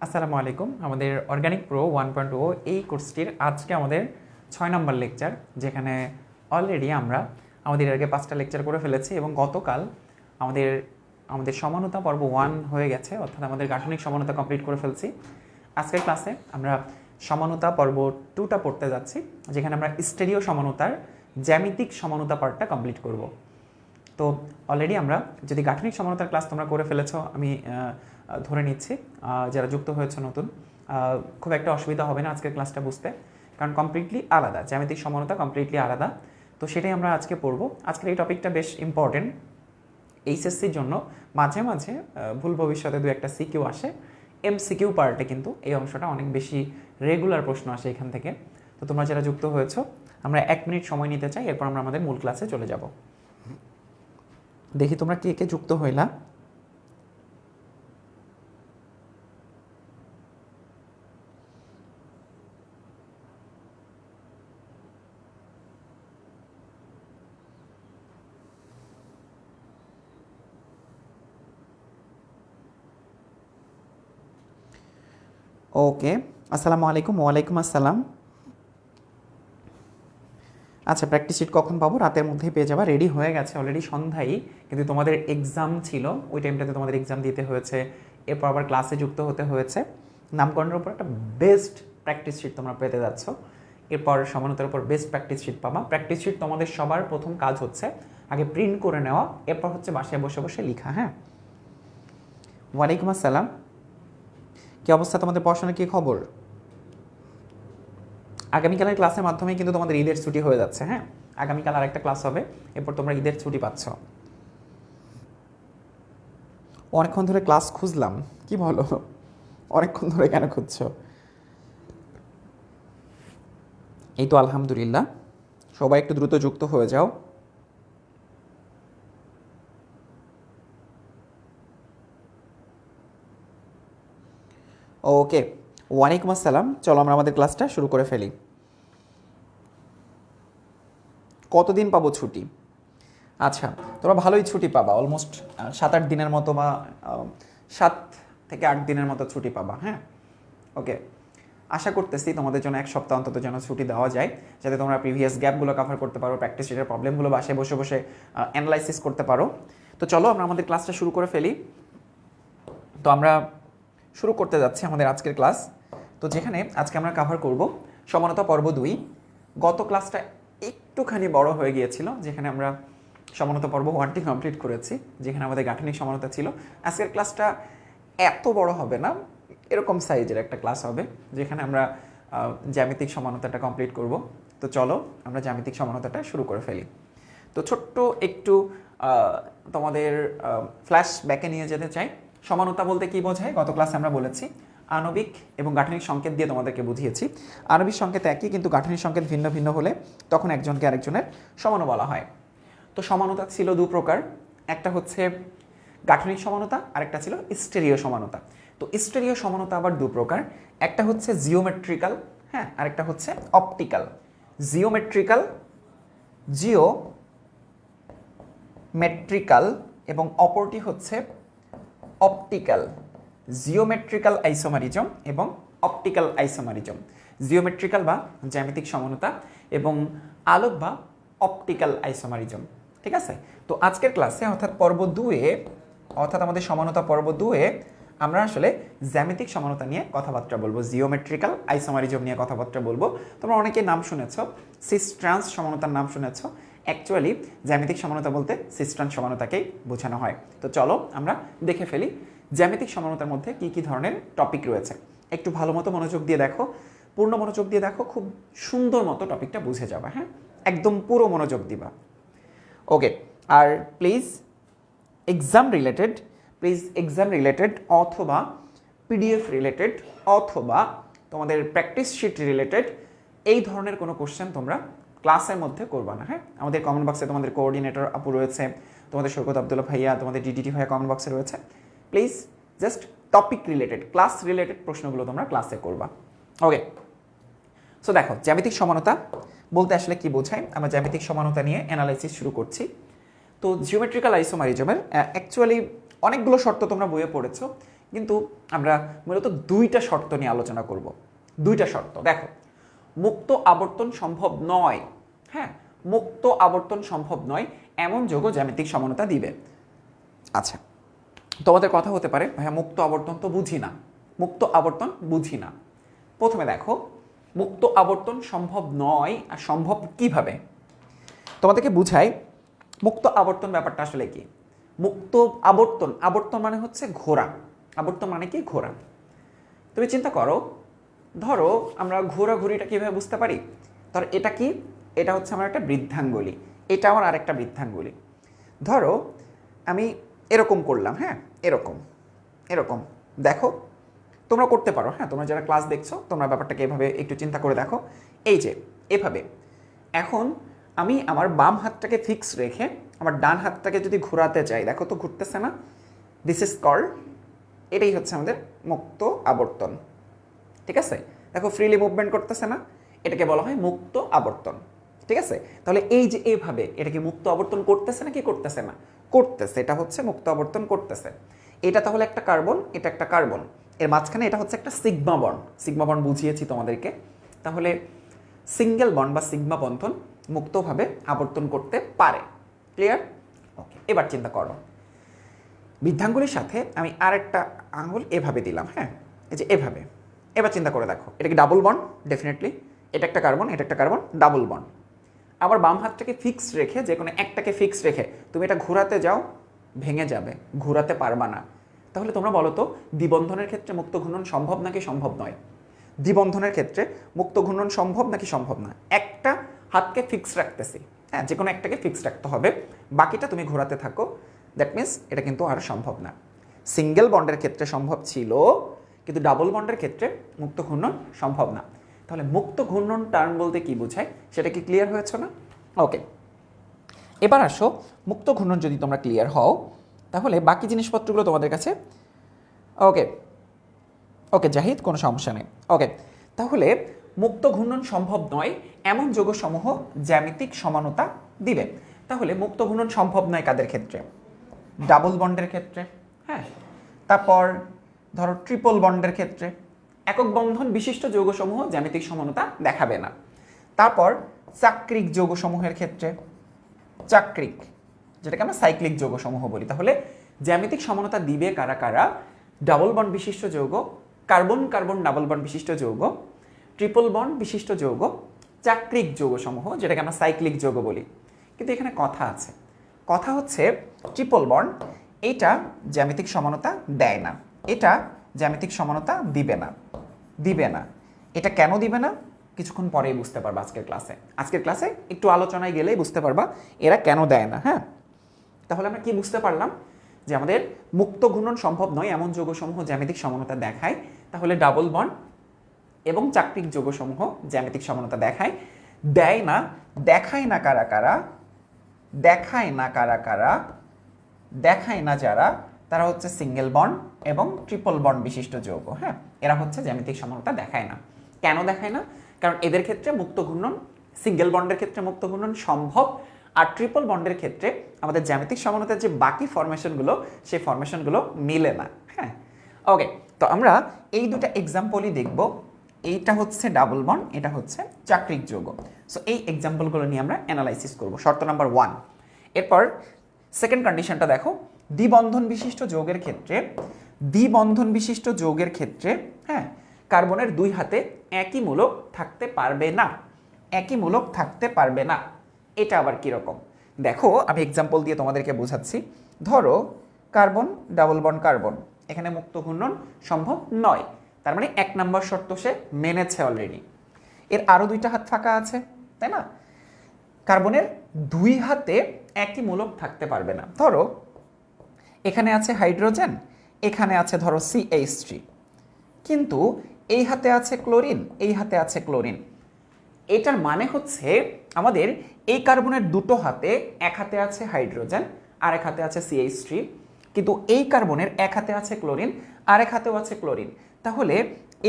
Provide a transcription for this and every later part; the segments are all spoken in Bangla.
আসসালামু আলাইকুম। আমাদের অর্গানিক প্রো 1.0 এই কোর্সটির আজকে আমাদের 6 নম্বর লেকচার, যেখানে অলরেডি আমরা আমাদের আগে 5টা লেকচার করে ফেলেছি এবং গতকাল আমাদের আমাদের সমানতা পর্ব 1 হয়ে গেছে, অর্থাৎ আমাদের গাঠনিক সমানতা কমপ্লিট করে ফেলছি। আজকের ক্লাসে আমরা সমানতা পর্ব 2টা পড়তে যাচ্ছি, যেখানে আমরা স্টেরিও সমানতার জ্যামিতিক সমানতা পার্টটা কমপ্লিট করব। তো অলরেডি আমরা যদি গাঠনিক সমানতার ক্লাস তোমরা করে ফেলেছো আমি ধরে নিচ্ছি, যারা যুক্ত হয়েছে নতুন, খুব একটা অসুবিধা হবে না আজকের ক্লাসটা বুঝতে, কারণ কমপ্লিটলি আলাদা, জ্যামিতিক সমানতা কমপ্লিটলি আলাদা। তো সেটাই আমরা আজকে পড়ব। আজকের এই টপিকটা বেশ ইম্পর্টেন্ট। এইচএসসির জন্য মাঝে মাঝে ভুল ভবিষ্যতে দু একটা সিকিউ আসে, এমসিকিউ পার্টে কিন্তু এই অংশটা অনেক বেশি রেগুলার প্রশ্ন আসে এখান থেকে। তো তোমরা যারা যুক্ত হয়েছো, আমরা 1 মিনিট সময় নিতে চাই, এরপর আমরা আমাদের মূল ক্লাসে চলে যাব। দেখি তোমরা কে কে যুক্ত হইলা। ওকে, আসসালামু আলাইকুম। ওয়ালাইকুম আসসালাম। আচ্ছা, প্র্যাকটিস শিট কখন পাবো? রাতের মধ্যেই পেয়ে যাবা। রেডি হয়ে গেছে অলরেডি, সন্ধ্যায়, কিন্তু তোমাদের এক্সাম ছিল, ওই টাইমটাতে তোমাদের এক্সাম দিতে হয়েছে, এরপর আবার ক্লাসে যুক্ত হতে হয়েছে। নামকরণের উপর একটা বেস্ট প্র্যাকটিস শিট তোমরা পেতে যাচ্ছ, এরপর সমানতার উপর বেস্ট প্র্যাকটিস শিট পাবা। প্র্যাকটিস শিট তোমাদের সবার প্রথম কাজ হচ্ছে আগে প্রিন্ট করে নেওয়া, এরপর হচ্ছে বাসায় বসে বসে লেখা। হ্যাঁ, ওয়ালাইকুম আসসালাম। কী অবস্থা তোমাদের? পড়াশোনার কী খবর? আগামীকালের ক্লাসের মাধ্যমে কিন্তু তোমাদের ঈদের ছুটি হয়ে যাচ্ছে। হ্যাঁ, আগামীকাল আরেকটা ক্লাস হবে, এরপর তোমরা ঈদের ছুটি পাচ্ছ। অনেকক্ষণ ধরে ক্লাস খুঁজলাম, কি বলো? অনেকক্ষণ ধরে কেন খুঁজছো? এই তো আলহামদুলিল্লাহ, সবাই একটু দ্রুত যুক্ত হয়ে যাও। ওকে, ওয়ালাইকুম আসসালাম। চলো আমরা আমাদের ক্লাসটা শুরু করে ফেলি। কতদিন পাবো ছুটি? আচ্ছা, তোমরা ভালোই ছুটি পাবা, অলমোস্ট 7-8 দিনের মতো, বা 7 থেকে 8 দিনের মতো ছুটি পাবা। হ্যাঁ, ওকে, আশা করতেছি তোমাদের জন্য 1 সপ্তাহ অন্তত যেন ছুটি দেওয়া যায়, যাতে তোমরা প্রিভিয়াস গ্যাপগুলো কভার করতে পারো, প্র্যাকটিস শিটের প্রবলেমগুলো বাসায় বসে বসে অ্যানালাইসিস করতে পারো। তো চলো আমরা আমাদের ক্লাসটা শুরু করে ফেলি। তো আমরা শুরু করতে যাচ্ছি আমাদের আজকের ক্লাস। তো যেখানে আজকে আমরা কভার করব সমানতা পর্ব 2। গত ক্লাসটা একটুখানি বড় হয়ে গিয়েছিল, যেখানে আমরা সমানতা পর্ব 1টি কমপ্লিট করেছি, যেখানে আমাদের গাঠনিক সমানতা ছিল। আজকের ক্লাসটা এত বড় হবে না, এরকম সাইজের একটা ক্লাস হবে, যেখানে আমরা জ্যামিতিক সমানতাটা কমপ্লিট করব। তো চলো আমরা জ্যামিতিক সমানতাটা শুরু করে ফেলি। তো ছোট্ট একটু তোমাদের ফ্ল্যাশ ব্যাকে নিয়ে যেতে চাই। সমানতা বলতে কি বোঝায়? গত ক্লাসে আমরা বলেছি আণবিক এবং গাঠনিক সংকেত দিয়ে তোমাদেরকে বুঝিয়েছি। আণবিক সংকেত একই, কিন্তু গাঠনিক সংকেত ভিন্ন ভিন্ন হলে তখন একজনকে আরেকজনের সমানও বলা হয়। তো সমানতা ছিল 2 প্রকার, একটা হচ্ছে গাঠনিক সমানতা, আরেকটা ছিল স্টেরিও সমানতা। তো স্টেরিও সমানতা আবার 2 প্রকার, একটা হচ্ছে জিওমেট্রিক্যাল, হ্যাঁ, আরেকটা হচ্ছে অপটিক্যাল। জিওমেট্রিক্যাল এবং অপরটি হচ্ছে অপটিক্যাল। জিওমেট্রিক্যাল আইসোমারিজম এবং অপটিক্যাল আইসোমারিজম। জিওমেট্রিক্যাল বা জ্যামিতিক সমানতা এবং আলোক বা অপটিক্যাল আইসোমারিজম। ঠিক আছে? তো আজকের ক্লাসে অর্থাৎ পর্ব 2-এ, অর্থাৎ আমাদের সমানতা পর্ব 2-এ আমরা আসলে জ্যামিতিক সমানতা নিয়ে কথাবার্তা বলবো, জিওমেট্রিক্যাল আইসোমারিজম নিয়ে কথাবার্তা বলবো। তোমরা অনেকে নাম শুনেছ, সিস ট্রান্স সমানতার নাম শুনেছ। অ্যাকচুয়ালি জ্যামিতিক সমানতা বলতে সিস ট্রান্স সমানতাকেই বোঝানো হয়। তো চলো আমরা দেখে ফেলি জ্যামিতিক সমানতার মধ্যে কী কী ধরনের টপিক রয়েছে। একটু ভালো মতো মনোযোগ দিয়ে দেখো, পূর্ণ মনোযোগ দিয়ে দেখো, খুব সুন্দর মতো টপিকটা বুঝে যাবে। হ্যাঁ, একদম পুরো মনোযোগ দিবা। ওকে, আর প্লিজ এক্সাম রিলেটেড অথবা পিডিএফ রিলেটেড অথবা তোমাদের প্র্যাকটিস শিট রিলেটেড এই ধরনের কোনো কোশ্চেন তোমরা ক্লাসের মধ্যে করবা না। হ্যাঁ, আমাদের কমেন্ট বক্সে তোমাদের কোঅর্ডিনেটর আপু রয়েছে, তোমাদের সৈকত আব্দুল্লাহ ভাইয়া, তোমাদের ডিডিটি ভাইয়া কমেন্ট বক্সে রয়েছে। Please just topic related, class related প্রশ্নগুলো তোমরা ক্লাসে করবা। ওকে, সো দেখো জ্যামিতিক সমানতা বলতে আসলে কি বোঝায়। আমরা জ্যামিতিক সমানতা নিয়ে অ্যানালাইসিস শুরু করছি। তো জিওমেট্রিক্যাল আইসোমারিজমের অ্যাকচুয়ালি অনেকগুলো শর্ত তোমরা বইয়ে পড়েছো, কিন্তু আমরা মূলত দুইটা শর্ত নিয়ে আলোচনা করব। দুইটা শর্ত দেখো, মুক্ত আবর্তন সম্ভব নয়, হ্যাঁ, মুক্ত আবর্তন সম্ভব নয় এমন যৌগ জ্যামিতিক সমানতা দিবে। আচ্ছা, তোমাদের কথা হতে পারে ভাইয়া মুক্ত আবর্তন তো বুঝি না, মুক্ত আবর্তন বুঝি না। প্রথমে দেখো, মুক্ত আবর্তন সম্ভব নয় আর সম্ভব কিভাবে তোমাদেরকে বুঝাই। মুক্ত আবর্তন ব্যাপারটা আসলে কি? মুক্ত আবর্তন, আবর্তন মানে হচ্ছে ঘোরা, আবর্তন মানে কি? ঘোরা। তুমি চিন্তা করো, ধরো আমরা ঘোরাঘুরিটা কিভাবে বুঝতে পারি? ধরো এটা কি? এটা হচ্ছে আমার একটা বৃদ্ধাঙ্গুলি, এটা আমার আরেকটা বৃদ্ধাঙ্গুলি। ধরো আমি এরকম করলাম, হ্যাঁ, এরকম এরকম, দেখো তোমরা করতে পারো, হ্যাঁ, তোমরা যারা ক্লাস দেখছো তোমরা ব্যাপারটাকে এভাবে একটু চিন্তা করে দেখো। এই যে এভাবে, এখন আমি আমার বাম হাতটাকে ফিক্স রেখে আমার ডান হাতটাকে যদি ঘোরাতে চাই, দেখো তো ঘুরতেছে না? দিস ইজ কল্ড, এটাই হচ্ছে আমাদের মুক্ত আবর্তন। ঠিক আছে, দেখো ফ্রিলি মুভমেন্ট করতেছে না, এটাকে বলা হয় মুক্ত আবর্তন। ঠিক আছে, তাহলে এই যে এইভাবে এটা কি মুক্ত আবর্তন করতেছে না কি করতেছে না? করতেছে, এটা হচ্ছে মুক্ত আবর্তন করতেছে। এটা তাহলে একটা কার্বন, এটা একটা কার্বন, এর মাঝখানে এটা হচ্ছে একটা সিগমা বন্ড। সিগমা বন্ড বুঝিয়েছি তোমাদেরকে। তাহলে সিঙ্গেল বন্ড বা সিগমা বন্ধন মুক্তভাবে আবর্তন করতে পারে। ক্লিয়ার? ওকে, এবার চিন্তা করো, বৃদ্ধাঙ্গুলির সাথে আমি আরেকটা আঙ্গুল এভাবে দিলাম, হ্যাঁ, এই যে এভাবে। এবার চিন্তা করে দেখো, এটা কি ডাবল বন্ড? ডেফিনেটলি, এটা একটা কার্বন, এটা একটা কার্বন, ডাবল বন্ড। আবার বাম হাতটাকে ফিক্স রেখে, যে কোনো একটাকে ফিক্স রেখে তুমি এটা ঘোরাতে যাও, ভেঙে যাবে, ঘোরাতে পারবা না। তাহলে তোমরা বলো তো, দ্বিবন্ধনের ক্ষেত্রে মুক্ত ঘূর্ণন সম্ভব নাকি সম্ভব নয়? দ্বিবন্ধনের ক্ষেত্রে মুক্ত ঘূর্ণন সম্ভব নাকি সম্ভব নয়? একটা হাতকে ফিক্স রাখতেছি, হ্যাঁ, যে কোনো একটাকে ফিক্স রাখতে হবে, বাকিটা তুমি ঘোরাতে থাকো। দ্যাট মিনস এটা কিন্তু আর সম্ভব না। সিঙ্গেল বন্ডের ক্ষেত্রে সম্ভব ছিল, কিন্তু ডাবল বন্ডের ক্ষেত্রে মুক্ত ঘূর্ণন সম্ভব না। তাহলে মুক্ত ঘূর্ণন টার্ম বলতে কি বোঝায় সেটা কি ক্লিয়ার হয়েছে না? ওকে, এবার আসো, মুক্ত ঘূর্ণন যদি তোমরা ক্লিয়ার হও তাহলে বাকি জিনিসপত্রগুলো তোমাদের কাছে ওকে। ওকে জাহিদ, কোনো সমস্যা নেই। ওকে, তাহলে মুক্ত ঘূর্ণন সম্ভব নয় এমন যৌগসমূহ জ্যামিতিক সমানতা দিবে। তাহলে মুক্ত ঘূর্ণন সম্ভব নয় কাদের ক্ষেত্রে? ডাবল বন্ডের ক্ষেত্রে, হ্যাঁ, তারপর ধরো ট্রিপল বন্ডের ক্ষেত্রে। একক বন্ধন বিশিষ্ট যৌগসমূহ জ্যামিতিক সমানতা দেখাবে না। তারপর চাক্রিক যৌগসমূহের ক্ষেত্রে, চাক্রিক, যেটাকে আমরা সাইক্লিক যৌগসমূহ বলি। তাহলে জ্যামিতিক সমানতা দিবে কারা কারা? ডাবল বন্ড বিশিষ্ট যৌগ, কার্বন কার্বন ডাবল বন্ড বিশিষ্ট যৌগ, ট্রিপল বন্ড বিশিষ্ট যৌগ, চাক্রিক যৌগসমূহ, যেটাকে আমরা সাইক্লিক যৌগ বলি। কিন্তু এখানে কথা আছে, কথা হচ্ছে ট্রিপল বন্ড এইটা জ্যামিতিক সমানতা দেয় না, এটা জ্যামিতিক সমানতা দিবে না, দিবে না। এটা কেন দিবে না কিছুক্ষণ পরেই বুঝতে পারবা আজকের ক্লাসে। আজকের ক্লাসে একটু আলোচনায় গেলেই বুঝতে পারবা এরা কেন দেয় না। হ্যাঁ, তাহলে আমরা কি বুঝতে পারলাম? যে আমাদের মুক্ত ঘূর্ণন সম্ভব নয় এমন যৌগসমূহ জ্যামিতিক সমানতা দেখায়। তাহলে ডাবল বন্ড এবং চাক্রিক যৌগসমূহ জ্যামিতিক সমানতা দেখায়। দেয় না, দেখায় না কারা কারা? দেখায় না কারা কারা? দেখায় না যারা, তারা হচ্ছে সিঙ্গেল বন্ড এবং ট্রিপল বন্ড বিশিষ্ট যৌগ। হ্যাঁ, এরা হচ্ছে জ্যামিতিক সমানতা দেখায় না। কেন দেখায় না? কারণ এদের ক্ষেত্রে মুক্ত ঘূর্ণন, সিঙ্গেল বন্ডের ক্ষেত্রে মুক্ত ঘূর্ণন সম্ভব, আর ট্রিপল বন্ডের ক্ষেত্রে আমাদের জ্যামিতিক সমানতার যে বাকি ফরমেশনগুলো সেই ফরমেশনগুলো মিলে না। হ্যাঁ, ওকে, তো আমরা এই দুটো এক্সাম্পলই দেখব। এইটা হচ্ছে ডাবল বন্ড, এটা হচ্ছে চাক্রিক যৌগ। সো এই এক্সাম্পলগুলো নিয়ে আমরা অ্যানালাইসিস করব। শর্ত নাম্বার 1। এরপর সেকেন্ড কন্ডিশনটা দেখো, দ্বিবন্ধন বিশিষ্ট যৌগের ক্ষেত্রে, দ্বিবন্ধন বিশিষ্ট যৌগের ক্ষেত্রে, হ্যাঁ, কার্বনের দুই হাতে একই মূলক থাকতে পারবে না, একই মূলক থাকতে পারবে না। এটা আবার কীরকম দেখো, আমি এক্সাম্পল দিয়ে তোমাদেরকে বোঝাচ্ছি। ধরো কার্বন ডাবল বন্ড কার্বন, এখানে মুক্ত ঘূর্ণন সম্ভব নয়, তার মানে 1 নম্বর শর্ত সে মেনেছে অলরেডি। এর আরও দুইটা হাত ফাঁকা আছে, তাই না? কার্বনের দুই হাতে একই মূলক থাকতে পারবে না। ধরো এখানে আছে হাইড্রোজেন, এখানে আছে ধরো CH3, কিন্তু এই হাতে আছে ক্লোরিন, এই হাতে আছে ক্লোরিন। এটার মানে হচ্ছে আমাদের এই কার্বনের দুটো হাতে, এক হাতে আছে হাইড্রোজেন আর এক হাতে আছে CH3, কিন্তু এই কার্বনের এক হাতে আছে ক্লোরিন আর এক হাতেও আছে ক্লোরিন। তাহলে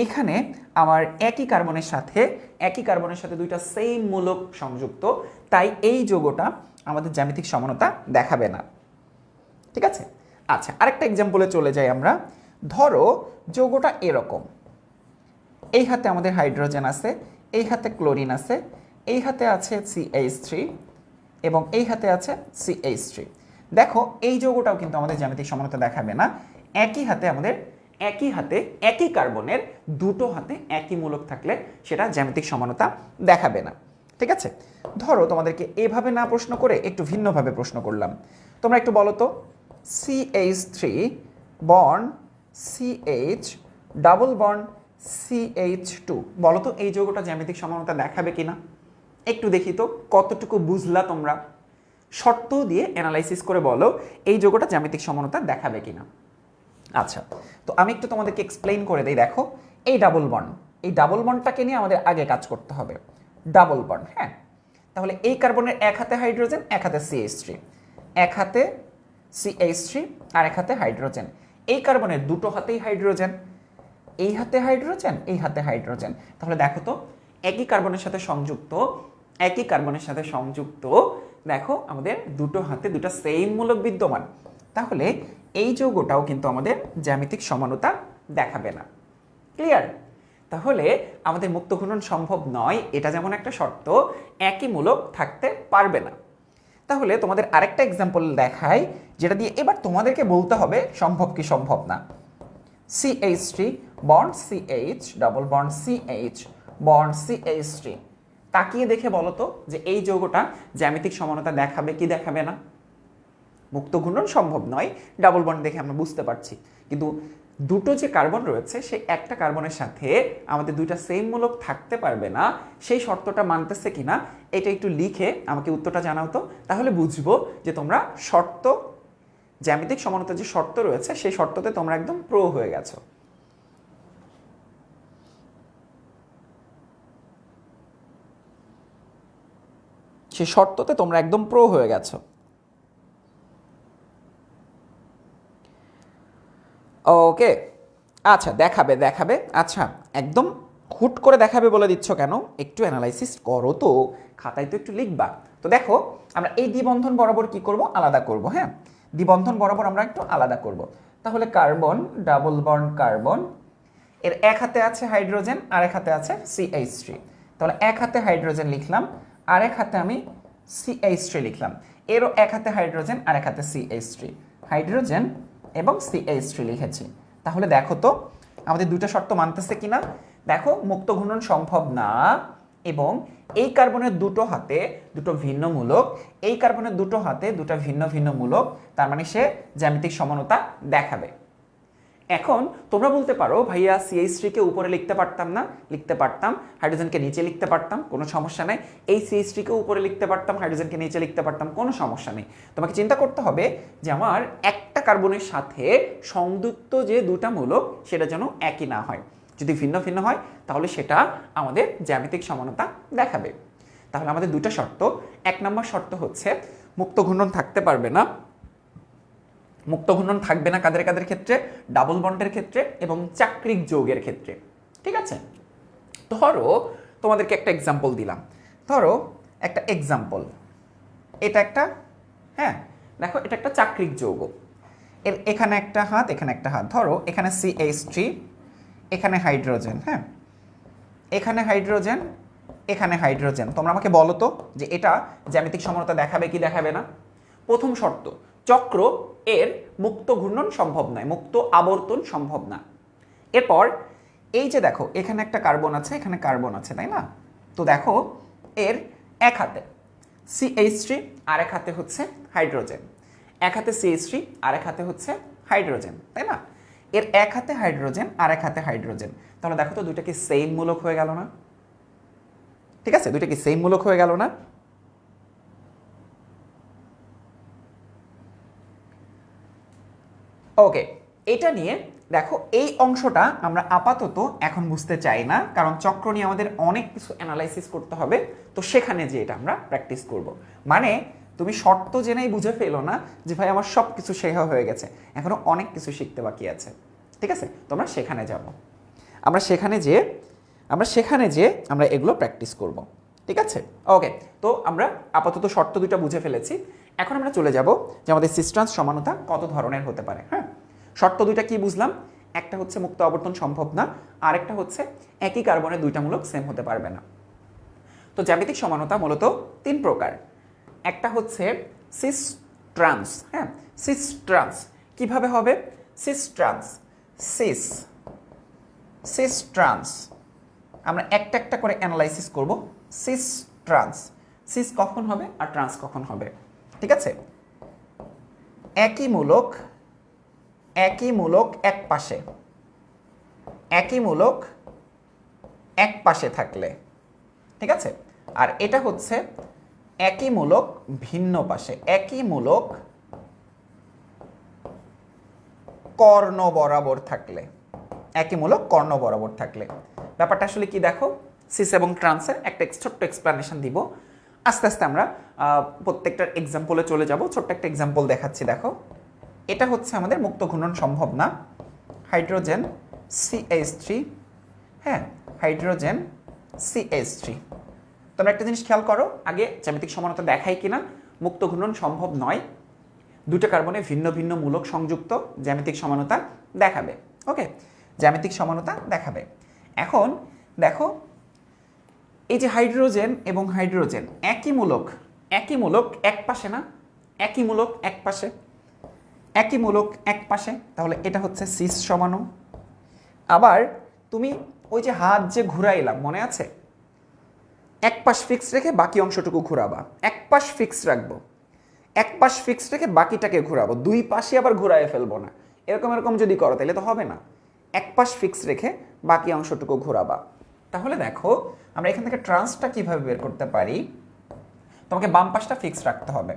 এখানে আমার একই কার্বনের সাথে দুইটা সেম মূলক সংযুক্ত, তাই এই যৌগটা আমাদের জ্যামিতিক সমানতা দেখাবে না। ঠিক আছে, আচ্ছা, আরেকটা এক্সাম্পলে চলে যাই আমরা। ধরো যৌগটা এরকম, এই হাতে আমাদের হাইড্রোজেন আছে, এই হাতে ক্লোরিন আছে, এই হাতে আছে CH3 এবং এই হাতে আছে CH3। দেখো এই যৌগটাও কিন্তু আমাদের জ্যামিতিক সমানতা দেখাবে না। একই হাতে একই কার্বনের দুটো হাতে একই মূলক থাকলে সেটা জ্যামিতিক সমানতা দেখাবে না। ঠিক আছে, ধরো তোমাদেরকে এভাবে না প্রশ্ন করে একটু ভিন্নভাবে প্রশ্ন করলাম। তোমরা একটু বলো তো, CH3 bond CH double bond CH2, বলো তো এই যৌগটা জ্যামিতিক সমানতা দেখাবে কিনা? একটু দেখি তো কতটুকু বুঝলা তোমরা। শর্ত দিয়ে অ্যানালাইসিস করে বলো এই যৌগটা জ্যামিতিক সমানতা দেখাবে কিনা। আচ্ছা, তো আমি একটু তোমাদেরকে এক্সপ্লেইন করে দিই। দেখো এই ডাবল বন্ডটাকে নিয়ে আমাদের আগে কাজ করতে হবে। ডাবল বন্ড, হ্যাঁ, তাহলে এই কার্বনের এক হাতে হাইড্রোজেন, এক হাতে CH3, এক হাতে CH3 আর এক হাতে হাইড্রোজেন। এই কার্বনের দুটো হাতেই হাইড্রোজেন, এই হাতে হাইড্রোজেন, এই হাতে হাইড্রোজেন। তাহলে দেখো তো একই কার্বনের সাথে সংযুক্ত দেখো আমাদের দুটো হাতে দুটো সেম মূলক বিদ্যমান। তাহলে এই যৌগটাও কিন্তু আমাদের জ্যামিতিক সমানতা দেখাবে না। ক্লিয়ার? তাহলে আমাদের মুক্ত ঘূর্ণন সম্ভব নয়, এটা যেমন একটা শর্ত, একই মূলক থাকতে পারবে না। তাহলে তোমাদের আরেকটা এক্সাম্পল দেখাই, যেটা দিয়ে এবার তোমাদেরকে বলতে হবে সম্ভব কি সম্ভব না। CH3 bond CH double bond CH bond CH3, তাকিয়ে দেখে বলো তো যে এই যৌগটা জ্যামিতিক সমানতা দেখাবে কি দেখাবে না? মুক্ত ঘূর্ণন সম্ভব নয়, ডাবল বন্ড দেখে আমরা বুঝতে পারছি, কিন্তু দুটো যে কার্বন রয়েছে সেই একটা কার্বনের সাথে আমাদের দুইটা সেম মূলক থাকতে পারবে না, সেই শর্তটা মানতেছে কিনা এটা একটু লিখে আমাকে উত্তরটা জানাও তো। তাহলে বুঝবো যে তোমরা জ্যামিতিক সমানতার যে শর্ত রয়েছে সেই শর্ততে তোমরা একদম প্রো হয়ে গেছো। সেই শর্ততে তোমরা একদম প্রো হয়ে গেছো। ওকে, আচ্ছা দেখাবে। আচ্ছা, একদম হুট করে দেখাবে বলে দিচ্ছ কেন? একটু অ্যানালাইসিস করো তো, খাতায় তো একটু লিখবা। তো দেখো আমরা এই দ্বিবন্ধন বরাবর কি করব? আলাদা করব। হ্যাঁ, দ্বিবন্ধন বরাবর আমরা একটু আলাদা করব। তাহলে কার্বন ডাবল বন্ড কার্বন, এর এক হাতে আছে হাইড্রোজেন আর এক হাতে আছে CH3। তাহলে এক হাতে হাইড্রোজেন লিখলাম, আর এক হাতে আমি CH3 লিখলাম। এরও এক হাতে হাইড্রোজেন আর এক হাতে CH3, হাইড্রোজেন এবং CH3 লিখেছি। তাহলে দেখো তো আমাদের দুটো শর্ত মানতেছে কিনা। দেখো মুক্ত ঘূর্ণন সম্ভব না, এবং এই কার্বনের দুটো হাতে দুটো ভিন্ন মূলক, এই কার্বনের দুটো হাতে দুটো ভিন্ন ভিন্ন মূলক, তার মানে সে জ্যামিতিক সমানতা দেখাবে। এখন তোমরা বলতে পারো ভাইয়া CH3 কে উপরে লিখতে পারতাম না? লিখতে পারতাম। হাইড্রোজেনকে নিচে লিখতে পারতাম, কোনো সমস্যা নেই। এই CH3 কে উপরে লিখতে পারতাম, হাইড্রোজেনকে নিচে লিখতে পারতাম, কোনো সমস্যা নেই। তোমাকে চিন্তা করতে হবে যে আমার একটা কার্বনের সাথে সংযুক্ত যে দুটা মূলক সেটা যেন একই না হয়। যদি ভিন্ন ভিন্ন হয় তাহলে সেটা আমাদের জ্যামিতিক সমানতা দেখাবে। তাহলে আমাদের দুটো শর্ত, এক নম্বর শর্ত হচ্ছে মুক্ত ঘূর্ণন থাকতে পারবে না। মুক্ত ঘূর্ণন থাকবে না কাদের কাদের ক্ষেত্রে? ডাবল বন্ডের ক্ষেত্রে এবং চাক্রিক যৌগের ক্ষেত্রে। ঠিক আছে, ধরো তোমাদেরকে একটা এক্সাম্পল দিলাম। ধরো একটা এক্সাম্পল, এটা একটা, হ্যাঁ দেখো এটা একটা চাক্রিক যৌগ। এর এখানে একটা হাত, এখানে একটা হাত। ধরো এখানে CH3, এখানে হাইড্রোজেন, হ্যাঁ এখানে হাইড্রোজেন, এখানে হাইড্রোজেন। তোমরা আমাকে বলো তো যে এটা জ্যামিতিক সমানতা দেখাবে কি দেখাবে না? প্রথম শর্ত, চক্র এর মুক্ত ঘূর্ণন সম্ভব নয়, মুক্ত আবর্তন সম্ভব না। এরপর এই যে দেখো এখানে একটা কার্বন আছে, এখানে কার্বন আছে, তাই না? তো দেখো এর এক হাতে CH3 আর এক হাতে হচ্ছে হাইড্রোজেন, এক হাতে CH3 আর এক হাতে হচ্ছে হাইড্রোজেন, তাই না? এর এক হাতে হাইড্রোজেন আর এক হাতে হাইড্রোজেন। তাহলে দেখো তো দুইটা কি সেম মূলক হয়ে গেল না? ঠিক আছে, দুইটা কি সেম মূলক হয়ে গেল না? ওকে, এটা নিয়ে দেখো এই অংশটা আমরা আপাতত এখন বুঝতে চাই না, কারণ চক্র নিয়ে আমাদের অনেক কিছু অ্যানালাইসিস করতে হবে। তো সেখানে যে এটা আমরা প্র্যাকটিস করব। মানে তুমি শর্ত জেনেই বুঝে ফেলো না যে ভাই আমার সব কিছু শেখা হয়ে গেছে, এখনো অনেক কিছু শিখতে বাকি আছে। ঠিক আছে, তোমরা সেখানে যাব, আমরা সেখানে যে আমরা এগুলো প্র্যাকটিস করব। ঠিক আছে, ওকে। তো আমরা আপাতত শর্ত দুটো বুঝে ফেলেছি। এখন আমরা চলে যাব যে আমাদের সিস্টান্স সমানতা কত ধরনের হতে পারে। হ্যাঁ, শর্ত দুইটা কি বুঝলাম? একটা হচ্ছে মুক্ত আবর্তন সম্ভব না, আরেকটা হচ্ছে একই কার্বনে দুইটা মূলক সেম হতে পারবে না। তো জ্যামিতিক সমানতা মূলত 3 প্রকার। একটা হচ্ছে সিস ট্রান্স, হ্যাঁ, সিস ট্রান্স কিভাবে হবে? Cis trans, cis cis trans আমরা একটা একটা করে অ্যানালাইসিস করব। সিস ট্রান্স, সিস কখন হবে আর ট্রান্স কখন হবে, ঠিক আছে? একই মূলক এক পাশে, একই মূলক এক পাশে থাকলে, ঠিক আছে? আর এটা হচ্ছে একই মূলক ভিন্ন পাশে, একই মূলক কর্ণ বরাবর থাকলে, একই মূলক কর্ণ বরাবর থাকলে। ব্যাপারটা আসলে কি দেখো, সিস এবং ট্রান্সের একটা ছোট্ট এক্সপ্লানেশন দিব, আস্তে আস্তে আমরা প্রত্যেকটার এক্সাম্পলে চলে যাব। ছোট্ট একটা এক্সাম্পল দেখাচ্ছি, দেখো। এটা হচ্ছে আমাদের মুক্ত ঘূর্ণন সম্ভব না, হাইড্রোজেন CH3, হ্যাঁ, হাইড্রোজেন CH3। তোমরা একটা জিনিস খেয়াল করো, আগে জ্যামিতিক সমানতা দেখাই কিনা। মুক্ত ঘূর্ণন সম্ভব নয়, দুটো কার্বনে ভিন্ন ভিন্ন মূলক সংযুক্ত, জ্যামিতিক সমানতা দেখাবে। ওকে, জ্যামিতিক সমানতা দেখাবে। এখন দেখো, এই যে হাইড্রোজেন এবং হাইড্রোজেন একই মূলক এক পাশে না, একই মূলক এক পাশে, একই মূলক এক পাশে, তাহলে এটা হচ্ছে সিস সমাণু। আবার তুমি ওই যে হাত যে ঘুরাইলাম, মনে আছে? এক পাশ ফিক্স রেখে বাকি অংশটুকু ঘুরাবা, এক পাশ ফিক্স রাখবো, এক পাশ ফিক্স রেখে বাকিটাকে ঘুরাবো, দুই পাশে আবার ঘুরাইয়ে ফেলবো না। এরকম যদি করো তাহলে তো হবে না। এক পাশ ফিক্স রেখে বাকি অংশটুকু ঘুরাবা। তাহলে দেখো আমরা এখান থেকে ট্রান্সটা কিভাবে বের করতে পারি। তোমাকে বাম পাশটা ফিক্স রাখতে হবে,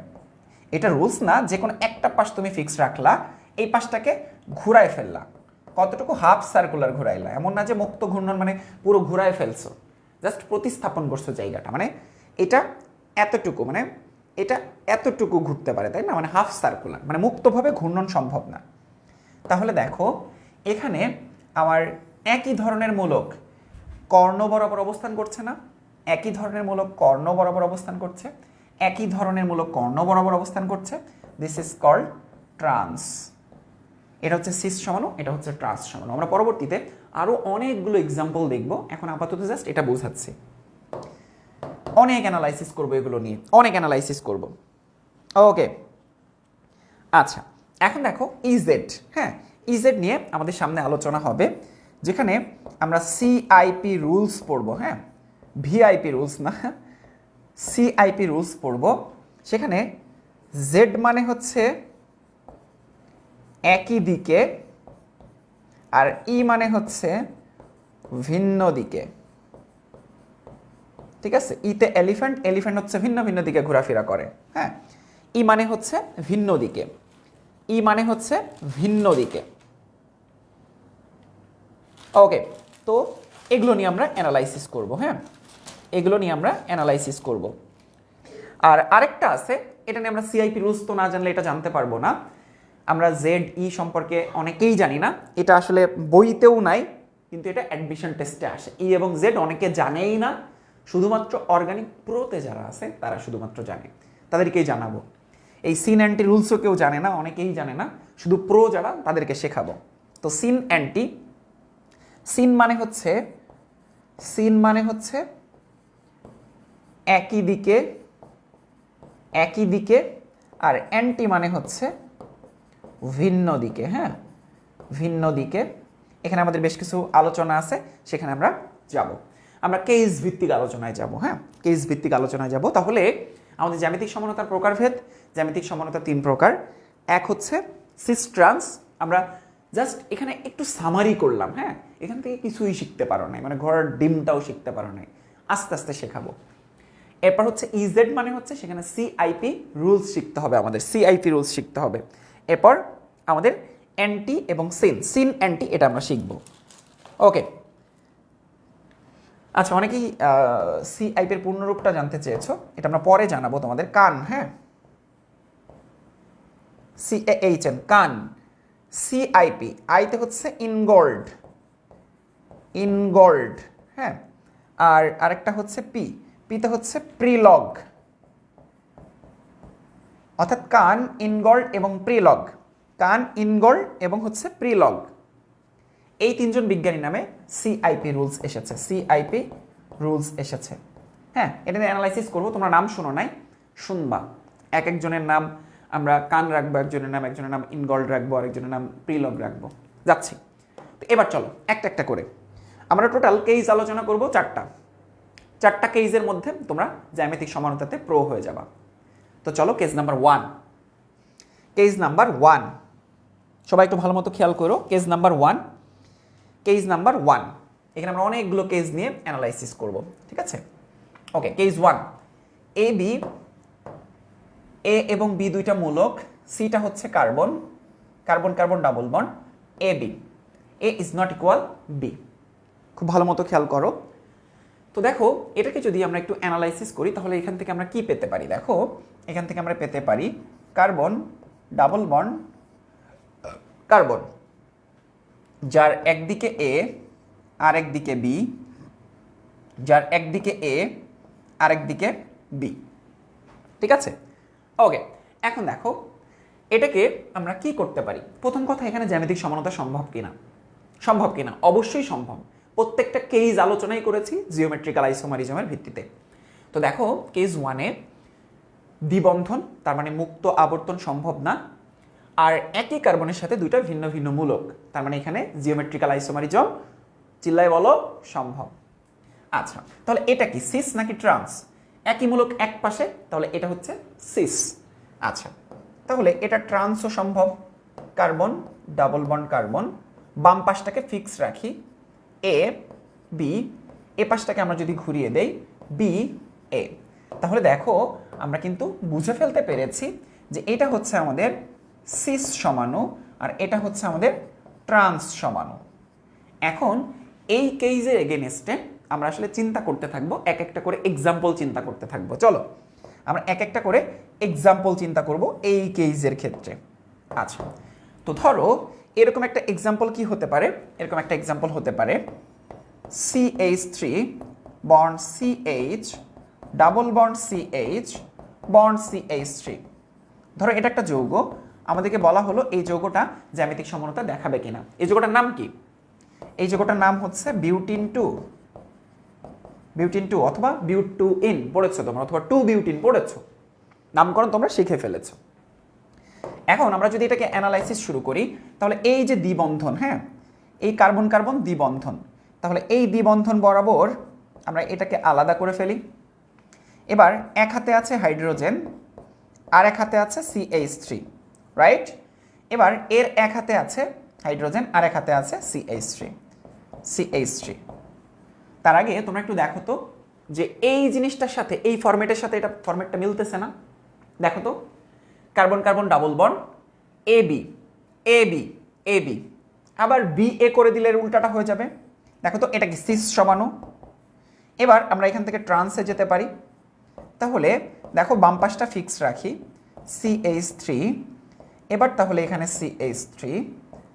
এটা রুলস না যে কোনো একটা পাশ তুমি ফিক্স রাখলা, এই পাশটাকে ঘুরায় ফেললা, কতটুকু হাফ সার্কুলার ঘুরাইলা, এমন না যে মুক্ত ঘূর্ণন মানে পুরো ঘুরায় ফেলছো, জাস্ট প্রতিস্থাপন করছো জায়গাটা, মানে এটা এতটুকু, মানে এটা এতটুকু ঘুরতে পারে, তাই না? মানে হাফ সার্কুলার, মানে মুক্তভাবে ঘূর্ণন সম্ভব না। তাহলে দেখো এখানে আমার একই ধরনের মূলক কর্ণ বরাবর অবস্থান করছে না, একই ধরনের মূলক কর্ণ বরাবর অবস্থান করছে, একই ধরনের মূলক কর্ণ বরাবর অবস্থান করছে। This is called trans. এটা হচ্ছে সিস সমাণু, এটা হচ্ছে ট্রান্স সমাণু। আমরা পরবর্তীতে আরো অনেকগুলো এক্সাম্পল দেখব, এখন আপাতত জাস্ট এটা বোঝাচ্ছি। অনেক অ্যানালাইসিস করব এগুলো নিয়ে, অনেক অ্যানালাইসিস করব। ওকে, আচ্ছা, এখন দেখো ইজেড, হ্যাঁ, ইজেড নিয়ে আমাদের সামনে আলোচনা হবে, যেখানে আমরা সিআইপি রুলস পড়বো, হ্যাঁ, ভিআইপি রুলস না, সিআইপি রুলস পড়ব। সেখানে জেড মানে হচ্ছে একই দিকে, আর ই মানে হচ্ছে ভিন্ন দিকে, ঠিক আছে? ইতে এলিফ্যান্ট, এলিফ্যান্ট হচ্ছে ভিন্ন ভিন্ন দিকে ঘোরাফেরা করে, হ্যাঁ। ই মানে হচ্ছে ভিন্ন দিকে, ই মানে হচ্ছে ভিন্ন দিকে। ওকে, তো এগুলো নিয়ে আমরা অ্যানালাইসিস করব, হ্যাঁ, এগুলো নিয়ে আমরা অ্যানালাইসিস করব। আর আরেকটা আছে, এটা নিয়ে আমরা সিআইপি রুলস তো না জানলে এটা জানতে পারবো না। আমরা জেড ই সম্পর্কে অনেকেই জানি না, এটা আসলে বইতেও নাই, কিন্তু এটা অ্যাডমিশন টেস্টে আসে। ই এবং জেড অনেকে জানেই না, শুধুমাত্র অর্গানিক প্রোতে যারা আছে তারা শুধুমাত্র জানে, তাদেরকেই জানাবো। এই সিন অ্যান্টি রুলসও কেউ জানে না, অনেকেই জানে না, শুধু প্রো যারা তাদেরকে শেখাবো। তো সিন অ্যান্টি, সিন মানে হচ্ছে একই দিকে, একই দিকে, আর অ্যান্টি মানে হচ্ছে ভিন্ন দিকে, হ্যাঁ, ভিন্ন দিকে। এখানে আমাদের বেশ কিছু আলোচনা আছে, সেখানে আমরা যাব, আমরা কেস ভিত্তিক আলোচনায় যাব, হ্যাঁ, কেস ভিত্তিক আলোচনায় যাব। তাহলে আমাদের জ্যামিতিক সমানতার প্রকারভেদ, জ্যামিতিক সমানতা 3 প্রকার। এক হচ্ছে সিস ট্রান্স, আমরা জাস্ট এখানে একটু সামারি করলাম, হ্যাঁ, এখান থেকে কিছুই শিখতে পারো নাই, মানে ঘরের ডিমটাও শিখতে পারো নাই, আস্তে আস্তে শেখাবো। এরপর হচ্ছে ইজেড মানে হচ্ছে সেখানে সিআইপি রুলস শিখতে হবে, আমাদের সিআইপি রুলস শিখতে হবে। এরপর আমাদের অ্যান্টি এবং সিন অ্যান্টি, এটা আমরা শিখব। ওকে, আচ্ছা, অনেকেই সিআইপির পূর্ণরূপটা জানতে চেয়েছো, এটা আমরা পরে জানাবো তোমাদের। কান, হ্যাঁ, CAHN, কান। সিআইপি, আইতে হচ্ছে ইনগোল্ড, ইনগোল্ড, হ্যাঁ, আর আরেকটা হচ্ছে পিতে হচ্ছে প্রিলগ, অর্থাৎ কান, ইনগোল্ড এবং প্রিলগ, কান, ইনগোল্ড এবং হচ্ছে প্রিলগ। এই তিনজন বিজ্ঞানীর নামে সিআইপি রুলস এসেছে, সিআইপি রুলস এসেছে। হ্যাঁ, এটা নিয়ে অ্যানালাইসিস করবো, তোমরা নাম শোনো নাই, শুনবা। এক একজনের নাম আমরা কান রাখবো, একজনের নাম ইনগল্ড রাখবো, আরেকজনের নাম প্রিলগ রাখবো। যাচ্ছি, তো এবার চলো একটা একটা করে আমরা টোটাল কেস আলোচনা করবো চারটা কেসের মধ্যে তোমরা জ্যামিতিক সমানতাতে প্রো হয়ে যাবা। তো চলো কেস নাম্বার 1। কেস নাম্বার 1 সবাই একটু ভালো মতো খেয়াল করো। কেস নাম্বার 1 এখানে আমরা অনেকগুলো কেস নিয়ে অ্যানালাইসিস করব, ঠিক আছে? ওকে, কেস 1, এ এবং বি দুইটা মূলক, সিটা হচ্ছে carbon double bond, A B, A is not equal B. খুব ভালো মতো খেয়াল করো। তো দেখো, এটাকে যদি আমরা একটু অ্যানালাইসিস করি তাহলে এখান থেকে আমরা কি পেতে পারি? দেখো, এখান থেকে আমরা পেতে পারি কার্বন ডাবল বন্ড কার্বন, যার একদিকে এ আর একদিকে বি, যার একদিকে এ আর একদিকে বি, ঠিক আছে? ওকে, এখন দেখো এটাকে আমরা কি করতে পারি। প্রথম কথা, এখানে জ্যামিতিক সমানতা সম্ভব কিনা? অবশ্যই সম্ভব। প্রত্যেকটা কেস আলোচনাই করেছি জিওমেট্রিক্যাল আইসোমারিজমের ভিত্তিতে। তো দেখো, কেস 1-এ দ্বিবন্ধন, তার মানে মুক্ত আবর্তন সম্ভব না, আর একই কার্বনের সাথে দুইটা ভিন্ন ভিন্ন মূলক, তার মানে এখানে জিওমেট্রিক্যাল আইসোমারিজম চিল্লায় বলো সম্ভব। আচ্ছা, তাহলে এটা কি সিস নাকি ট্রান্স? একই মূলক এক পাশে, তাহলে এটা হচ্ছে সিস। আচ্ছা, তাহলে এটা ট্রান্সও সম্ভব, কার্বন ডাবল বন্ড কার্বন, বাম পাশটাকে ফিক্স রাখি এ বি, এ পাশটাকে আমরা যদি ঘুরিয়ে দেই বি এ, তাহলে দেখো আমরা কিন্তু বুঝে ফেলতে পেরেছি যে এটা হচ্ছে আমাদের সিস সমাণু আর এটা হচ্ছে আমাদের ট্রান্স সমাণু। এখন এই কেসের এগেনস্টে আমরা আসলে চিন্তা করতে থাকবো, এক একটা করে এক্সাম্পল চিন্তা করতে থাকবো। চলো আমরা এক একটা করে এক্সাম্পল চিন্তা করব এই কেসের ক্ষেত্রে। আচ্ছা, তো ধরো এরকম একটা এক্সাম্পল কি হতে পারে? এরকম একটা এক্সাম্পল হতে পারে CH3 bond CH double bond CH bond CH3। ধরো এটা একটা যৌগ, আমাদেরকে বলা হলো এই যৌগটা জ্যামিতিক সমানতা দেখাবে কিনা। এই যৌগটার নাম কি? এই যৌগটার নাম হচ্ছে বিউটিন 2 অথবা বিউট-2-ইন পড়েছো তোমরা, অথবা 2-বিউটিন পড়েছো, নামকরণ তোমরা শিখে ফেলেছো। এখন আমরা যদি এটাকে অ্যানালাইসিস শুরু করি, তাহলে এই যে দ্বিবন্ধন, হ্যাঁ, এই কার্বন কার্বন দ্বিবন্ধন, তাহলে এই দ্বিবন্ধন বরাবর আমরা এটাকে আলাদা করে ফেলি। এবার এক হাতে আছে হাইড্রোজেন আর এক হাতে আছে CH3, রাইট? এবার এর এক হাতে আছে হাইড্রোজেন আর এক হাতে আছে CH3। তার আগে তোমরা একটু দেখো তো যে এই জিনিসটার সাথে এই ফরম্যাটের সাথে এটা ফরম্যাটটা মিলতেছে না? দেখো তো, carbon carbon double bond AB, আবার BA করে দিলে উল্টাটা হয়ে যাবে। দেখো তো, এটা কি সিস সমাণু? এবার আমরা এখান থেকে ট্রান্সে যেতে পারি। তাহলে দেখো বাম পাশটা ফিক্স রাখি CH3, এবার তাহলে এখানে CH3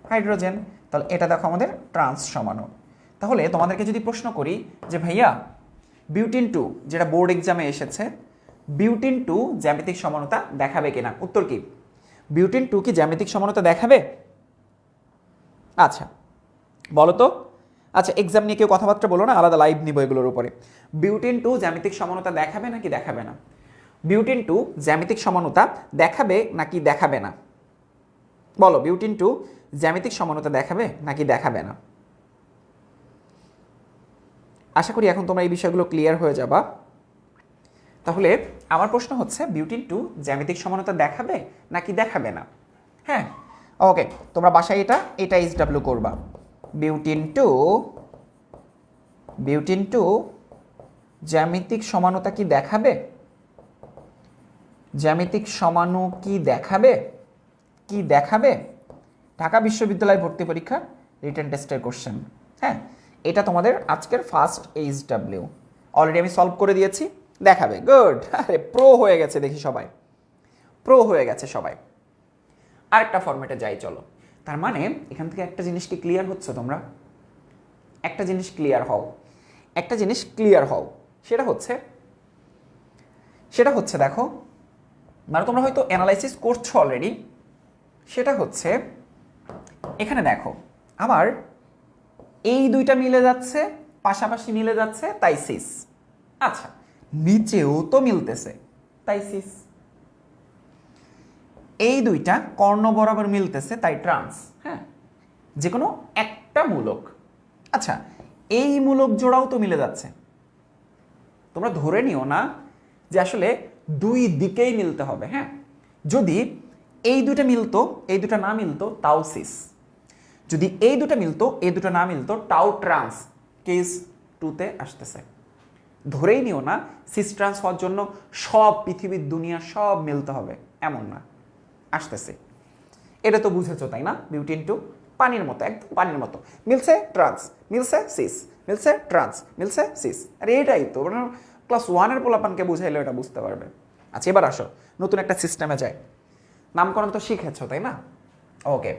হাইড্রোজেন, তাহলে এটা দেখো আমাদের ট্রান্স সমাণু। তাহলে তোমাদেরকে যদি প্রশ্ন করি যে ভাইয়া বিউটিন 2 যেটা বোর্ড এক্সামে এসেছে, বিউটিন 2 জ্যামিতিক সমানতা দেখাবে কিনা? উত্তর কি? বিউটিন 2 কি জ্যামিতিক সমানতা দেখাবে? আচ্ছা বলো তো। আচ্ছা, এক্সাম নিয়ে কেউ কথাবার্তা বলো না, আলাদা লাইভ নিব এগুলোর উপরে। বিউটিন 2 জ্যামিতিক সমানতা দেখাবে নাকি দেখাবে না? বিউটিন 2 জ্যামিতিক সমানতা দেখাবে নাকি দেখাবে না? বলো, বিউটিন 2 জ্যামিতিক সমানতা দেখাবে নাকি দেখাবে না? আশা করি এখন তোমরা এই বিষয়গুলো ক্লিয়ার হয়ে যাবা। তাহলে আমার প্রশ্ন হচ্ছে বিউটিন 2 জ্যামিতিক সমানতা দেখাবে নাকি দেখাবে না? হ্যাঁ, ওকে, তোমরা বাসায় এটা SW করবা। বিউটিন 2 জ্যামিতিক সমানতা কি দেখাবে? জ্যামিতিক সমাণু কি দেখাবে? ঢাকা বিশ্ববিদ্যালয় ভর্তি পরীক্ষা রিটেন টেস্টের কোশ্চেন। হ্যাঁ, এটা তোমাদের আজকের ফার্স্ট SW অলরেডি আমি সলভ করে দিয়েছি। দেখাবে, গুড। আরে প্রো হয়ে গেছে, দেখি সবাই প্রো হয়ে গেছে সবাই। আরেকটা ফরম্যাটে যাই চলো। তার মানে এখান থেকে একটা জিনিস কি ক্লিয়ার হচ্ছে? তোমরা একটা জিনিস ক্লিয়ার হও, সেটা হচ্ছে দেখো, মানে তোমরা হয়তো অ্যানালাইসিস করছো অলরেডি। সেটা হচ্ছে এখানে দেখো, আমার এই দুইটা মিলে যাচ্ছে, পাশাপাশি মিলে যাচ্ছে, তাই সিস। আচ্ছা, নিচেও তো মিলতেছে, তাই সিস। এই দুইটা কর্ণ বরাবর মিলতেছে, তাই ট্রান্স। হ্যাঁ, যে কোনো একটা মূলক। আচ্ছা, এই মূলক জোড়াও তো মিলে যাচ্ছে। তোমরা ধরে নিও না যে আসলে দুই দিকেই মিলতে হবে। হ্যাঁ, যদি এই দুটা মিলতো, এই দুটা না মিলতো, তাও সিস। যদি এই দুটা মিলতো, এই দুটো না মিলতো, টাও ট্রান্স। কেস 2তে আসতেছে। ধরেই নিও না সিস ট্রান্স হওয়ার জন্য সব পৃথিবীর দুনিয়া সব মিলতে হবে, এমন না, আসতেছে। এটা তো বুঝেছো তাই না? বিউটিন টু পানির মতো, একদম পানির মতো, মিলছে ট্রান্স, মিলছে সিস, মিলছে ট্রান্স, মিলছে সিস। আর এটাই তো ক্লাস 1-এর পোলাপানকে বুঝাইলে এটা বুঝতে পারবে। আচ্ছা, এবার আসো নতুন একটা সিস্টেমে যায়। নামকরণ তো শিখেছো তাই না? ওকে,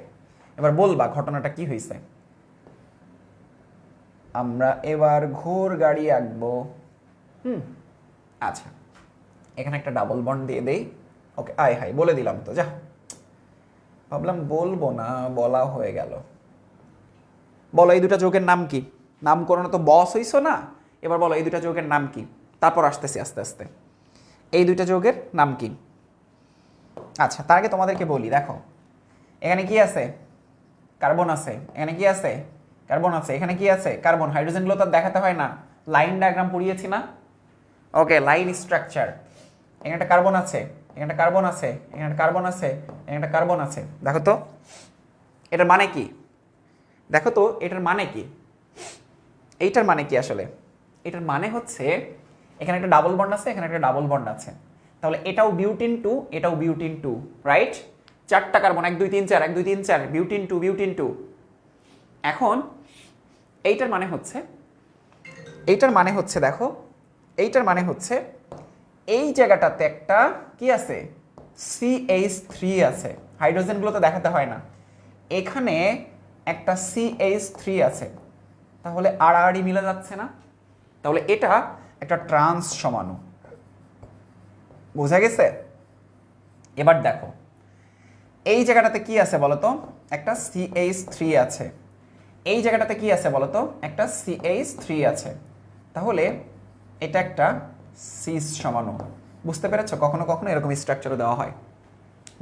এবার বলবা ঘটনাটা কি হয়েছে। আমরা এবার ঘোর গাড়ি আঁকবো। আচ্ছা, এখানে একটা ডাবল বন্ড দিয়ে দেই। ওকে, আয় হাই বলে দিলাম তো, যা ভাবলাম বলবো না, বলা হয়ে গেল। বলো এই দুটা যৌগের নাম কি? নামকরণ তো বস হইছো না, এবার বলো এই দুটা যৌগের নাম কি? তারপর আসতেছি আস্তে আস্তে। এই দুইটা যৌগের নাম কি? আচ্ছা, তার আগে তোমাদেরকে বলি, দেখো এখানে কি আছে? কার্বন আছে। এখানে কি আছে? কার্বন আছে। এখানে কি আছে? কার্বন। হাইড্রোজেনগুলো তো দেখাতে হয় না, লাইন ডায়াগ্রাম পড়িয়েছি না? ওকে, লাইন স্ট্রাকচার। এখানে একটা কার্বন আছে, এখানে একটা কার্বন আছে, এখানে একটা কার্বন আছে, এখানে একটা কার্বন আছে। দেখো তো এটার মানে কি? দেখো তো এটার মানে কি? এইটার মানে কি আসলে? এটার মানে হচ্ছে এখানে একটা ডাবল বন্ড আছে, এখানে একটা ডাবল বন্ড আছে। তাহলে এটাও বিউটিন 2, এটাও বিউটিন 2, রাইট? চারটা কার্বন, 1 2 3 4, 1 2 3 4, বিউটিন 2, বিউটিন 2। এখন এইটার মানে হচ্ছে, এইটার মানে হচ্ছে, দেখো এইটার মানে হচ্ছে এই জায়গাটাতে একটা কি আছে? CH3 আছে। হাইড্রোজেনগুলো তো দেখাতে হয় না, এখানে একটা CH3 আছে। তাহলে আড়াআড়ি মিলে যাচ্ছে না? তাহলে এটা একটা ট্রান্স সমাণু। বোঝা গেছে? এবার দেখো এই জায়গাটাতে কি আছে বলতো? একটা CH3 আছে। এই জায়গাটাতে কি আছে বলতো? একটা CH3 আছে। তাহলে এটা একটা সিস সমাণু। বুঝতে পেরেছো? কখনো কখনো এরকম স্ট্রাকচারও দেওয়া হয়।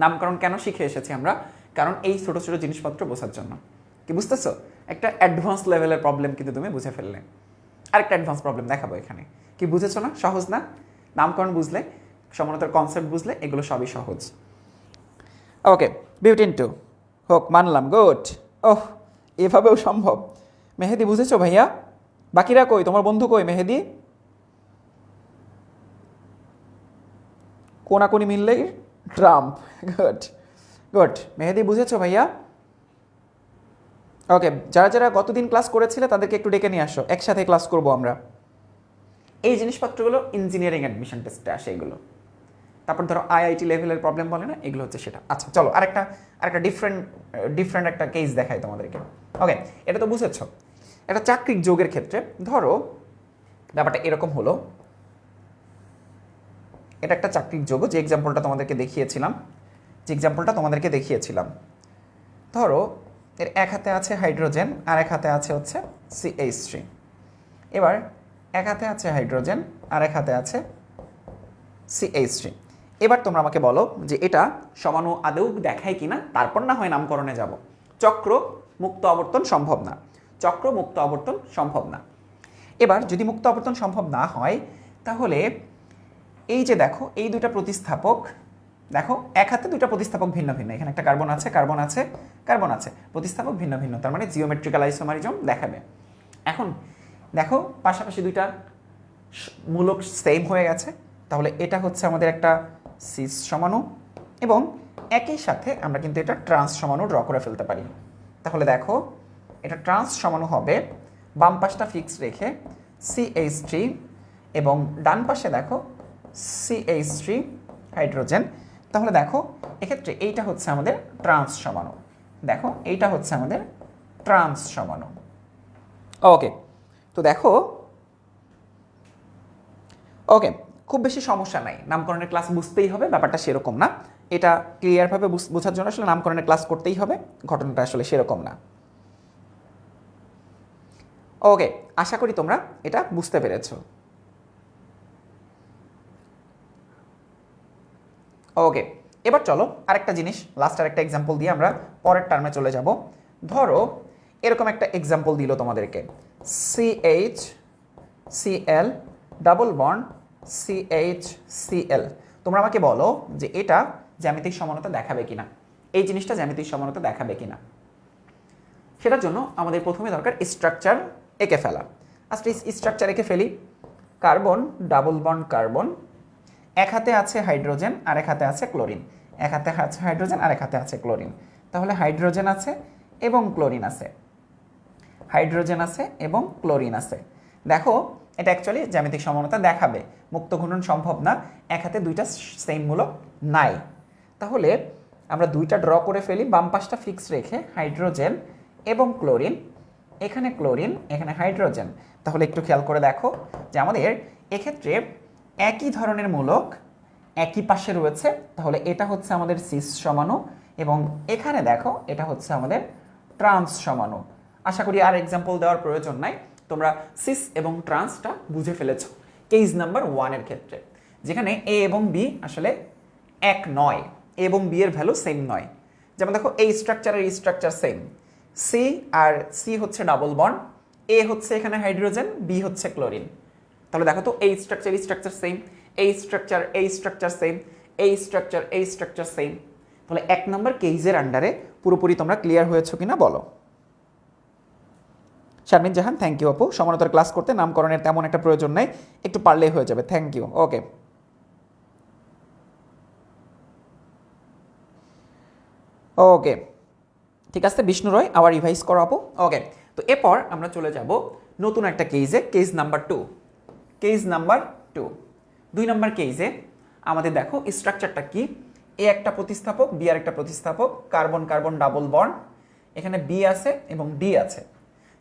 নামকরণ কেন শিখে এসেছি আমরা? কারণ এই ছোট ছোট জিনিসপত্র বোঝার জন্য। কি বুঝতেছো? একটা অ্যাডভান্স লেভেলের প্রবলেম কিন্তু তুমি বুঝে ফেললে। আরেকটা অ্যাডভান্স প্রবলেম দেখাবো এখানে। কি বুঝেছো না? সহজ না? নামকরণ বুঝলে, সমানতার কনসেপ্ট বুঝলে, এগুলো সবই সহজ। ওকে, বিউটিন 2 হোক, মানলাম, গুড। ওহ, এভাবেও সম্ভব। মেহেদি বুঝেছো ভাইয়া? বাকিরা কই? তোমার বন্ধু কই? মেহেদি কোনাকুনি মিললেই ট্রাম্প। গুড গুড, মেহেদি বুঝেছো ভাইয়া? ওকে, যারা যারা গতদিন ক্লাস করেছিলে তাদেরকে একটু ডেকে নিয়ে আসো, একসাথে ক্লাস করব আমরা। এই জিনিসপত্রগুলো ইঞ্জিনিয়ারিং অ্যাডমিশন টেস্টে আসে এগুলো। তারপর ধরো আইআইটি লেভেলের প্রবলেম বলে না, এগুলো হচ্ছে সেটা। আচ্ছা চলো আরেকটা ডিফারেন্ট একটা কেস দেখাই তোমাদেরকে। ওকে, এটা তো বুঝেছো। একটা চাকরিক যোগের ক্ষেত্রে ধরো ব্যাপারটা এরকম হলো, এটা একটা চাকরিক যোগ, যে এক্সাম্পলটা তোমাদেরকে দেখিয়েছিলাম। ধরো এর এক হাতে আছে হাইড্রোজেন, আর এক হাতে আছে হচ্ছে CH3। এবার এক হাতে আছে হাইড্রোজেন, আর এক হাতে আছে CH3। এবার তোমরা আমাকে বলো যে এটা সমাণু আদৌ দেখায় কিনা, তারপর না হয় নামকরণে যাব। চক্র মুক্ত আবর্তন সম্ভব না, চক্র মুক্ত আবর্তন সম্ভব না। এবার যদি মুক্ত আবর্তন সম্ভব না হয়, তাহলে এই যে দেখো এই দুটা প্রতিস্থাপক, দেখো এক হাতে দুটা প্রতিস্থাপক ভিন্ন ভিন্ন, এখানে একটা কার্বন আছে, কার্বন আছে, কার্বন আছে, প্রতিস্থাপক ভিন্ন ভিন্ন, তার মানে জিওমেট্রিক্যাল আইসোমারিজম দেখাবে। এখন দেখো পাশাপাশি দুইটা মূলক সেম হয়ে গেছে, তাহলে এটা হচ্ছে আমাদের একটা সিস সমাণু, এবং একই সাথে আমরা কিন্তু এটা ট্রান্স সমাণু ড্র করে ফেলতে পারি। তাহলে দেখো এটা ট্রান্স সমাণু হবে, বাম পাশটা ফিক্স রেখে CH3, এবং ডান পাশে দেখো CH3 হাইড্রোজেন। তাহলে দেখো এক্ষেত্রে এইটা হচ্ছে আমাদের ট্রান্স সমাণু। দেখো এইটা হচ্ছে আমাদের ট্রান্স সমাণু। ওকে, তো দেখো ওকে, খুব বেশি সমস্যা নাই, নামকরণের ক্লাস বুঝতেই হবে, ব্যাপারটা সেরকম না। এটা ক্লিয়ারভাবে বোঝার জন্য আসলে নামকরণের ক্লাস করতেই হবে, ঘটনাটা আসলে সেরকম না। ওকে, আশা করি তোমরা এটা বুঝতে পেরেছো। ওকে, এবার চলো আরেকটা জিনিস, লাস্ট আরেকটা এক্সাম্পল দিয়ে আমরা পরের টার্মে চলে যাব। ধরো এরকম একটা এক্সাম্পল দিল তোমাদেরকে, CH Cl double bond CH Cl। তোমরা আমাকে বলো যে এটা জ্যামিতিক সমানতা দেখাবে কিনা, এই জিনিসটা জ্যামিতিক সমানতা দেখাবে কিনা। সেটার জন্য আমাদের প্রথমে দরকার স্ট্রাকচার এঁকে ফেলা। আজকে স্ট্রাকচার এঁকে ফেলি। কার্বন ডাবল বন্ড কার্বন, এক হাতে আছে হাইড্রোজেন আর এক হাতে আছে ক্লোরিন, এক হাতে আছে হাইড্রোজেন আর এক হাতে আছে ক্লোরিন। তাহলে হাইড্রোজেন আছে এবং ক্লোরিন আছে, হাইড্রোজেন আছে এবং ক্লোরিন আছে। দেখো এটা অ্যাকচুয়ালি জ্যামিতিক সমানতা দেখাবে, মুক্ত ঘূর্ণন সম্ভব না, এক হাতে দুইটা সেম মূলক নাই। তাহলে আমরা দুইটা ড্র করে ফেলি, বাম পাশটা ফিক্স রেখে হাইড্রোজেন এবং ক্লোরিন, এখানে ক্লোরিন এখানে হাইড্রোজেন। তাহলে একটু খেয়াল করে দেখো যে আমাদের এক্ষেত্রে একই ধরনের মূলক একই পাশে রয়েছে। তাহলে এটা হচ্ছে আমাদের সিস সমাণু এবং এখানে দেখো এটা হচ্ছে আমাদের ট্রান্স সমাণু। আশা করি আর এক্সাম্পল দেওয়ার প্রয়োজন নাই, তোমরা সিস এবং ট্রান্সটা বুঝে ফেলেছো কেস নাম্বার 1 এর ক্ষেত্রে, যেখানে এ এবং বি আসলে এক নয়, এ এবং বি এর ভ্যালু সেম নয়। যেমন দেখো এই স্ট্রাকচারের স্ট্রাকচার সেম, সি আর সি হচ্ছে ডাবল বন্ড, এ হচ্ছে এখানে হাইড্রোজেন, বি হচ্ছে ক্লোরিন। তাহলে দেখো তো এই স্ট্রাকচার সেম, এই স্ট্রাকচার সেম, এই স্ট্রাকচার সেম। তাহলে 1 নম্বর কেসের আন্ডারে পুরোপুরি তোমরা ক্লিয়ার হয়েছো কিনা বলো। শারমিন জাহান, থ্যাংক ইউ আপু। সমানতার ক্লাস করতে নামকরণের তেমন একটা প্রয়োজন নাই, একটু পারলেই হয়ে যাবে, থ্যাংক ইউ। ওকে, ওকে ঠিক আছে বিষ্ণু রয়, আবার রিভাইজ করো আপু। ওকে, তো এরপর আমরা চলে যাব নতুন একটা কেসে, কেস নাম্বার 2। কেস নাম্বার 2, 2 নম্বর কেসে আমাদের দেখো স্ট্রাকচারটা কি, এ একটা প্রতিস্থাপক, বি আর একটা প্রতিস্থাপক, কার্বন কার্বন ডাবল বন্ড, এখানে বি আছে এবং ডি আছে,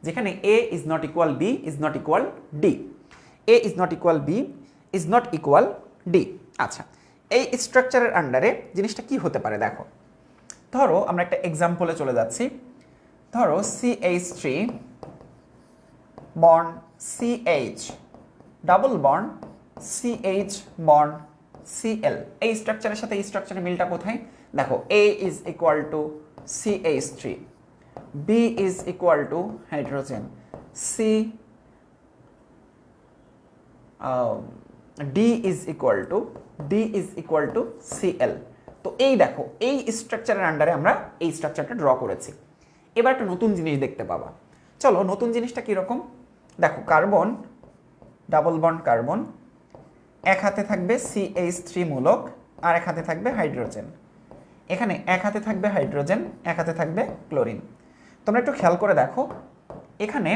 যেখানে A is not equal B is not equal D, A is not equal B is not equal D. আচ্ছা, এই স্ট্রাকচারের আন্ডারে জিনিসটা কি হতে পারে দেখো। ধরো আমরা একটা এক্সাম্পলে চলে যাচ্ছি। ধরো CH3 bond CH double bond CH bond Cl। এই স্ট্রাকচারের সাথে এই স্ট্রাকচারের মিলটা কোথায় দেখো, A is equal to CH3, B is equal to hydrogen, D is equal to Cl। তো এই দেখো এই স্ট্রাকচারের আন্ডারে আমরা এই স্ট্রাকচারটা ড্র করেছি। এবার একটা নতুন জিনিস দেখতে পাবা। চলো নতুন জিনিসটা কীরকম দেখো, কার্বন ডাবল বন্ড কার্বন, এক হাতে থাকবে CH3 মূলক আর এক হাতে থাকবে হাইড্রোজেন, এখানে এক হাতে থাকবে হাইড্রোজেন এক হাতে থাকবে ক্লোরিন। তোমরা একটু খেয়াল করে দেখো, এখানে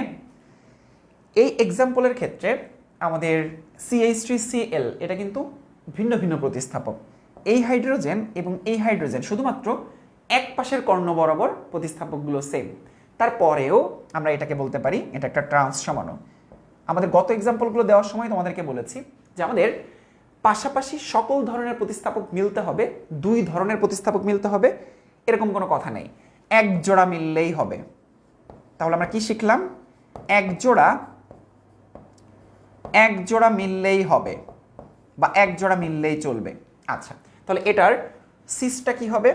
এই এক্সাম্পলের ক্ষেত্রে আমাদের CH3Cl এটা কিন্তু ভিন্ন ভিন্ন প্রতিস্থাপক। এই হাইড্রোজেন এবং এই হাইড্রোজেন শুধুমাত্র এক পাশের কর্ণ বরাবর প্রতিস্থাপকগুলো সেম, তারপরেও আমরা এটাকে বলতে পারি এটা একটা ট্রান্স সমাণু। আমাদের গত এক্সাম্পলগুলো দেওয়ার সময় তোমাদেরকে বলেছি যে আমাদের পাশাপাশি সকল ধরনের প্রতিস্থাপক মিলতে হবে, 2 ধরনের প্রতিস্থাপক মিলতে হবে এরকম কোনো কথা নেই, এক জোড়া মিললেই হবে। তাহলে আমরা কি শিখলাম, এক জোড়া মিললেই হবে বা এক জোড়া মিললেই চলবে। আচ্ছা, তাহলে এটার সিসটা কি হবে,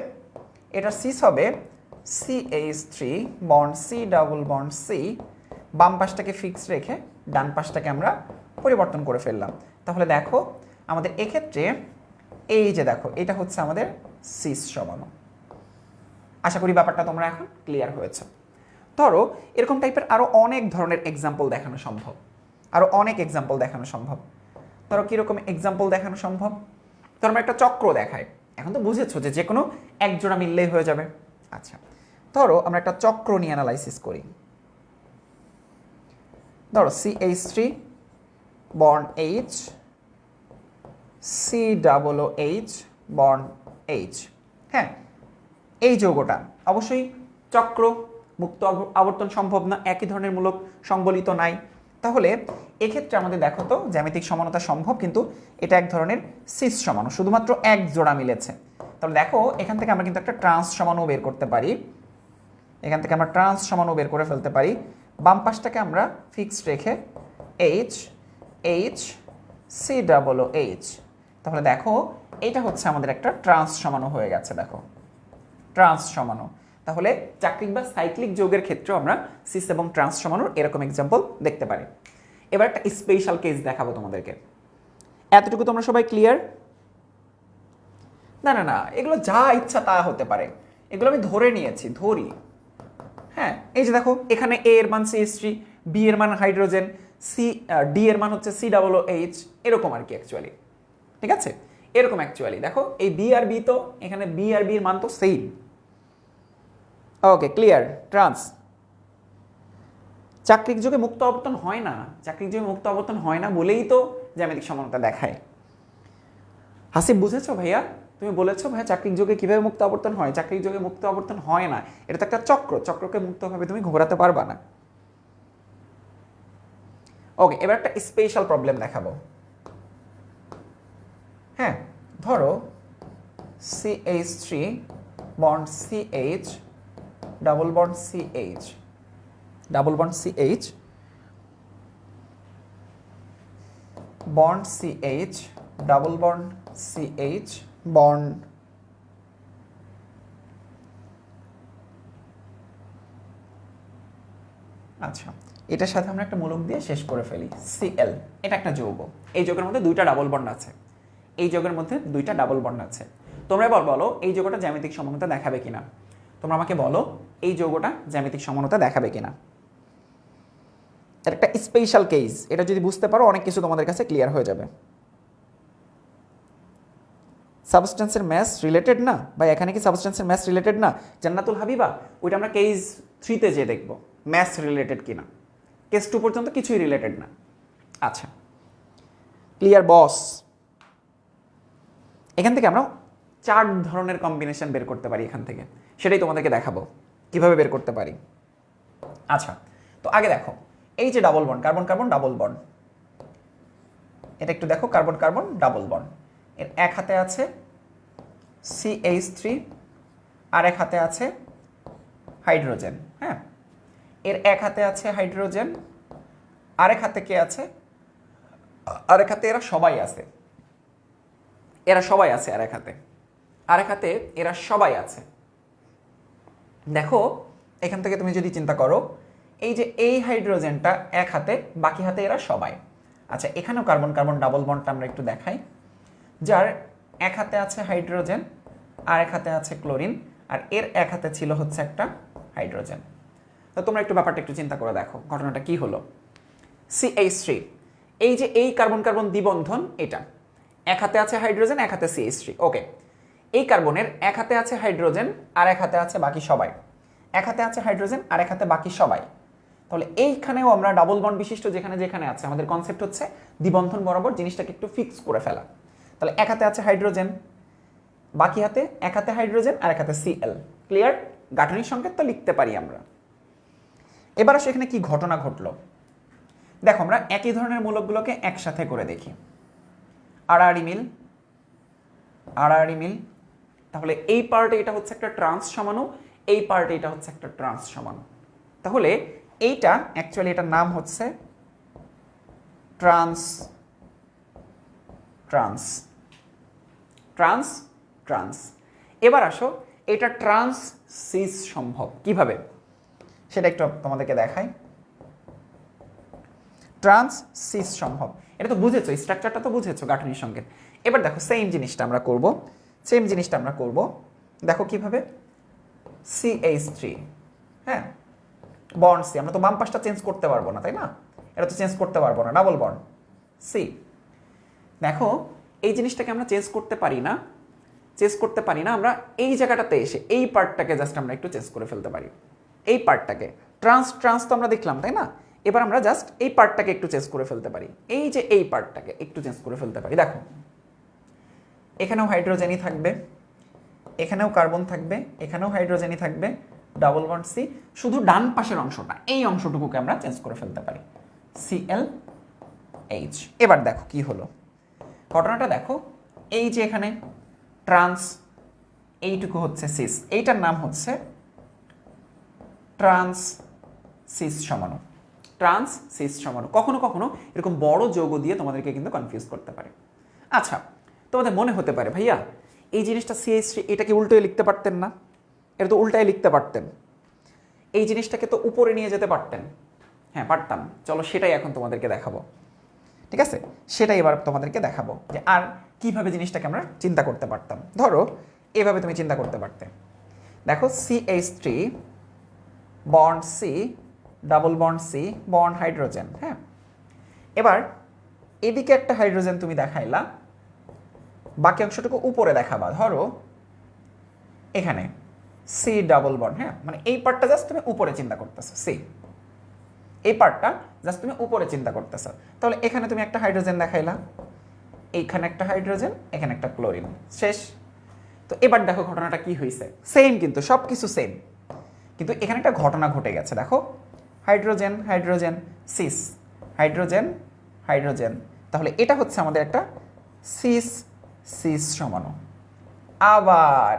এটার সিস হবে CH3 bond C double bond C, বাম পাশটাকে ফিক্স রেখে ডান পাশটাকে আমরা পরিবর্তন করে ফেললাম। তাহলে দেখো আমাদের এক্ষেত্রে এই যে দেখো এটা হচ্ছে আমাদের সিস সমাণু। আশা করি ব্যাপারটা তোমরা এখন ক্লিয়ার হয়েছে। ধরো এরকম টাইপের আরও অনেক ধরনের এক্সাম্পল দেখানো সম্ভব, ধরো কীরকম এক্সাম্পল দেখানো সম্ভব। তো আমরা একটা চক্র দেখাই, এখন তো বুঝেছো যে কোনো এক জোড়া মিললেই হয়ে যাবে। আচ্ছা, ধরো আমরা একটা চক্র নিয়ে অ্যানালাইসিস করি। ধরো CH3 bond H, COOH bond H। হ্যাঁ, এই যৌগটা অবশ্যই চক্র, মুক্ত আবর্তন সম্ভব না, একই ধরনের মূলক সংবলিত নাই। তাহলে এক্ষেত্রে আমাদের দেখো তো জ্যামিতিক সমানতা সম্ভব, কিন্তু এটা এক ধরনের সিস সমাণু, শুধুমাত্র এক জোড়া মিলেছে। তাহলে দেখো এখান থেকে আমরা কিন্তু একটা ট্রান্স সমাণু বের করতে পারি, এখান থেকে আমরা ট্রান্স সমাণু বের করে ফেলতে পারি। বাম পাশটাকে আমরা ফিক্সড রেখে H H C double O H, তাহলে দেখো এটা হচ্ছে আমাদের একটা ট্রান্স সমাণু হয়ে গেছে। দেখো ট্রান্স সমাণু, তাহলে চাক্রিক বা সাইক্লিক যৌগের ক্ষেত্রেও আমরা সিস এবং ট্রান্স সমাণুর এরকম এক্সাম্পল দেখতে পারি। এবার একটা স্পেশাল কেস দেখাবো তোমাদেরকে। এতটুকু তোমরা সবাই ক্লিয়ার? না না না, এগুলো যা ইচ্ছা তা হতে পারে, এগুলো আমি ধরে নিয়েছি, ধরি। হ্যাঁ, এই যে দেখো এখানে এ এর মান CH3, বি এর মান হাইড্রোজেন, ডি এর মান হচ্ছে COOH, এরকম আর কি অ্যাকচুয়ালি। ঠিক আছে, এরকম অ্যাকচুয়ালি দেখো এই বি আর বি, তো এখানে বি আর বি এর মান তো সেম। ওকে, ক্লিয়ার? ট্রান্স চাক্রিক যোগে মুক্ত আবর্তন হয় না, চাক্রিক যোগে মুক্ত আবর্তন হয় না বলেই তো জ্যামিতিক সমানতা দেখায়। হাসিব বুঝেছো ভাইয়া? তুমি বলেছো ভাইয়া চাক্রিক যোগে কিভাবে মুক্ত আবর্তন হয়? চাক্রিক যোগে মুক্ত আবর্তন হয় না, এটা তো একটা চক্র, চক্রকে মুক্তভাবে তুমি ঘোরাতে পারবা না। ওকে, এবার একটা স্পেশাল প্রবলেম দেখাবো। হ্যাঁ, ধরো CH3 bond CH double bond CH double bond CH bond CH double bond CH bond আচ্ছা, এটার সাথে আমরা একটা মূলক দিয়ে শেষ করে ফেলি। Cl, এটা একটা যৌগ, এই যৌগের মধ্যে দুইটা ডাবল বন্ড আছে, এই যৌগের মধ্যে দুইটা ডাবল বন্ড আছে। তোমরা এবার বলো এই যৌগটা জ্যামিতিক সমানতা দেখাবে কিনা? তোমরা আমাকে বলো এই যৌগটা জ্যামিতিক সমানতা দেখাবে কিনা। এটা একটা স্পেশাল কেস, এটা যদি বুঝতে পারো অনেক কিছু তোমাদের কাছে ক্লিয়ার হয়ে যাবে। সাবস্টেন্সের ম্যাস রিলেটেড না বা এখানে কি সাবস্টেন্সের ম্যাস রিলেটেড না? জান্নাতুল হাবিবা, ওইটা আমরা কেস 3-তে যেয়ে দেখবো ম্যাস রিলেটেড কিনা। কেস 2 পর্যন্ত কিছুই রিলেটেড না। আচ্ছা, ক্লিয়ার বস? এখান থেকে আমরা 4 ধরনের কম্বিনেশন বের করতে পারি এখান থেকে, সেটাই তোমাদেরকে দেখাবো কিভাবে বের করতে পারি। আচ্ছা, তো আগে দেখো এই যে double bond, carbon carbon double bond, এটা একটু দেখো, কার্বন কার্বন ডাবল বন্ড, এর এক হাতে আছে CH3 আর এক হাতে আছে হাইড্রোজেন। হ্যাঁ, এর এক হাতে আছে হাইড্রোজেন, আরেক হাতে কে আছে? আরেক হাতে এরা সবাই আছে, এরা সবাই আছে আরেক হাতে, আরেক হাতে এরা সবাই আছে। দেখো এখান থেকে তুমি যদি চিন্তা করো, এই যে এই হাইড্রোজেনটা এক হাতে, বাকি হাতে এরা সবাই। আচ্ছা, এখানেও কার্বন কার্বন ডাবল বন্ডটা আমরা একটু দেখাই, যার এক হাতে আছে হাইড্রোজেন আর এক হাতে আছে ক্লোরিন, আর এর এক হাতে ছিল হচ্ছে একটা হাইড্রোজেন। তো তোমরা একটু ব্যাপারটা একটু চিন্তা করে দেখো ঘটনাটা কি হলো। CH3, এই যে এই কার্বন কার্বন দ্বিবন্ধন, এটা এক হাতে আছে হাইড্রোজেন, এক হাতে CH3। ওকে, এই কার্বনের এক হাতে আছে হাইড্রোজেন আর এক হাতে আছে বাকি সবাই, এক হাতে আছে হাইড্রোজেন আর এক হাতে বাকি সবাই। তাহলে এইখানেও আমরা ডাবল বন্ড বিশিষ্ট যেখানে যেখানে আছে, আমাদের কনসেপ্ট হচ্ছে দ্বিবন্ধন বরাবর জিনিসটাকে একটু ফিক্স করে ফেলা। তাহলে এক হাতে আছে হাইড্রোজেন, বাকি হাতে এক হাতে হাইড্রোজেন আর এক হাতে Cl। ক্লিয়ার? গাঠনিক সংকেত তো লিখতে পারি আমরা। এবার আসলে এখানে কি ঘটনা ঘটলো দেখো, আমরা একই ধরনের মূলকগুলোকে একসাথে করে দেখি। আড়াআড়ি মিল, আড়াআড়ি মিল, তাহলে এই পার্টে এটা হচ্ছে একটা ট্রান্স সমাণু, এই পার্টে এটা হচ্ছে একটা ট্রান্স সমাণু। তাহলে এইটা অ্যাকচুয়ালি এটার নাম হচ্ছে ট্রান্স ট্রান্স ট্রান্স ট্রান্স। এবার আসো এটা ট্রান্স সিস সম্ভব কিভাবে সেটা একটু তোমাদেরকে দেখাই। ট্রান্স সিস সম্ভব, এটা তো বুঝেছো, স্ট্রাকচারটা তো বুঝেছো গাঠনিক সংকেত। এবার দেখো সেম জিনিসটা আমরা করব, সেম জিনিসটা আমরা করব। দেখো কিভাবে, CH3, হ্যাঁ বন্ড সি, আমরা তো বাম পাশটা চেঞ্জ করতে পারবো না তাই না, এটা তো চেঞ্জ করতে পারবো না, ডাবল বন্ড সি। দেখো এই জিনিসটাকে আমরা চেঞ্জ করতে পারি না, চেঞ্জ করতে পারি না, আমরা এই জায়গাটাতে এসে এই পার্টটাকে জাস্ট আমরা একটু চেঞ্জ করে ফেলতে পারি, এই পার্টটাকে। ট্রান্স ট্রান্স তো আমরা দেখলাম তাই না, এবার আমরা জাস্ট এই পার্টটাকে একটু চেঞ্জ করে ফেলতে পারি, এই যে এই পার্টটাকে একটু চেঞ্জ করে ফেলতে পারি। দেখো এখানেও হাইড্রোজেনই থাকবে, এখানেও কার্বন থাকবে, এখানেও হাইড্রোজেনই থাকবে, ডাবল বন্ড সি। শুধু ডান পাশের অংশটা, এই অংশটুকুকে আমরা চেঞ্জ করে ফেলতে পারি, ClH। এবার দেখো কি হলো ঘটনাটা, দেখো এই যে এখানে ট্রান্স, এইটুকু হচ্ছে সিস, এইটার নাম হচ্ছে ট্রান্স সিস সমাণু। ট্রান্স সিস সমাণু। কখনো কখনো এরকম বড় যৌগ দিয়ে তোমাদেরকে কিন্তু কনফিউজ করতে পারে। আচ্ছা, তোমাদের মনে হতে পারে ভাইয়া এই জিনিসটা CH3 এটাকে উল্টোয় লিখতে পারতেন না? এটা তো উল্টায় লিখতে পারতেন, এই জিনিসটাকে তো উপরে নিয়ে যেতে পারতেন। হ্যাঁ পারতাম, চলো সেটাই এখন তোমাদেরকে দেখাবো। ঠিক আছে, সেটাই এবার তোমাদেরকে দেখাবো যে আর কিভাবে জিনিসটাকে আমরা চিন্তা করতে পারতাম। ধরো এভাবে তুমি চিন্তা করতে পারতে, দেখো CH3 bond C double bond C bond hydrogen. হ্যাঁ, এবার এদিকে একটা হাইড্রোজেন তুমি দেখাইলা, বাকি অংশটুকু উপরে দেখাবা। ধরো এখানে C ডাবল বন্ড, হ্যাঁ মানে এই পার্টটা জাস্ট তুমি উপরে চিন্তা করতেছো, C এই পার্টটা জাস্ট তুমি উপরে চিন্তা করতেছো। তাহলে এখানে তুমি একটা হাইড্রোজেন দেখাইলা, এইখানে একটা হাইড্রোজেন, এখানে একটা ক্লোরিন, শেষ। তো এবার দেখো ঘটনাটা কি হয়েছে, সেম কিন্তু সব কিছু সেম, কিন্তু এখানে একটা ঘটনা ঘটে গেছে। দেখো hydrogen hydrogen cis, hydrogen hydrogen, তাহলে এটা হচ্ছে আমাদের একটা সিস সিস সমাণু। আবার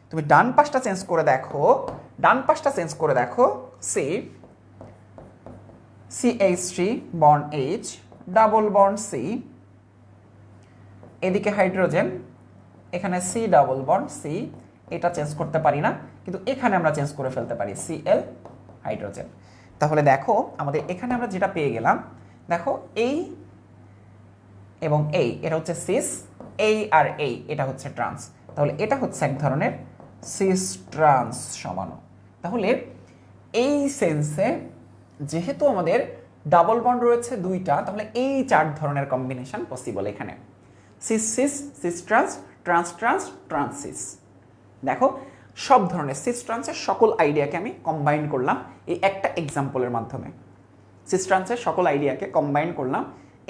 তুমি ডান পাশটা চেঞ্জ করে দেখো, ডান পাশটা চেঞ্জ করে দেখো, C CH3 bond H double bond C, এদিকে হাইড্রোজেন, এখানে C ডাবল বন্ড C, এটা চেঞ্জ করতে পারি না, কিন্তু এখানে আমরা চেঞ্জ করে ফেলতে পারি Cl হাইড্রোজেন। তাহলে দেখো আমাদের এখানে আমরা যেটা পেয়ে গেলাম, দেখো এই এবং এই, এটা হচ্ছে সিস, এই আর এই এটা হচ্ছে ট্রান্স, তাহলে এটা হচ্ছে এক ধরনের সিস ট্রান্স সমাণু। তাহলে এই সেন্সে যেহেতু আমাদের ডাবল বন্ড রয়েছে দুইটা, তাহলে এই 4 ধরনের কম্বিনেশন পসিবল এখানে, cis cis, cis trans, trans trans, trans cis. দেখো সব ধরনের সিস ট্রান্সের সকল আইডিয়াকে আমি কম্বাইন করলাম এই একটা এক্সাম্পলের মাধ্যমে, সিস ট্রান্সের সকল আইডিয়াকে কম্বাইন করলাম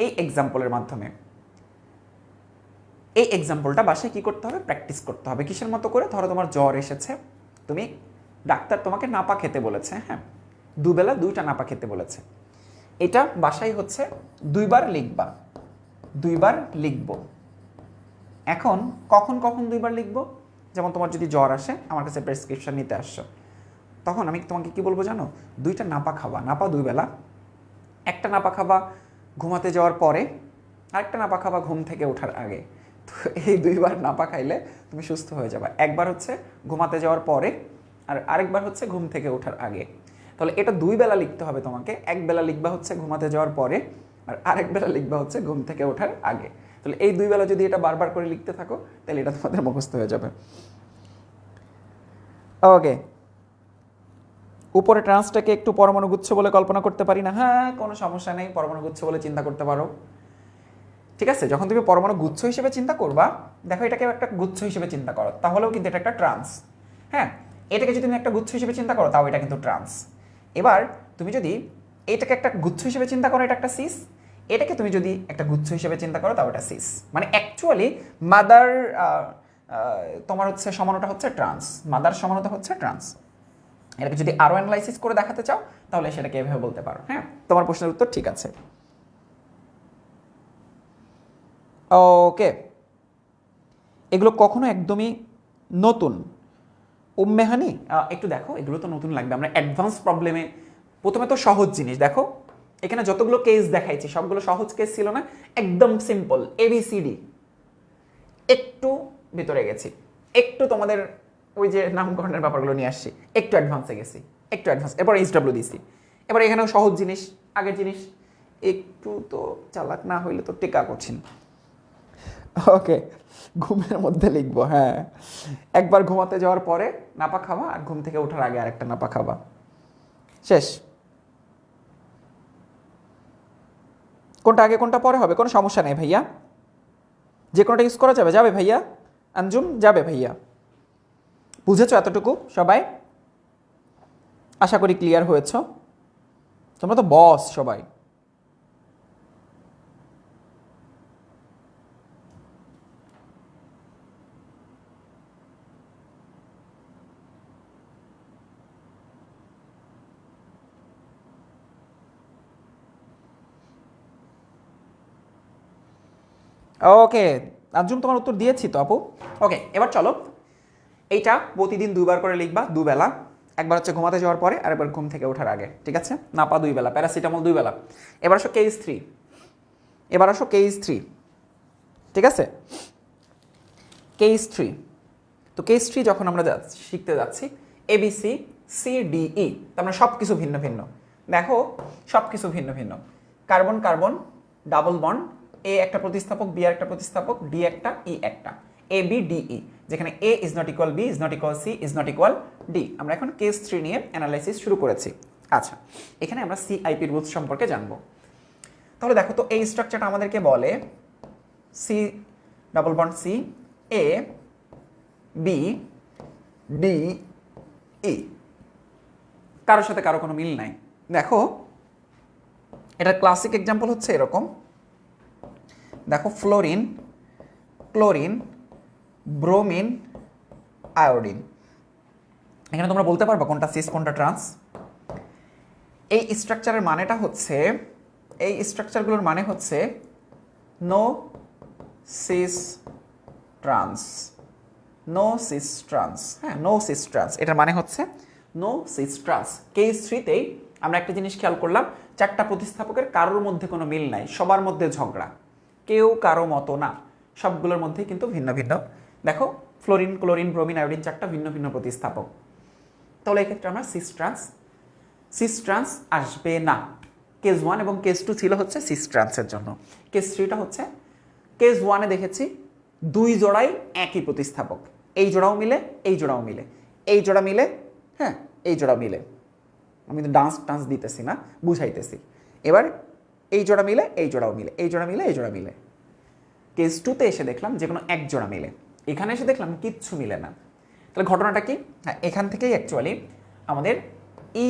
এই এক্সাম্পলের মাধ্যমে। এই এক্সাম্পলটা বাসায় কি করতে হবে, প্র্যাকটিস করতে হবে। কিসের মতো করে, ধরো তোমার জ্বর এসেছে, তুমি ডাক্তার তোমাকে নাপা খেতে বলেছে, হ্যাঁ দুবেলা 2টা নাপা খেতে বলেছে, এটা বাসায় হচ্ছে 2বার লিখবা, 2বার লিখবো। এখন কখন কখন 2বার লিখবো, যেমন তোমার যদি জ্বর আসে, আমার কাছে প্রেসক্রিপশন নিতে আসছো, তখন আমি তোমাকে কি বলবো জানো, 2টা নাপা খাবা, নাপা 2 বেলা, একটা নাপা খাবা ঘুমাতে যাওয়ার পরে, আরেকটা নাপা খাবা ঘুম থেকে ওঠার আগে। তো এই 2বার নাপা খাইলে তুমি সুস্থ হয়ে যাবে। একবার হচ্ছে ঘুমাতে যাওয়ার পরে, আর আরেকবার হচ্ছে ঘুম থেকে ওঠার আগে। তাহলে এটা 2 বেলা লিখতে হবে তোমাকে, 1 বেলা লিখবা হচ্ছে ঘুমাতে যাওয়ার পরে, আর আরেক বেলা লিখবা হচ্ছে ঘুম থেকে ওঠার আগে। তাহলে এই 2 বেলা যদি এটা বারবার করে লিখতে থাকো, তাহলে এটা তোমাদের মুখস্থ হয়ে যাবে। ওকে, উপরে ট্রান্সটাকে একটু পরমাণু গুচ্ছ বলে কল্পনা করতে পারি না? হ্যাঁ কোনো সমস্যা নেই, পরমাণু গুচ্ছ বলে চিন্তা করতে পারো। ঠিক আছে, যখন তুমি পরমাণু গুচ্ছ হিসেবে চিন্তা করবা, দেখো এটাকে একটা গুচ্ছ হিসেবে চিন্তা করো, তাহলেও কিন্তু এটা একটা ট্রান্স। হ্যাঁ, এটাকে যদি তুমি একটা গুচ্ছ হিসেবে চিন্তা করো, তাও এটা কিন্তু ট্রান্স। এবার তুমি যদি এটাকে একটা গুচ্ছ হিসেবে চিন্তা করো, এটা একটা সিস, এটাকে তুমি যদি একটা গুচ্ছ হিসেবে চিন্তা করো, তাও এটা সিস। মানে অ্যাকচুয়ালি মাদার তোমার হচ্ছে সমানুটা হচ্ছে ট্রান্স, মাদার সমানুতা হচ্ছে ট্রান্স। এটাকে যদি আরো অ্যানালাইসিস করে দেখাতে চাও, তাহলে সেটাকে এভাবে বলতে পারো। হ্যাঁ, তোমার প্রশ্নের উত্তর ঠিক আছে। ওকে, এগুলো কখনো একদমই নতুন উম্মেহানি, একটু দেখো এগুলো তো নতুন লাগবে। আমরা অ্যাডভান্স প্রবলেমে প্রথমে তো সহজ জিনিস দেখো, এখানে যতগুলো কেস দেখাইছি সবগুলো সহজ কেস ছিল না, একদম সিম্পল ABCD। একটু ভিতরে গেছি, একটু তোমাদের ওই যে নামকরণের ব্যাপারগুলো নিয়ে আসছি, একটু অ্যাডভান্সে গেছি, একটু অ্যাডভান্স, এরপর HW দিছি। এবার এখানেও সহজ জিনিস, আগের জিনিস, একটু তো চালাক না হইলে তো টেকা কঠিন। ওকে, ঘুমের মধ্যে লিখবো। হ্যাঁ, একবার ঘুমাতে যাওয়ার পরে নাপা খাবা, আর ঘুম থেকে ওঠার আগে আরেকটা নাপা খাবা, শেষ। কোনটা আগে কোনটা পরে হবে কোনো সমস্যা নেই ভাইয়া, যে কোনোটা ইউজ করা যাবে। যাবে ভাইয়া, আঞ্জুম যাবে ভাইয়া, বুঝেছো এতটুকু সবাই? আশা করি ক্লিয়ার হয়েছ, তোমরা তো বস সবাই। ওকে আঞ্জুম, তোমার উত্তর দিয়েছি তো আপু। ওকে, এবার চলো এইটা প্রতিদিন 2বার করে লিখবা, 2 বেলা। একবার হচ্ছে ঘুমাতে যাওয়ার পরে আর একবার ঘুম থেকে ওঠার আগে, ঠিক আছে? নাপা 2 বেলা, প্যারাসিটামল 2 বেলা। এবার আসো কেস 3, এবার আসো কেস 3, ঠিক আছে? কেস 3, তো কেস 3 যখন আমরা শিখতে যাচ্ছি এবিসি সিডিই, তার মানে সব কিছু ভিন্ন ভিন্ন। দেখো সব কিছু ভিন্ন ভিন্ন, কার্বন কার্বন ডাবল বন্ড, এ একটা প্রতিস্থাপক, বি আর একটা প্রতিস্থাপক, ডি একটা, ই একটা, এ বি ডি ই, যেখানে A is not equal B, is not equal C, is not equal D. আমরা এখন কেস 3 নিয়ে অ্যানালাইসিস শুরু করেছি। আচ্ছা, এখানে আমরা সিআইপি রুলস সম্পর্কে জানবো। তাহলে দেখো তো এই স্ট্রাকচারটা আমাদেরকে বলে C double bond C, A B D ই, কারোর সাথে কারো কোনো মিল নাই। দেখো এটার ক্লাসিক এক্সাম্পল হচ্ছে এরকম, দেখো ফ্লোরিন, ক্লোরিন, ব্রোমিন, আয়োডিন। এখানে তোমরা বলতে পারবে কোনটা সিস কোনটা ট্রান্স? এই স্ট্রাকচারের মানেটা হচ্ছে, এই স্ট্রাকচারগুলোর মানে হচ্ছে no cis trans, no cis trans, হ্যাঁ নো সিস ট্রান্স, এটার মানে হচ্ছে নো সিস ট্রান্স। কেস 3তেই আমরা একটা জিনিস খেয়াল করলাম, চারটা প্রতিস্থাপকের কারোর মধ্যে কোনো মিল নাই, সবার মধ্যে ঝগড়া, কেউ কারো মতো না, সবগুলোর মধ্যেই কিন্তু ভিন্ন ভিন্ন। দেখো ফ্লোরিন, ক্লোরিন, ব্রোমিন, আয়োডিন চারটা ভিন্ন ভিন্ন প্রতিস্থাপক। তাহলে এক্ষেত্রে আমরা সিস ট্রান্স আসবে না। কেস 1 এবং কেস 2 ছিল হচ্ছে সিস ট্রান্সের জন্য। কেস 3টা হচ্ছে, কেস 1-এ দেখেছি 2 জোড়াই একই প্রতিস্থাপক, এই জোড়াও মিলে, এই জোড়াও মিলে, এই জোড়া মিলে, হ্যাঁ এই জোড়া মিলে। আমি তো টান্স দিতেছি না, বুঝাইতেছি। এবার এই জোড়া মিলে, এই জোড়াও মিলে, এই জোড়া মিলে, এই জোড়া মিলে। কেস 2-তে এসে দেখলাম যে কোনো এক জোড়া মিলে, এখানে এসে দেখলাম কিচ্ছু মিলে না। তাহলে ঘটনাটা কি? হ্যাঁ, এখান থেকেই অ্যাকচুয়ালি আমাদের ই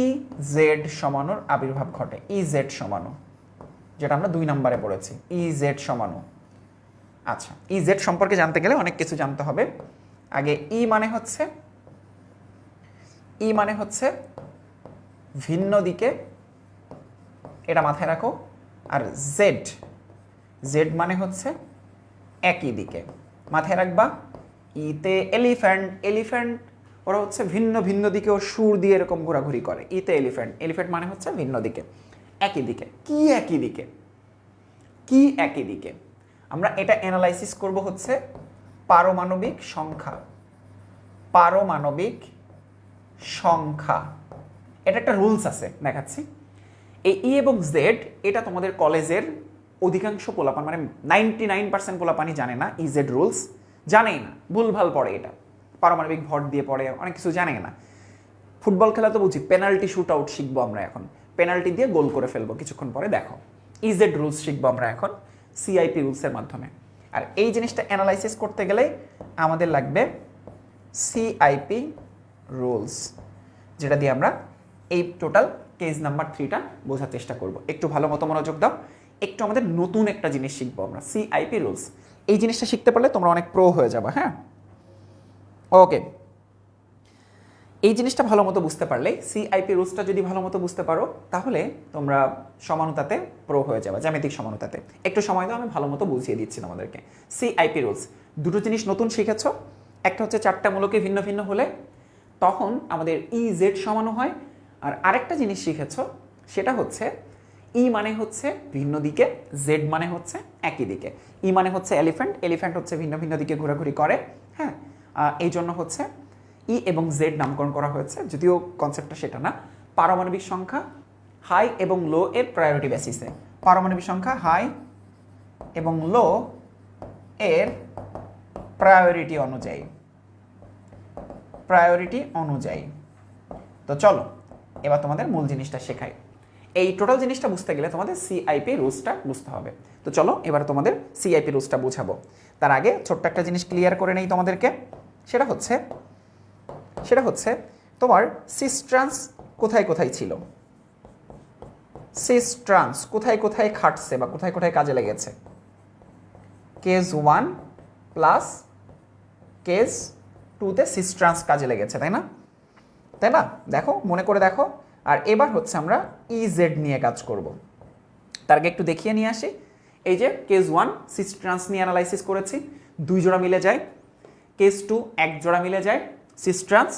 জেড সমানুর আবির্ভাব ঘটে। ই জেড সমানু, যেটা আমরা 2 নম্বরে পড়েছি, ই জেড সমানু। আচ্ছা, ই জেড সম্পর্কে জানতে গেলে অনেক কিছু জানতে হবে। আগে ই মানে হচ্ছে ভিন্ন দিকে, এটা মাথায় রাখো। আর জেড মানে হচ্ছে একই দিকে, মাথায় রাখবা। ইতে এলিফ্যান্ট ওরা হচ্ছে ভিন্ন ভিন্ন দিকে, ও সুর দিয়ে এরকম ঘোরাঘুরি করে। ইতে এলিফ্যান্ট মানে হচ্ছে ভিন্ন দিকে, একই দিকে। কি একই দিকে? কি একই দিকে? আমরা এটা অ্যানালাইসিস করব হচ্ছে পারমাণবিক সংখ্যা। পারমাণবিক সংখ্যা, এটা একটা রুলস আছে, দেখাচ্ছি। এই ই এবং জেড, এটা তোমাদের কলেজের অধিকাংশ পোলাপান, মানে 99% পোলাপানই জানে না। ই জেড রুলস জানেই না, ভুলভাল পড়ে। এটা পারমাণবিক ভর দিয়ে পড়ে, অনেক কিছু জানে না। ফুটবল খেলা তো বুঝি, পেনাল্টি শুট আউট শিখবো আমরা এখন, পেনাল্টি দিয়ে গোল করে ফেলবো কিছুক্ষণ পরে। দেখো ই জেড রুলস শিখবো আমরা এখন সিআইপি রুলসের মাধ্যমে। আর এই জিনিসটা অ্যানালাইসিস করতে গেলে আমাদের লাগবে সিআইপি রুলস, যেটা দিয়ে আমরা এই টোটাল কেস নাম্বার 3টা বোঝার চেষ্টা করব। একটু ভালো মতো মনোযোগ দাও। একটু আমাদের নতুন একটা জিনিস শিখবো আমরা, সিআইপি রুলস। এই জিনিসটা শিখতে পারলে তোমরা অনেক প্রো হয়ে যাবে। হ্যাঁ, ওকে। এই জিনিসটা ভালো মতো বুঝতে পারলে, সিআইপি রুলসটা যদি ভালো মতো বুঝতে পারো, তাহলে তোমরা সমানুতাতে প্রো হয়ে যাবে, জ্যামিতিক সমানুতাতে। একটু সময় দাও, আমি ভালো মতো বুঝিয়ে দিচ্ছি তোমাদেরকে। সিআইপি রুলস, দুটো জিনিস নতুন শিখেছ। একটা হচ্ছে চারটা মূলকে ভিন্ন ভিন্ন হলে তখন আমাদের ই জেড সমানু হয়। আর আরেকটা জিনিস শিখেছ, সেটা হচ্ছে ই মানে হচ্ছে ভিন্ন দিকে, জেড মানে হচ্ছে একই দিকে। ই মানে হচ্ছে এলিফ্যান্ট হচ্ছে ভিন্ন ভিন্ন দিকে ঘোরাঘুরি করে। হ্যাঁ, এই জন্য হচ্ছে ই এবং জেড নামকরণ করা হয়েছে, যদিও কনসেপ্টটা সেটা না। পারমাণবিক সংখ্যা হাই এবং লো এর প্রায়োরিটি বেসিসে, পারমাণবিক সংখ্যা হাই এবং লো এর প্রায়োরিটি অনুযায়ী। তো চলো এবার তোমাদের মূল জিনিসটা শেখাই। এই টোটাল জিনিসটা বুঝতে গেলে তোমাদের সিআইপি রুলসটা বুঝতে হবে। তো চলো এবার তোমাদের সিআইপি রুলসটা বোঝাবো। তার আগে ছোট্ট একটা জিনিস ক্লিয়ার করে নেই তোমাদেরকে। সেটা হচ্ছে তোমার সিস ট্রান্স কোথায় কোথায় ছিল, সিস ট্রান্স কোথায় কোথায় খাটছে বা কোথায় কোথায় কাজে লেগেছে। কেস 1 প্লাস কেস 2-তে সিস ট্রান্স কাজে লেগেছে, তাই না? দেখো, মনে করে দেখো। আর এবার হচ্ছে আমরা ই জেড নিয়ে কাজ করব। তার আগে একটু দেখিয়ে নিয়ে আসি। এই যে কেস 1 সিস ট্রান্স নিয়ে অ্যানালাইসিস করেছি, 2 জোড়া মিলে যায়। কেস 2 1 জোড়া মিলে যায় সিস ট্রান্স।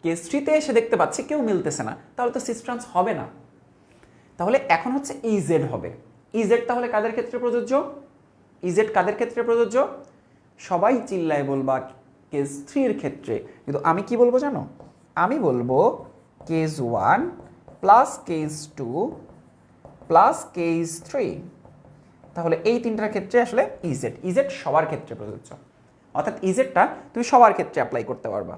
কেস 3 তে এসে দেখতে পাচ্ছি কেউ মিলতেছে না, তাহলে তো সিস ট্রান্স হবে না। তাহলে এখন হচ্ছে ইজেড হবে। ইজেড তাহলে কাদের ক্ষেত্রে প্রযোজ্য? ইজেড কাদের ক্ষেত্রে প্রযোজ্য? সবাই চিল্লায় বলবা কেস 3 এর ক্ষেত্রে, কিন্তু আমি কি বলবো জানো? আমি বলবো case 1 plus case 2 plus case 3। তাহলে এই তিনটার ক্ষেত্রে আসলে ইজেড, ইজেড সবার ক্ষেত্রে প্রযোজ্য। অর্থাৎ ইজেডটা তুমি সবার ক্ষেত্রে অ্যাপ্লাই করতে পারবা,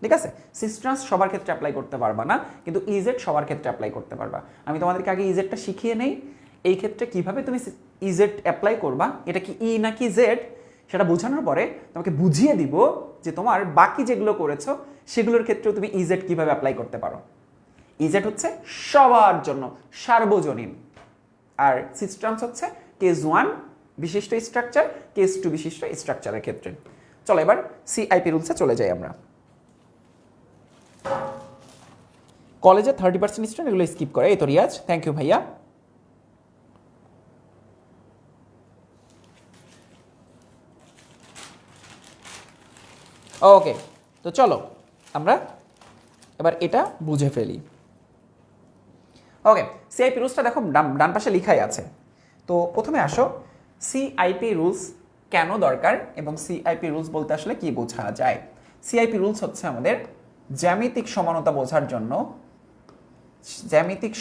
ঠিক আছে? সিস ট্রান্স সবার ক্ষেত্রে অ্যাপ্লাই করতে পারবা না, কিন্তু ইজেড সবার ক্ষেত্রে অ্যাপ্লাই করতে পারবা। আমি তোমাদেরকে আগে ইজেডটা শিখিয়ে নেই, এই ক্ষেত্রে কিভাবে তুমি ইজেড অ্যাপ্লাই করবা, এটা কি ই নাকি জেড সেটা বোঝানোর পরে তোমাকে বুঝিয়ে দিব যে তোমার বাকি যেগুলো করেছো সেগুলোর ক্ষেত্রেও তুমি ইজেড কিভাবে অ্যাপ্লাই করতে পারো। ইজেড হচ্ছে সবার জন্য, সার্বজনীন। আর সিস ট্রান্স হচ্ছে কেস 1 বিশিষ্ট স্ট্রাকচার, কেস 2 বিশিষ্ট স্ট্রাকচারের ক্ষেত্রে। চলো এবার সিআইপি রুলসে চলে যাই আমরা। কলেজে 30% স্টুডেন্ট এগুলো স্কিপ করে, এই তো রিয়াজ, থ্যাংক ইউ ভাইয়া। ওকে, তো চলো আমরা এবার এটা বুঝে ফেলি। ওকে, সিআইপি রুলসটা দেখো ডান পাশে লিখাই আছে। তো প্রথমে আসো, সিআইপি রুলস কেন দরকার এবং সিআইপি রুলস বলতে আসলে কি বোঝা যায়। সিআইপি রুলস হচ্ছে আমাদের জ্যামিতিক সমানতা বোঝার জন্য, জ্যামিতিক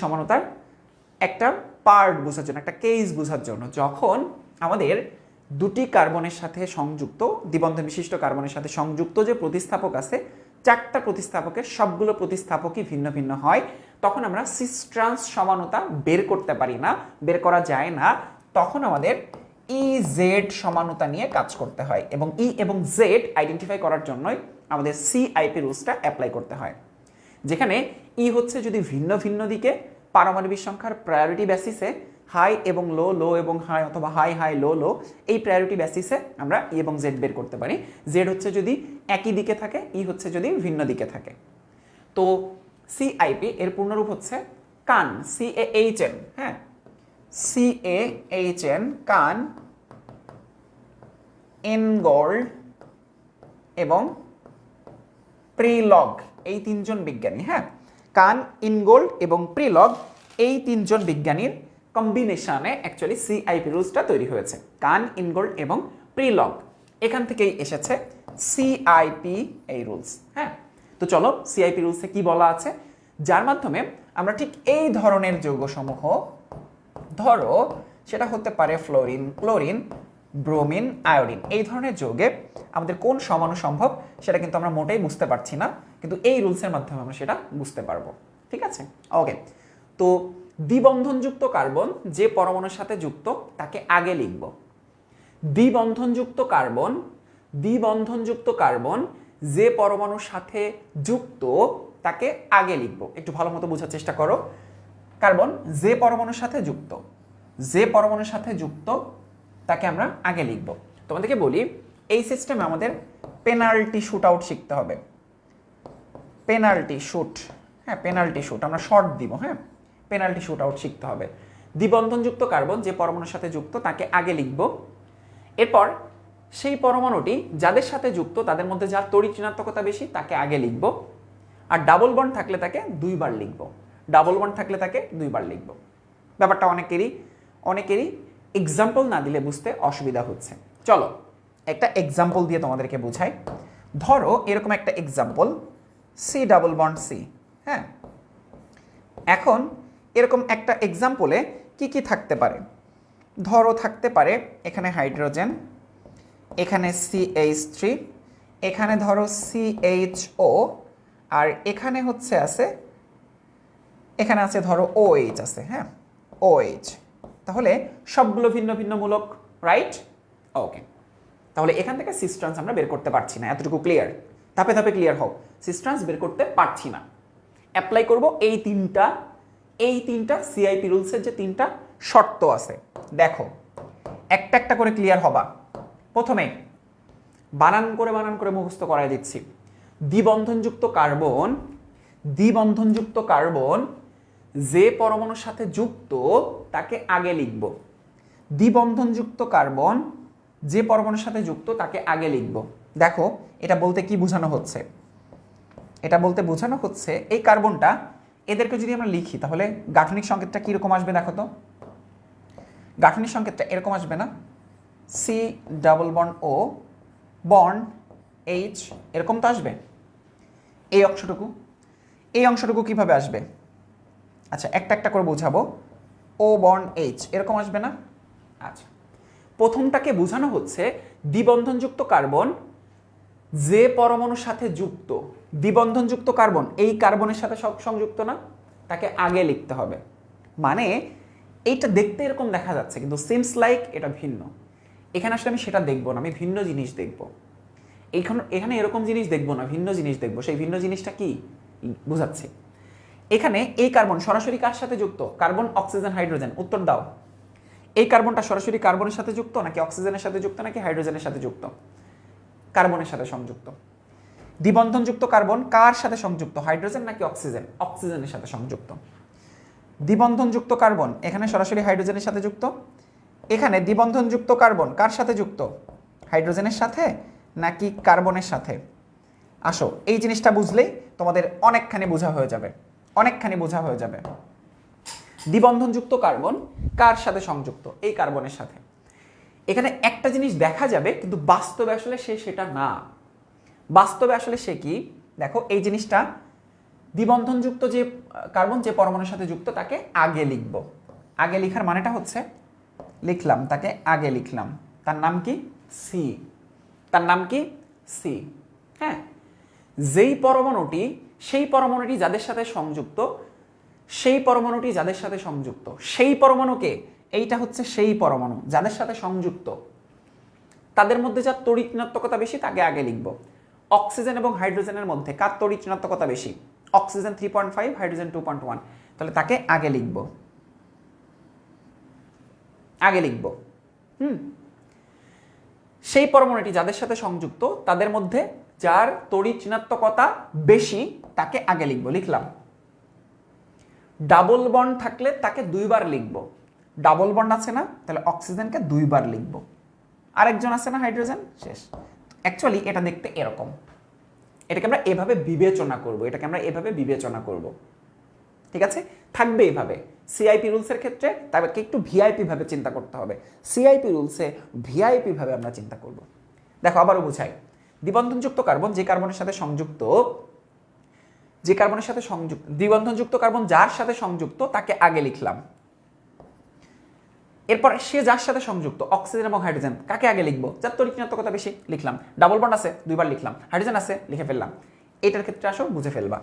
সমানতার একটা পার্ট বোঝার জন্য, একটা কেস বোঝার জন্য। যখন আমাদের দুটি কার্বনের সাথে সংযুক্ত, দ্বিবন্ধন বিশিষ্ট কার্বনের সাথে সংযুক্ত যে প্রতিস্থাপক আছে, 4টা প্রতিস্থাপকের সবগুলো প্রতিস্থাপকই ভিন্ন ভিন্ন হয়, তখন আমরা সিস ট্রান্স সমানতা বের করতে পারি না, বের করা যায় না। তখন আমাদের ই জেড সমানতা নিয়ে কাজ করতে হয়, এবং ই এবং জেড আইডেন্টিফাই করার জন্যই আমাদের সিআইপি রুলসটা অ্যাপ্লাই করতে হয়। যেখানে ই হচ্ছে যদি ভিন্ন ভিন্ন দিকে পারমাণবিক সংখ্যার প্রায়োরিটি বেসিসে হাই এবং লো, লো এবং হাই, অথবা হাই হাই লো লো, এই প্রায়োরিটি বেসিসে আমরা ই এবং জেড বের করতে পারি। জেড হচ্ছে যদি একই দিকে থাকে, ই হচ্ছে যদি ভিন্ন দিকে থাকে। তো সিআইপি এর পূর্ণরূপ হচ্ছে কান, CAHN, হ্যাঁ, CAHN, কান, ইনগোল্ড এবং প্রিলগ, এই তিনজন বিজ্ঞানী, হ্যাঁ, কান, ইনগোল্ড এবং প্রিলগ, এই তিনজন বিজ্ঞানীর কম্বিনেশনে অ্যাকচুয়ালি সিআইপি রুলসটা তৈরি হয়েছে। কান, ইনগোল্ড এবং প্রিলগ, এখান থেকেই এসেছে সিআইপি এই রুলস। হ্যাঁ, তো চলো সিআইপি রুলসে কি বলা আছে, যার মাধ্যমে আমরা ঠিক এই ধরনের যৌগসমূহ, ধরো সেটা হতে পারে ফ্লোরিন, ক্লোরিন, ব্রোমিন, আয়োডিন, এই ধরনের যৌগে আমাদের কোন সমাণু সম্ভব সেটা কিন্তু আমরা মোটেই বুঝতে পারছি না, কিন্তু এই রুলসের মাধ্যমে আমরা সেটা বুঝতে পারবো। ঠিক আছে, ওকে। তো দ্বিবন্ধনযুক্ত কার্বন যে পরমাণুর সাথে যুক্ত তাকে আগে লিখব। দ্বিবন্ধনযুক্ত কার্বন যে পরমাণুর সাথে যুক্ত তাকে আগে লিখব। একটু ভালো মতো বোঝার চেষ্টা করো। কার্বন যে পরমাণুর সাথে যুক্ত তাকে আমরা আগে লিখব। তোমাদেরকে বলি, এই সিস্টেমে আমাদের পেনাল্টি শুট আউট শিখতে হবে। পেনাল্টি শুট, হ্যাঁ, পেনাল্টি শুট আমরা শর্ট দিব, হ্যাঁ, পেনাল্টি শুট আউট শিখতে হবে। দ্বিবন্ধনযুক্ত কার্বন যে পরমাণুর সাথে যুক্ত তাকে আগে লিখব। এরপর সেই পরমাণুটি যাদের সাথে যুক্ত তাদের মধ্যে যার তড়িৎ ঋণাত্মকতা বেশি তাকে আগে লিখব। আর ডাবল বন্ড থাকলে তাকে 2 বার লিখব। ব্যাপারটা অনেকেরই এক্সাম্পল না দিলে বুঝতে অসুবিধা হচ্ছে। চলো একটা এক্সাম্পল দিয়ে তোমাদেরকে বোঝাই। ধরো এরকম একটা example, C double bond C, হ্যাঁ। এখন এরকম একটা এক্সাম্পলে কি কি থাকতে পারে? ধরো থাকতে পারে এখানে হাইড্রোজেন, এখানে CH3, এখানে ধরো CHO, আর এখানে আছে ধরো OH আছে, হ্যাঁ, OH। তাহলে সবগুলো ভিন্ন ভিন্ন মূলক, রাইট? ওকে, তাহলে এখান থেকে সিস ট্রান্স আমরা বের করতে পারছি না, এতটুকু ক্লিয়ার? ধাপে ধাপে ক্লিয়ার হোক। সিস ট্রান্স বের করতে পারছি না, অ্যাপ্লাই করব এই তিনটা সিআইপি রুলসের যে 3টা শর্ত আছে। দেখো একটা একটা করে ক্লিয়ার হবা। প্রথমে বানান করে মুখস্থ করাই দিচ্ছি। দ্বিবন্ধনযুক্ত কার্বন যে পরমাণুর সাথে যুক্ত তাকে আগে লিখব। দ্বিবন্ধনযুক্ত কার্বন যে পরমাণুর সাথে যুক্ত তাকে আগে লিখব। দেখো এটা বলতে কি বোঝানো হচ্ছে, এটা বলতে বোঝানো হচ্ছে এই কার্বনটা, এদেরকে যদি আমরা লিখি তাহলে গাঠনিক সংকেতটা কীরকম আসবে দেখো তো। গাঠনিক সংকেতটা এরকম আসবে না, সি ডাবল বন্ড ও বন্ড এইচ, এরকম তো আসবে। এই অংশটুকু কিভাবে আসবে? আচ্ছা একটা একটা করে বোঝাবো। ও বন্ড এইচ এরকম আসবে না? আচ্ছা, প্রথমটাকে বোঝানো হচ্ছে দ্বিবন্ধনযুক্ত কার্বন যে পরমাণুর সাথে যুক্ত, দ্বিবন্ধনযুক্ত কার্বন এই কার্বনের সাথে সংযুক্ত না, তাকে আগে লিখতে হবে। মানে এইটা দেখতে এরকম দেখা যাচ্ছে কিন্তু সিমস লাইক এটা ভিন্ন। এখানে আসলে আমি সেটা দেখবো না, আমি ভিন্ন জিনিস দেখব। এখানে এরকম জিনিস দেখবো না, ভিন্ন জিনিস দেখবো। সেই ভিন্ন জিনিসটা কি বুঝাচ্ছি। এখানে এই কার্বন সরাসরি কার সাথে যুক্ত? Carbon, oxygen, hydrogen. উত্তর দাও, এই কার্বনটা সরাসরি কার্বনের সাথে যুক্ত নাকি অক্সিজেনের সাথে যুক্ত নাকি হাইড্রোজেনের সাথে যুক্ত? কার্বনের সাথে সংযুক্ত। দ্বিবন্ধনযুক্ত কার্বন কার সাথে সংযুক্ত? হাইড্রোজেন নাকি অক্সিজেন? অক্সিজেনের সাথে সংযুক্ত। দ্বিবন্ধনযুক্ত কার্বন এখানে সরাসরি হাইড্রোজেনের সাথে যুক্ত। এখানে দ্বিবন্ধনযুক্ত কার্বন কার সাথে যুক্ত? হাইড্রোজেনের সাথে নাকি কার্বনের সাথে? আসো এই জিনিসটা বুঝলেই তোমাদের অনেকখানি বোঝা হয়ে যাবে, অনেকখানি বোঝা হয়ে যাবে। দ্বিবন্ধনযুক্ত কার্বন কার সাথে সংযুক্ত? এই কার্বনের সাথে। এখানে একটা জিনিস দেখা যাবে কিন্তু বাস্তবে আসলে সেটা না। বাস্তবে আসলে সে কি দেখো, এই জিনিসটা দ্বিবন্ধনযুক্ত যে কার্বন যে পরমাণুর সাথে যুক্ত তাকে আগে লিখব। আগে লেখার মানেটা হচ্ছে লিখলাম, তাকে আগে লিখলাম। তার নাম কি? সি। তার নাম কি? সি। হ্যাঁ, যেই পরমাণুটি, সেই পরমাণুটি যাদের সাথে সংযুক্ত, সেই পরমাণুটি যাদের সাথে সংযুক্ত, সেই পরমাণুকে, এইটা হচ্ছে সেই পরমাণু যাদের সাথে সংযুক্ত, তাদের মধ্যে যার তড়িৎ ঋণাত্মকতা বেশি তাকে আগে লিখব। অক্সিজেন এবং হাইড্রোজেনের মধ্যে কার তড়িৎ ঋণাত্মকতা বেশি? অক্সিজেন 3.5, হাইড্রোজেন 2.1, তাহলে তাকে আগে লিখব, আগে লিখব। সেই পরমাণুটি যাদের সাথে সংযুক্ত তাদের মধ্যে যার তড়িৎ ঋণাত্মকতা বেশি তাকে আগে লিখব। লিখলাম। ডাবল বন্ড থাকলে তাকে দুইবার লিখব। ডাবল বন্ড আছে না, তাহলে অক্সিজেনকে দুইবার লিখব। আরেকজন আছে না হাইড্রোজেন, শেষ। অ্যাকচুয়ালি এটা দেখতে এরকম, এটাকে আমরা এভাবে বিবেচনা করব, এটাকে আমরা এভাবে বিবেচনা করব, ঠিক আছে? থাকবে এভাবে। সিআইপি রুলসের ক্ষেত্রে তাদেরকে একটু ভিআইপি ভাবে চিন্তা করতে হবে। সিআইপি রুলসে ভিআইপি ভাবে আমরা চিন্তা করব। দেখো আবারও বুঝাই। দ্বিবন্ধনযুক্ত কার্বন যে কার্বনের সাথে সংযুক্ত, যে কার্বনের সাথে সংযুক্ত, দ্বিবন্ধনযুক্ত কার্বন যার সাথে সংযুক্ত তাকে আগে লিখলাম। এরপর সে যার সাথে সংযুক্ত অক্সিজেন এবং হাইড্রোজেন, কাকে আগে লিখবো? যার তড়িৎ ঋণাত্মকতা বেশি, লিখলাম। ডাবল বন্ড আছে, দুইবার লিখলাম। হাইড্রোজেন আছে, লিখে ফেললাম। এটার ক্ষেত্রে আসো বুঝে ফেলবা।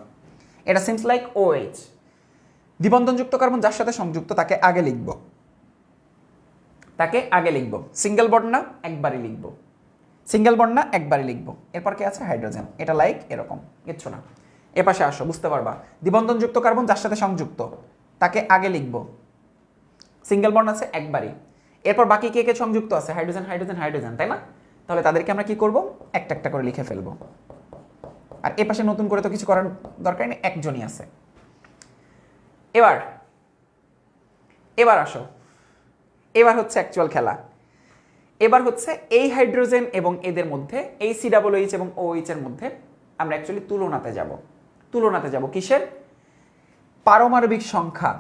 এটা সিমস লাইক OH। দ্বিবন্ধনযুক্ত কার্বন যার সাথে সংযুক্ত তাকে আগে লিখব, তাকে আগে লিখব। সিঙ্গেল বন্ড না, একবারই লিখব। সিঙ্গেল বন্ড না, একবারই লিখব। এরপর কি আছে? হাইড্রোজেন। এটা লাইক এরকম, কিচ্ছু না। এ পাশে আসো, বুঝতে পারবা। দ্বিবন্ধনযুক্ত কার্বন যার সাথে সংযুক্ত তাকে আগে লিখব। সিঙ্গেল বন্ড আছে, একবারই। এরপর বাকি কে কে সংযুক্ত আছে? হাইড্রোজেন, হাইড্রোজেন, হাইড্রোজেন, তাই না? তাহলে তাদেরকে আমরা কি করব? একটা একটা করে লিখে ফেলবো। আর এ পাশে নতুন করে তো কিছু করার দরকার নেই, একজনই আছে। এবার আসো, এবার হচ্ছে অ্যাকচুয়াল খেলা। এবার হচ্ছে এই হাইড্রোজেন এবং এদের মধ্যে, এই COOH এবং OH এর মধ্যে আমরা অ্যাকচুয়ালি তুলনাতে যাব। তুলনাতে যাব কিসের? পারমাণবিক সংখ্যা।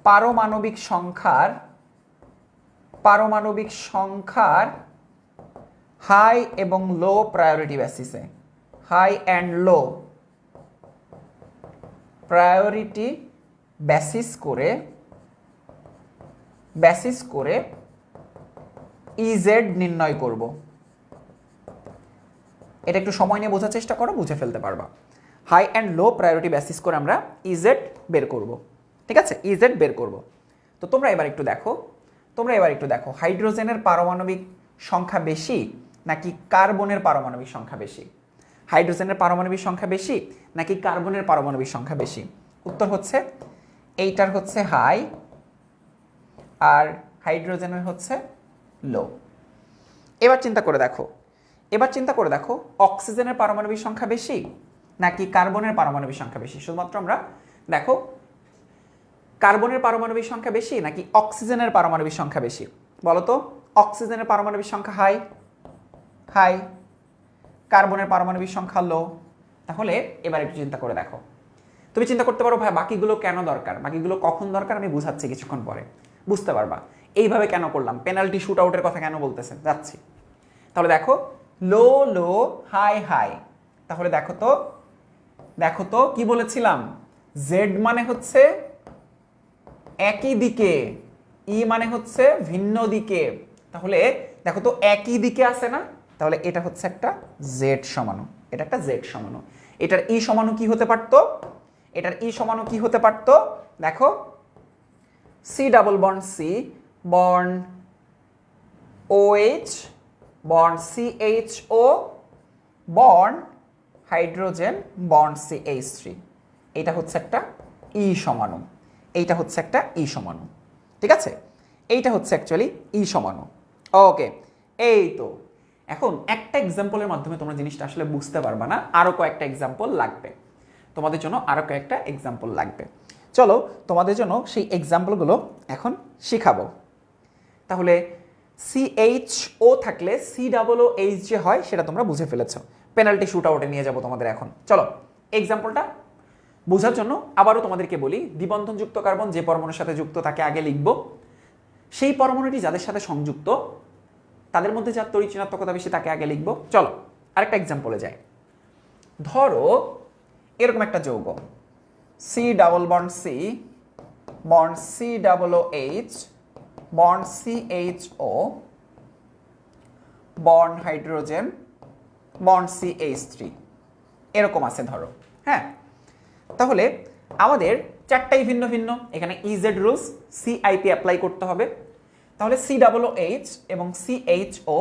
পারমাণবিক সংখ্যার হাই এবং লো প্রায়োরিটি বেসিসে, high and low priority basis করে ইজেড নির্ণয় করব। এটা একটু সময় নিয়ে বোঝার চেষ্টা করো, বুঝে ফেলতে পারবা। High and low priority basis করে আমরা ইজেড বের করব, ঠিক আছে? ইজেড বের করব। তো তোমরা এবার একটু দেখো হাইড্রোজেনের পারমাণবিক সংখ্যা বেশি নাকি কার্বনের পারমাণবিক সংখ্যা বেশি? হাইড্রোজেনের পারমাণবিক সংখ্যা বেশি নাকি কার্বনের পারমাণবিক সংখ্যা বেশি? উত্তর হচ্ছে এইটার হচ্ছে হাই আর হাইড্রোজেনের হচ্ছে লো। এবার চিন্তা করে দেখো অক্সিজেনের পারমাণবিক সংখ্যা বেশি নাকি কার্বনের পারমাণবিক সংখ্যা বেশি? শুধুমাত্র আমরা দেখো কার্বনের পারমাণবিক সংখ্যা বেশি নাকি অক্সিজেনের পারমাণবিক সংখ্যা বেশি? বলো তো, অক্সিজেনের পারমাণবিক সংখ্যা হাই হাই, কার্বনের পারমাণবিক সংখ্যা লো। তাহলে এবার একটু চিন্তা করে দেখো, তুমি চিন্তা করতে পারো ভাই বাকিগুলো কেন দরকার, বাকিগুলো কখন দরকার, আমি বুঝাচ্ছি কিছুক্ষণ পরে বুঝতে পারবা। এইভাবে কেন করলাম, পেনাল্টি শুট আউটের কথা কেন বলতেছে যাচ্ছি। তাহলে দেখো লো লো হাই হাই, তাহলে দেখো তো কি বলেছিলাম, জেড মানে হচ্ছে একই দিকে, ই মানে হচ্ছে ভিন্ন দিকে। তাহলে দেখো তো একই দিকে আছে না, তাহলে এটা হচ্ছে একটা জেড সমাণু, এটা একটা জেড সমাণু। এটার ই সমাণু কি হতে পারতো, এটার ই সমাণু কি হতে পারতো, দেখো C double bond C bond OH bond CHO bond hydrogen bond CH3, এটা হচ্ছে একটা ই সমাণু, এইটা হচ্ছে একটা ই সমাণু। ঠিক আছে, এইটা হচ্ছে অ্যাকচুয়ালি ই সমাণু। ওকে, এই তো এখন একটা এক্সাম্পলের মাধ্যমে তোমরা জিনিসটা আসলে বুঝতে পারবা না, আরো কয়েকটা এক্সাম্পল লাগবে তোমাদের জন্য, আরো কয়েকটা এক্সাম্পল লাগবে। চলো তোমাদের জন্য সেই এক্সাম্পলগুলো এখন শিখাবো। তাহলে CHO থাকলে COOH যে হয় সেটা তোমরা বুঝে ফেলেছো, পেনাল্টি শুট আউটে নিয়ে যাবো তোমাদের এখন। চলো এক্সাম্পলটা বোঝার জন্য আবারও তোমাদেরকে বলি, দ্বিবন্ধনযুক্ত কার্বন যে পরমাণুর সাথে যুক্ত তাকে আগে লিখব, সেই পরমাণুটি যাদের সাথে সংযুক্ত তাদের মধ্যে যার তড়িৎ ঋণাত্মকতা বেশি তাকে আগে লিখব। চলো আরেকটা এক্সাম্পলে যাই। ধরো এরকম একটা যৌগ C double bond C bond COOH bond CHO bond hydrogen bond CH3 এরকম আছে ধরো। হ্যাঁ, তাহলে আমাদের চারটাই ভিন্ন ভিন্ন, এখানে ইজেড রুলস CIP অ্যাপ্লাই করতে হবে। তাহলে COOH এবং CHO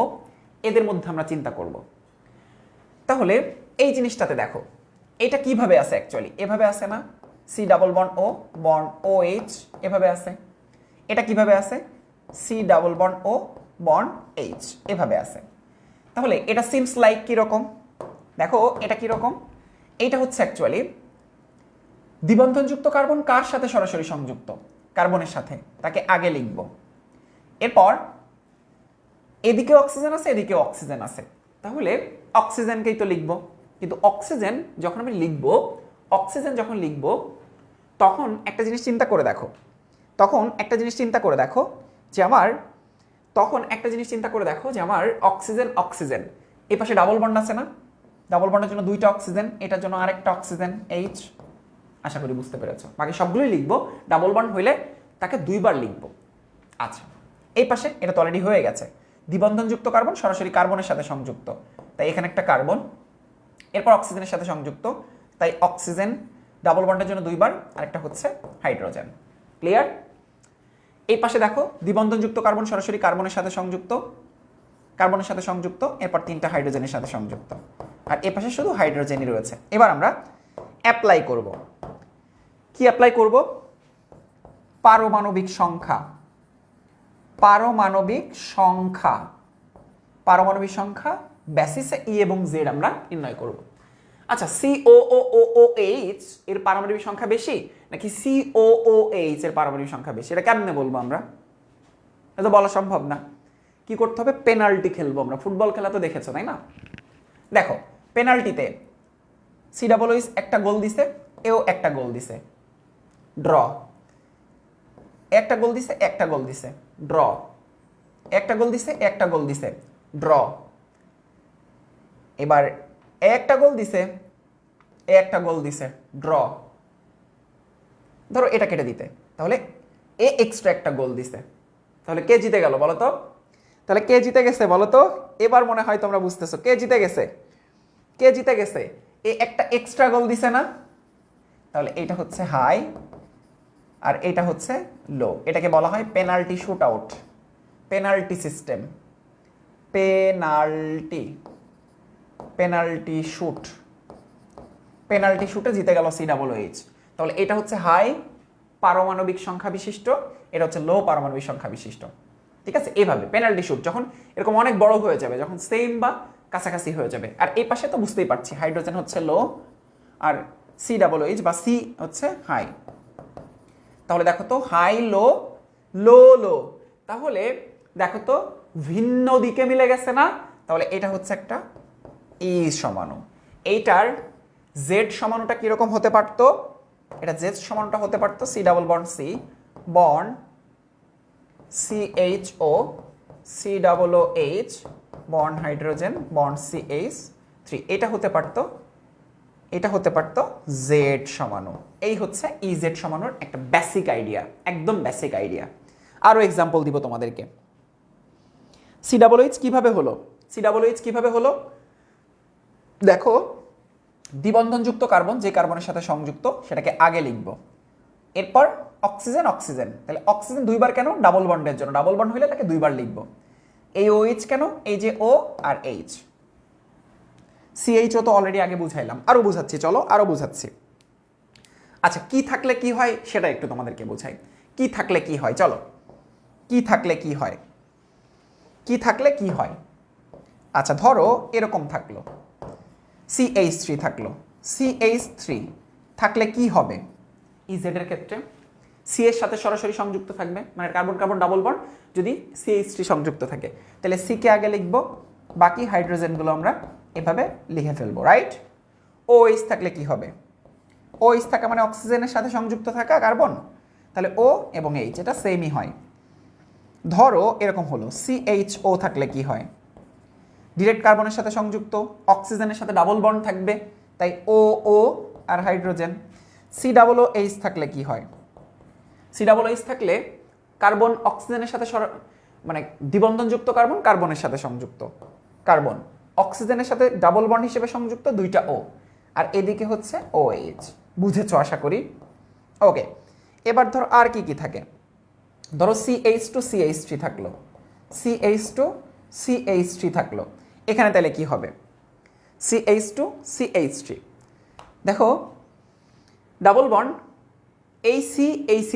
এদের মধ্যে আমরা চিন্তা করব। তাহলে এই জিনিসটাতে দেখো এটা কিভাবে আছে, অ্যাকচুয়ালি এভাবে আছে না, সি ডাবল বন্ড ও বন্ড OH এভাবে আছে। এটা কিভাবে আছে, সি ডাবল বন্ড ও বন্ড H এভাবে আছে। তাহলে এটা সিমস লাইক কিরকম, দেখো এটা কিরকম, এইটা হচ্ছে অ্যাকচুয়ালি দ্বিবন্ধনযুক্ত কার্বন কার সাথে সরাসরি সংযুক্ত, কার্বনের সাথে, তাকে আগে লিখব। এরপর এদিকে অক্সিজেন আছে এদিকে অক্সিজেন আছে, তাহলে অক্সিজেনকেই তো লিখব। কিন্তু অক্সিজেন যখন আমি লিখব, অক্সিজেন যখন লিখব তখন একটা জিনিস চিন্তা করে দেখো, যে আমার অক্সিজেন অক্সিজেন এই পাশে ডাবল বন্ড আছে না, ডাবল বন্ডের জন্য দুইটা অক্সিজেন, এটার জন্য আরেকটা অক্সিজেন H। আশা করি বুঝতে পেরেছো, বাকি সবগুলোই লিখবো, ডাবল বন্ড হইলে তাকে দুইবার লিখবো। আচ্ছা, এই পাশে এটা তো অলরেডি হয়ে গেছে, দ্বিবন্ধনযুক্ত কার্বন সরাসরি কার্বনের সাথে সংযুক্ত, তাই এখানে একটা কার্বন, এরপর অক্সিজেনের সাথে সংযুক্ত, তাই অক্সিজেন ডাবল বন্ডের জন্য দুইবার, আরেকটা হচ্ছে হাইড্রোজেন। ক্লিয়ার? এই পাশে দেখো দ্বিবন্ধনযুক্ত কার্বন সরাসরি কার্বনের সাথে সংযুক্ত, এরপর তিনটা হাইড্রোজেনের সাথে সংযুক্ত, আর এ পাশে শুধু হাইড্রোজেনই রয়েছে। এবার আমরা অ্যাপ্লাই করব, কি অ্যাপ্লাই করব, পারমাণবিক সংখ্যা বেসিসে ই এবং জেড আমরা নির্ণয় করব। আচ্ছা, COOH এর পারমাণবিক সংখ্যা বেশি নাকি COOH এর পারমাণবিক সংখ্যা বেশি, এটা কেমনে বলবো আমরা, এটা বলা সম্ভব না। কি করতে হবে, পেনাল্টি খেলবো আমরা, ফুটবল খেলা তো দেখেছো তাই না। দেখো পেনাল্টিতে COOH একটা গোল দিছে, এও একটা গোল দিছে, ড্র। একটা গোল দিছে ড্র, একটা গোল দিছে ড্র। এবার একটা গোল দিছে ড্র। ধরো এটা কেটে দিতে, তাহলে এ এক্সট্রা একটা গোল দিছে, তাহলে কে জিতে গেল বলো তো, তাহলে কে জিতে গেছে বলো তো, এবার মনে হয় তোমরা বুঝতেছো কে জিতে গেছে, এ একটা এক্সট্রা গোল দিছে না, তাহলে এটা হচ্ছে হাই আর এটা হচ্ছে লো, এটাকে বলা হয় penalty shoot out, penalty system, penalty শুটে জিতে গেল COOH। তাহলে এটা হচ্ছে হাই পারমাণবিক সংখ্যা বিশিষ্ট, এটা হচ্ছে লো পারমাণবিক সংখ্যা বিশিষ্ট। ঠিক আছে, এইভাবে পেনাল্টি শুট যখন এরকম অনেক বড় হয়ে যাবে, যখন সেম বা কাছাকাছি হয়ে যাবে। আর এই পাশে তো বুঝতেই পারছি হাইড্রোজেন হচ্ছে লো আর COOH বা সি হচ্ছে হাই। তাহলে দেখো তো হাই লো লো লো, তাহলে দেখো তো ভিন্ন দিকে মিলে গেছে না, তাহলে এটা হচ্ছে একটা ই সমাণু। এইটার জেড সমাণুটা কিরকম হতে পারত, এটা জেড সমাণুটা হতে পারত C double bond C bond CHO C double O H bond hydrogen bond CH3, এটা হতে পারত জেড সমাণু। এই হচ্ছে ইজেড সমাণুর একটা বেসিক আইডিয়া, একদম বেসিক আইডিয়া। আরো এক্সাম্পল দিব তোমাদেরকে। COOH কিভাবে হলো, COOH কিভাবে হলো দেখো, দ্বিবন্ধনযুক্ত কার্বন যে কার্বনের সাথে সংযুক্ত সেটাকে আগে লিখব, এরপর অক্সিজেন অক্সিজেন, তাহলে অক্সিজেন দুইবার কেন, ডাবল বন্ডের জন্য, ডাবল বন্ড হইলে তাকে দুইবার লিখব। এই OH কেন, এই যে O আর H। CHO তো অলরেডি আগে বুঝাইলাম, আরো বুঝাচ্ছি, চলো আরো বুঝাচ্ছি। আচ্ছা, কি থাকলে কি হয় সেটা একটু তোমাদেরকে বোঝাই। কি থাকলে কি হয়, চলো, কি থাকলে কি হয়, কি থাকলে কি হয়। আচ্ছা ধরো এরকম থাকলো, CH3 থাকলো, CH3 থাকলে কি হবে, ইজেড এর ক্ষেত্রে সি এর সাথে সরাসরি সংযুক্ত থাকবে, মানে কার্বন কার্বন ডাবল বন্ড যদি CH3 সংযুক্ত থাকে, তাহলে সি কে আগে লিখবো, বাকি হাইড্রোজেনগুলো আমরা এভাবে লিখে ফেলবো, রাইট। OH থাকলে কি হবে, OH থাকা মানে অক্সিজেনের সাথে সংযুক্ত থাকা কার্বন, তাহলে O এবং H এটা সেমই হয়। ধরো এরকম হলো, CHO থাকলে কি হয়, ডিরেক্ট কার্বনের সাথে সংযুক্ত, অক্সিজেনের সাথে ডাবল বন্ড থাকবে, তাই OO আর হাইড্রোজেন। COOH থাকলে কি হয়, COOH থাকলে কার্বন অক্সিজেনের সাথে মানে দ্বিবন্ধনযুক্ত কার্বন কার্বনের সাথে সংযুক্ত, কার্বন অক্সিজেনের সাথে ডাবল বন্ড হিসেবে সংযুক্ত, দুইটা O, আর এদিকে হচ্ছে OH। বুঝেছো আশা করি, ওকে। এবার ধরো আর কি কি থাকে, ধরো CH2 CH3 থাকলো, CH2 CH3 থাকলো, এখানে তাহলে কি হবে, CH2 CH3, দেখো ডাবল বন্ড AC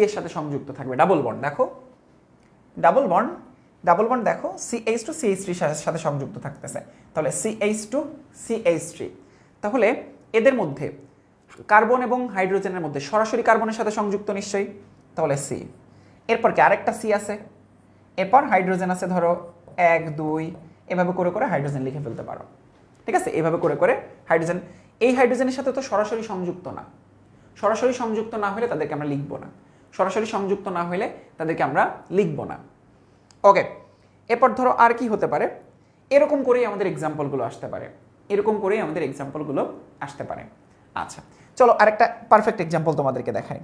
এর সাথে সংযুক্ত থাকবে, ডাবল বন্ড দেখো, ডাবল বন্ড দেখো CH2 CH3 সাথে সংযুক্ত থাকতেছে, তাহলে CH2 CH3, তাহলে এদের মধ্যে কার্বন এবং হাইড্রোজেনের মধ্যে সরাসরি কার্বনের সাথে সংযুক্ত নিশ্চয়ই, তাহলে C। এরপর কি আরেকটা C আছে, এরপর হাইড্রোজেন আছে, ধরো 1 2 এভাবে করে করে হাইড্রোজেন লিখে ফেলতে পারো, ঠিক আছে, এভাবে করে করে হাইড্রোজেন। এই হাইড্রোজেনের সাথে তো সরাসরি সংযুক্ত না, সরাসরি সংযুক্ত না হলে তাদেরকে আমরা লিখব না, সরাসরি সংযুক্ত না হলে তাদেরকে আমরা লিখব না, ওকে। এরপর ধরো আর কি হতে পারে, এরকম করেই আমাদের এক্সাম্পলগুলো আসতে পারে, এরকম করেই আমাদের এক্সাম্পলগুলো আসতে পারে। আচ্ছা চলো আরেকটা পারফেক্ট এক্সাম্পল তোমাদেরকে দেখাই।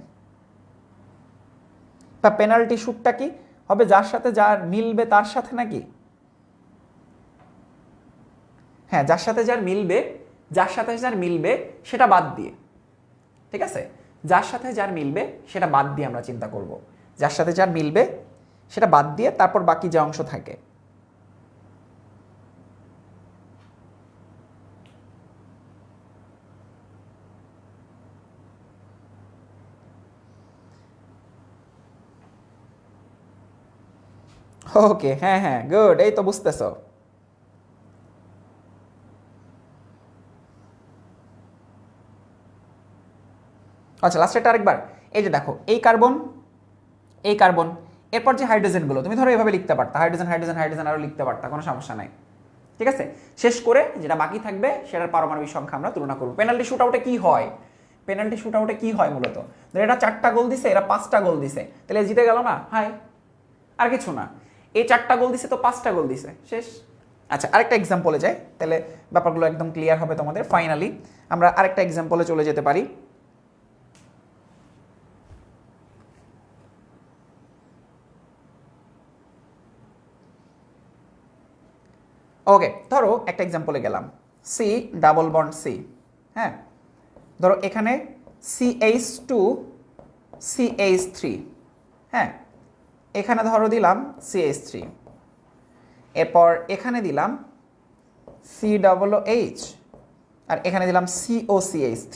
বা পেনাল্টি শুটটা কি হবে, যার সাথে যার মিলবে তার সাথে নাকি, হ্যাঁ যার সাথে যার মিলবে সেটা বাদ দিয়ে, ঠিক আছে, যার সাথে যার মিলবে সেটা বাদ দিয়ে আমরা চিন্তা করব, যার সাথে যার মিলবে সেটা বাদ দিয়ে তারপর বাকি যে অংশ থাকে। ওকে হ্যাঁ হ্যাঁ গুড, এই তো বুঝতেছো। আচ্ছা লাস্টেরটা আরেকবার, এই যে দেখো এই কার্বন এরপর যে হাইড্রোজেনগুলো তুমি ধরো এভাবে লিখতে পারতা, হাইড্রোজেন হাইড্রোজেন হাইড্রোজেন আরও লিখতে পারতা, কোনো সমস্যা নাই, ঠিক আছে। শেষ করে যেটা বাকি থাকবে সেটার পারমাণবিক সংখ্যা আমরা তুলনা করবো। পেনাল্টি শুট আউটে কি হয়, পেনাল্টি শুট আউটে কি হয় মূলত, এটা 4টা গোল দিছে, এরা 5টা গোল দিছে, তাহলে জিতে গেল না, হাই আর কিছু না, এই 4টা গোল দিছে তো 5টা গোল দিছে, শেষ। আচ্ছা আরেকটা এক্সাম্পলে যাই, তাহলে ব্যাপারগুলো একদম ক্লিয়ার হবে তোমাদের। ফাইনালি আমরা আরেকটা এক্সাম্পলে চলে যেতে পারি। ওকে ধরো একটা এক্সাম্পলে গেলাম, সি ডাবল বন্ড সি, হ্যাঁ ধরো এখানে CH2 CH3, হ্যাঁ এখানে ধরো দিলাম CH3, এরপর এখানে দিলাম COOH, আর এখানে দিলাম COCH3,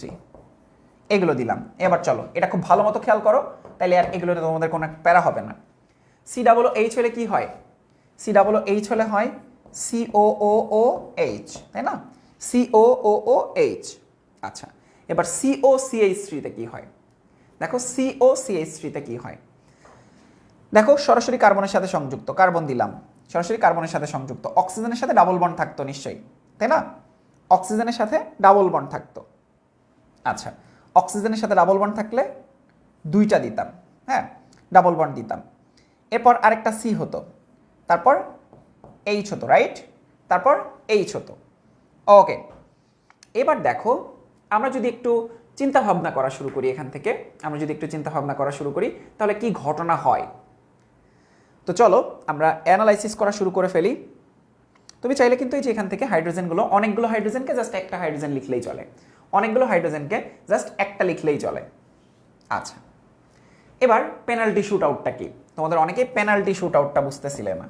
এগুলো দিলাম। এবার চলো এটা খুব ভালো মতো খেয়াল করো, তাইলে আর এগুলো তোমাদের কোনো প্যারা হবে না। COOH হলে কি হয়, COOH হলে হয় COOOH, তাই না, COOOH। আচ্ছা এবার COCH3 তে কি হয়, দেখো COCH3 তে কি হয়, দেখো সরাসরি কার্বনের সাথে সংযুক্ত, কার্বন দিলাম, সরাসরি কার্বনের সাথে সংযুক্ত। অক্সিজেনের সাথে ডাবল বন্ড থাকতো নিশ্চয়ই, তাই না? অক্সিজেনের সাথে ডাবল বন্ড থাকতো। আচ্ছা, অক্সিজেনের সাথে ডাবল বন্ড থাকলে দুইটা দিতাম, হ্যাঁ, ডাবল বন্ড দিতাম। এরপর আরেকটা সি হতো, তারপর এইচ হতো, রাইট? তারপর এইচ হতো। ওকে, এবার দেখো আমরা যদি একটু চিন্তা ভাবনা করা শুরু করি, এখান থেকে আমরা যদি একটু চিন্তা ভাবনা করা শুরু করি তাহলে কি ঘটনা হয়। তো চলো আমরা অ্যানালাইসিস করা শুরু করে ফেলি। তুমি চাইলে কিন্তু এই যে এখান থেকে হাইড্রোজেনগুলো, অনেকগুলো হাইড্রোজেনকে জাস্ট একটা হাইড্রোজেন লিখলেই চলে, অনেকগুলো হাইড্রোজেনকে জাস্ট একটা লিখলেই চলে। আচ্ছা, এবার পেনাল্টি শুট আউটটা কি? তোমাদের অনেকেই পেনাল্টি শুট আউটটা বুঝতেছিলে না।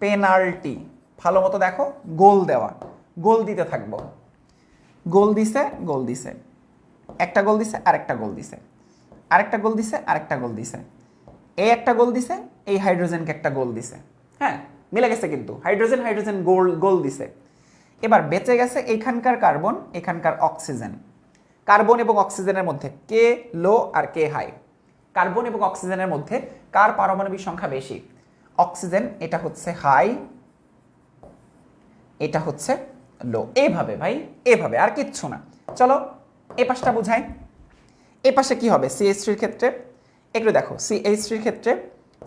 পেনাল্টি ভালো মতো দেখো, গোল দেওয়া, গোল দিতে থাকবো। গোল দিছে, গোল দিছে, একটা গোল দিছে, আরেকটা গোল দিছে, আরেকটা গোল দিছে, আরেকটা গোল দিছে, এই একটা গোল দিছে, এই হাইড্রোজেনকে একটা গোল দিছে, হ্যাঁ মিলে গেছে কিন্তু, হাইড্রোজেন হাইড্রোজেন গোল গোল দিছে। এবার বেঁচে গেছে এখানকার কার্বন, এখানকার অক্সিজেন। কার্বন এবং অক্সিজেনের মধ্যে কে লো আর কে হাই? কার্বন এবং অক্সিজেনের মধ্যে কার পারমাণবিক সংখ্যা বেশি? অক্সিজেন, এটা হচ্ছে হাই, এটা হচ্ছে লো। এইভাবে ভাই, এভাবে, আর কিচ্ছু না। চলো এই পাশটা বুঝাই। এ পাশে কি হবে CH3 ক্ষেত্রে? একটু দেখো, CH3 ক্ষেত্রে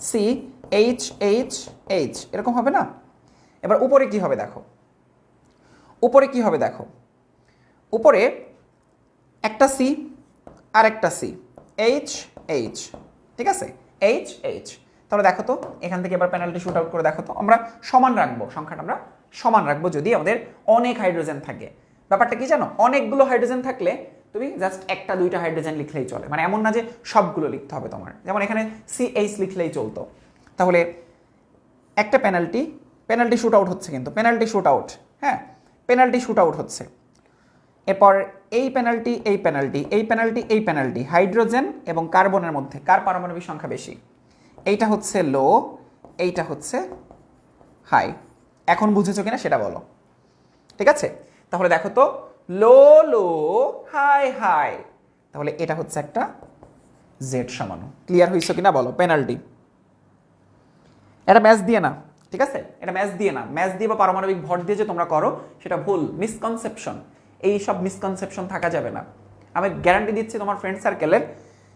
CH এরকম হবে না? এবার উপরে কি হবে দেখো, উপরে কি হবে দেখো, উপরে একটা C আর একটা C, H, ঠিক আছে, H। তাহলে দেখো তো এখান থেকে এবার পেনাল্টি শুট আউট করে দেখো তো, আমরা সমান রাখবো সংখ্যাটা, আমরা সমান রাখবো যদি আমাদের অনেক হাইড্রোজেন থাকে। ব্যাপারটা কি জানো, অনেকগুলো হাইড্রোজেন থাকলে তুমি জাস্ট একটা দুইটা হাইড্রোজেন লিখলেই চলে, মানে এমন না যে সবগুলো লিখতে হবে তোমার। যেমন এখানে CH লিখলেই চলতো। তাহলে একটা পেনাল্টি শুট আউট হচ্ছে, কিন্তু পেনাল্টি শুট আউট, হ্যাঁ পেনাল্টি শুট আউট হচ্ছে। এরপর এই পেনাল্টি, এই পেনাল্টি, এই পেনাল্টি, এই পেনাল্টি, হাইড্রোজেন এবং কার্বনের মধ্যে কার পারমাণবিক সংখ্যা বেশি? এইটা হচ্ছে লো, এইটা হচ্ছে হাই। এখন বুঝেছো কিনা সেটা বলো, ঠিক আছে? তাহলে দেখো তো, লো লো, হাই হাই, তাহলে এটা হচ্ছে একটা জেড সমাণু। ক্লিয়ার হয়েছে কিনা বলো? পেনাল্টি, এটা ম্যাচ দিয়ে না, ঠিক আছে? এটা ম্যাচ দিয়ে না, ম্যাচ দিয়ে বা পারমাণবিক ভর দিয়ে যে তোমরা করো সেটা ভুল, মিসকনসেপশন। এই সব মিসকনসেপশন থাকা যাবে না। আমি গ্যারান্টি দিচ্ছি তোমার ফ্রেন্ড সার্কেলের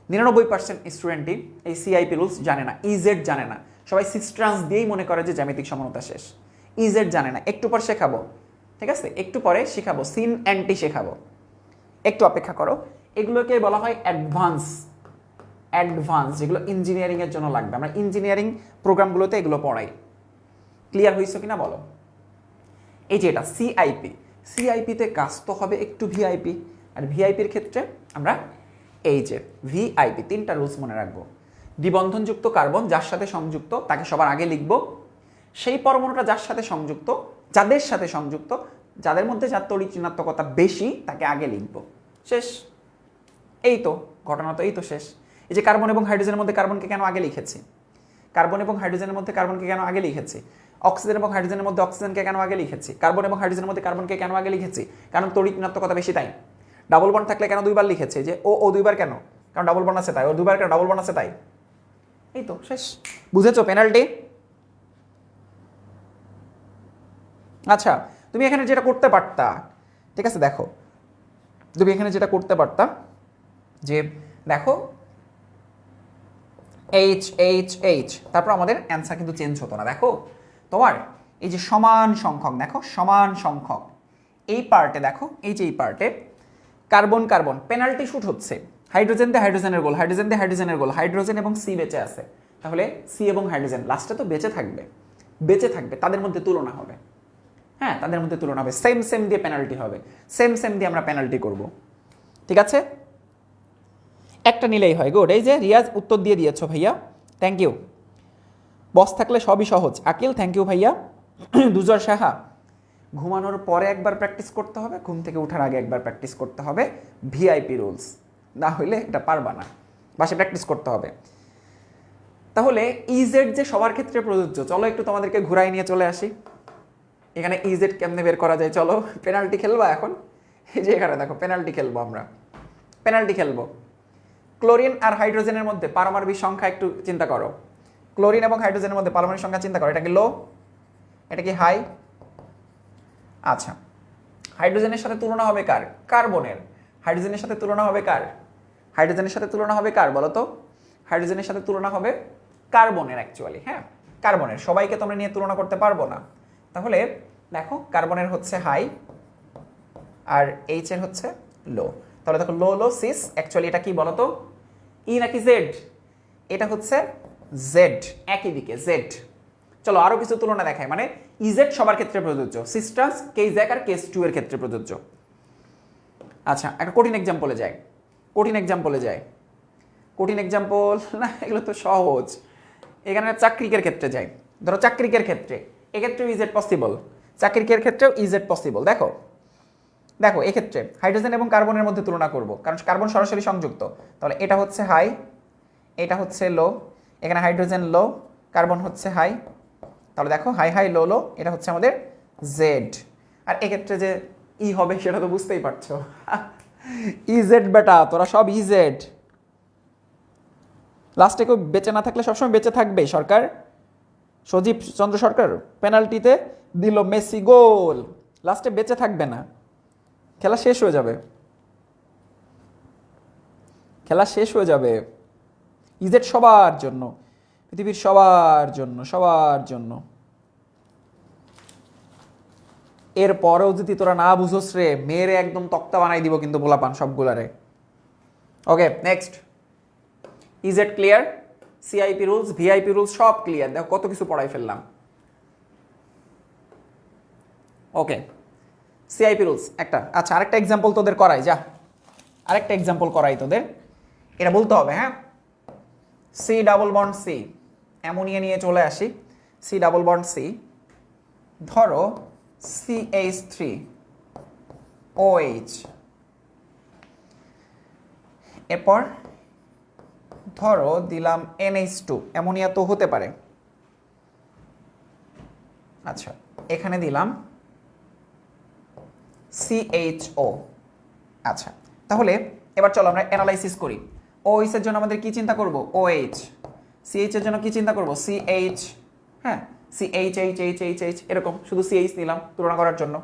99% স্টুডেন্টই এই CIP রুলস জানে না, ইজেড জানে না। সবাই সিস্ট্রান্স দিয়েই মনে করে যে জ্যামিতিক সমানতা শেষ। ইজেড জানে না, একটু পর শেখাবো, ঠিক আছে? একটু পরে শেখাবো, সিন অ্যান্টি শেখাবো, একটু অপেক্ষা করো। এগুলোকে বলা হয় অ্যাডভান্স, যেগুলো ইঞ্জিনিয়ারিংয়ের জন্য লাগবে। আমরা ইঞ্জিনিয়ারিং প্রোগ্রামগুলোতে এগুলো পড়াই। ক্লিয়ার হয়েছে কিনা বলো? এই যে এটা CIP-তে কাজ তো হবে একটু VIP, আর ভিআইপির ক্ষেত্রে আমরা এই যে VIP 3টা রুলস মনে রাখবো। দ্বিবন্ধনযুক্ত কার্বন যার সাথে সংযুক্ত তাকে সবার আগে লিখবো, সেই পরমাণুটা যার সাথে সংযুক্ত, যাদের সাথে সংযুক্ত, যাদের মধ্যে যার তড়িৎ ঋণাত্মকতা বেশি তাকে আগে লিখবো। শেষ, এই তো ঘটনা, তো এই তো শেষ। এই যে কার্বন এবং হাইড্রোজেনের মধ্যে কার্বনকে কেন আগে লিখেছি? কার্বন এবং হাইড্রোজেনের মধ্যে কার্বনকে কেন আগে লিখেছি? অক্সিজেন এবং হাইড্রোজেনের মধ্যে অক্সিজেনকে কেন আগে লিখেছি? কার্বন এবং হাইড্রোজেনের মধ্যে কার্বনকে কেন আগে লিখেছি? কারণ তড়িৎ ঋণাত্মকতা বেশি, তাই। ডাবল বন্ড থাকলে কেন দুইবার লিখেছে? যে ও দুইবার কেন? কারণ ডাবল বন্ড আছে তাই। ও দুইবার কেন? ডাবল বন্ড আছে তাই। এই তো শেষ, বুঝেছো পেনাল্টি? আচ্ছা, তুমি এখানে যেটা করতে পারতা, ঠিক আছে, দেখো তুমি এখানে যেটা করতে পারতা যে দেখো H, তারপর আমাদের অ্যান্সার কিন্তু চেঞ্জ হতো না। দেখো তোমার এই যে সমান সংখ্যক, দেখো সমান সংখ্যক, এই পার্টে দেখো, এই যে এই পার্টে কার্বন কার্বন পেনাল্টি শুট হচ্ছে, হাইড্রোজেন দিয়ে হাইড্রোজেনের গোল, হাইড্রোজেন দিয়ে হাইড্রোজেনের গোল, হাইড্রোজেন এবং C বেঁচে আছে। তাহলে C এবং হাইড্রোজেন লাস্টে তো বেঁচে থাকবে, তাদের মধ্যে তুলনা হবে, হ্যাঁ তাদের মধ্যে তুলনা হবে, সেম দিয়ে পেনাল্টি হবে, সেম দিয়ে আমরা পেনাল্টি করব, ঠিক আছে? একটা নিলেই হয়। গুড, এই যে রিয়াজ উত্তর দিয়ে দিয়েছো ভাইয়া, থ্যাংক ইউ। বস থাকলে সবই সহজ, আকিল থ্যাংক ইউ ভাইয়া। দুজর সাহা, ঘুমানোর পরে একবার প্র্যাকটিস করতে হবে, ঘুম থেকে ওঠার আগে একবার প্র্যাকটিস করতে হবে VIP রুলস, না হইলে এটা পারবা না, বাসে প্র্যাকটিস করতে হবে। তাহলে ইজেড যে সবার ক্ষেত্রে প্রযোজ্য, চলো একটু তোমাদেরকে ঘুরাই নিয়ে চলে আসি। এখানে ইজেড কেমনে বের করা যায়, চলো পেনাল্টি খেলবো এখন। এই যে এখানে দেখো পেনাল্টি খেলবো, আমরা পেনাল্টি খেলবো। ক্লোরিন আর হাইড্রোজেনের মধ্যে পারমাণবিক সংখ্যা একটু চিন্তা করো, ক্লোরিন এবং হাইড্রোজেনের মধ্যে পারমাণবিক সংখ্যা চিন্তা করো, এটা কি লো? এটা কি হাই? আচ্ছা, হাইড্রোজেনের সাথে তুলনা হবে কার? কার্বনের। হাইড্রোজেনের সাথে তুলনা হবে কার? হাইড্রোজেনের সাথে তুলনা হবে কার বলো তো? হাইড্রোজেনের সাথে তুলনা হবে কার্বনের অ্যাকচুয়ালি, হ্যাঁ কার্বনের। সবাইকে তোমরা নিয়ে তুলনা করতে পারবো না। তাহলে দেখো কার্বনের হচ্ছে হাই আর এইচ এর হচ্ছে লো। তাহলে দেখো লো লো সিস, অ্যাকচুয়ালি এটা কি বলো তো? ই নাকি জেড? এটা হচ্ছে জেড, একই দিকে জেড। চলো আরো কিছু তুলনা দেখায়, মানে ইজেড সবার ক্ষেত্রে প্রযোজ্য, সিস্টাস কেস 1 আর কেস 2 এর ক্ষেত্রে প্রযোজ্য। আচ্ছা একটা কঠিন এক্সাম্পলে যায়, কঠিন এক্সাম্পলে যায়, কঠিন এক্সাম্পল না এগুলো তো সহজ। এখানে চাকরিকের ক্ষেত্রে যাই, ধরো চাকরিকের ক্ষেত্রে এক্ষেত্রেও ইজেড পসিবল, চাকরিকের ক্ষেত্রেও ইজেড পসিবল। দেখো দেখো এক্ষেত্রে হাইড্রোজেন এবং কার্বনের মধ্যে তুলনা করব, কারণ কার্বন সরাসরি সংযুক্ত। তাহলে এটা হচ্ছে হাই, এটা হচ্ছে লো, এখানে হাইড্রোজেন লো, কার্বন হচ্ছে হাই। তাহলে দেখো হাই হাই লো লো, এটা হচ্ছে আমাদের জেড। আর এক্ষেত্রে যে ই হবে সেটা তো বুঝতেই পারছো, ইজেড বেটা, তোরা সব ইজেড। লাস্টে কেউ বেঁচে না থাকলে সবসময় বেঁচে থাকবে সরকার। সজীব চন্দ্র সরকার পেনাল্টিতে দিল মেসি গোল, লাস্টে বেঁচে থাকবে না, খেলা শেষ হয়ে যাবে, খেলা শেষ হয়ে যাবে। ইজেড সবার জন্য, পৃথিবীর সবার জন্য, সবার জন্য। এরপরেও যদি তোরা না বুঝোস রে, মেয়েরে একদম তক্তা বানাই দিব কিন্তু পোলাপান সবগুলারে। Okay next, EZ clear, CIP rules VIP rules সব ক্লিয়ার। দেখো কত কিছু পড়াই ফেললাম। ওকে সিআইপি রুলস একটা। আচ্ছা আরেকটা এক্সাম্পল তোদের করাই, যা আরেকটা এক্সাম্পল করাই তোদের, এটা বলতে হবে হ্যাঁ। C double bond C, ammonia নিয়ে চলে আসি। সি ডাবল বন্ড সি, ধরো CH3OH, এরপর ধরো দিলাম NH2, অ্যামোনিয়া তো হতে পারে। আচ্ছা এখানে দিলাম CHO। আচ্ছা তাহলে এবার চলো আমরা অ্যানালাইসিস করি। OH এর জন্য আমাদের কি চিন্তা করব? OH। CH এর জন্য কি চিন্তা করব? CH। হ্যাঁ CHHHHH, এরকম শুধু CH নিলাম তুলনা করার জন্য।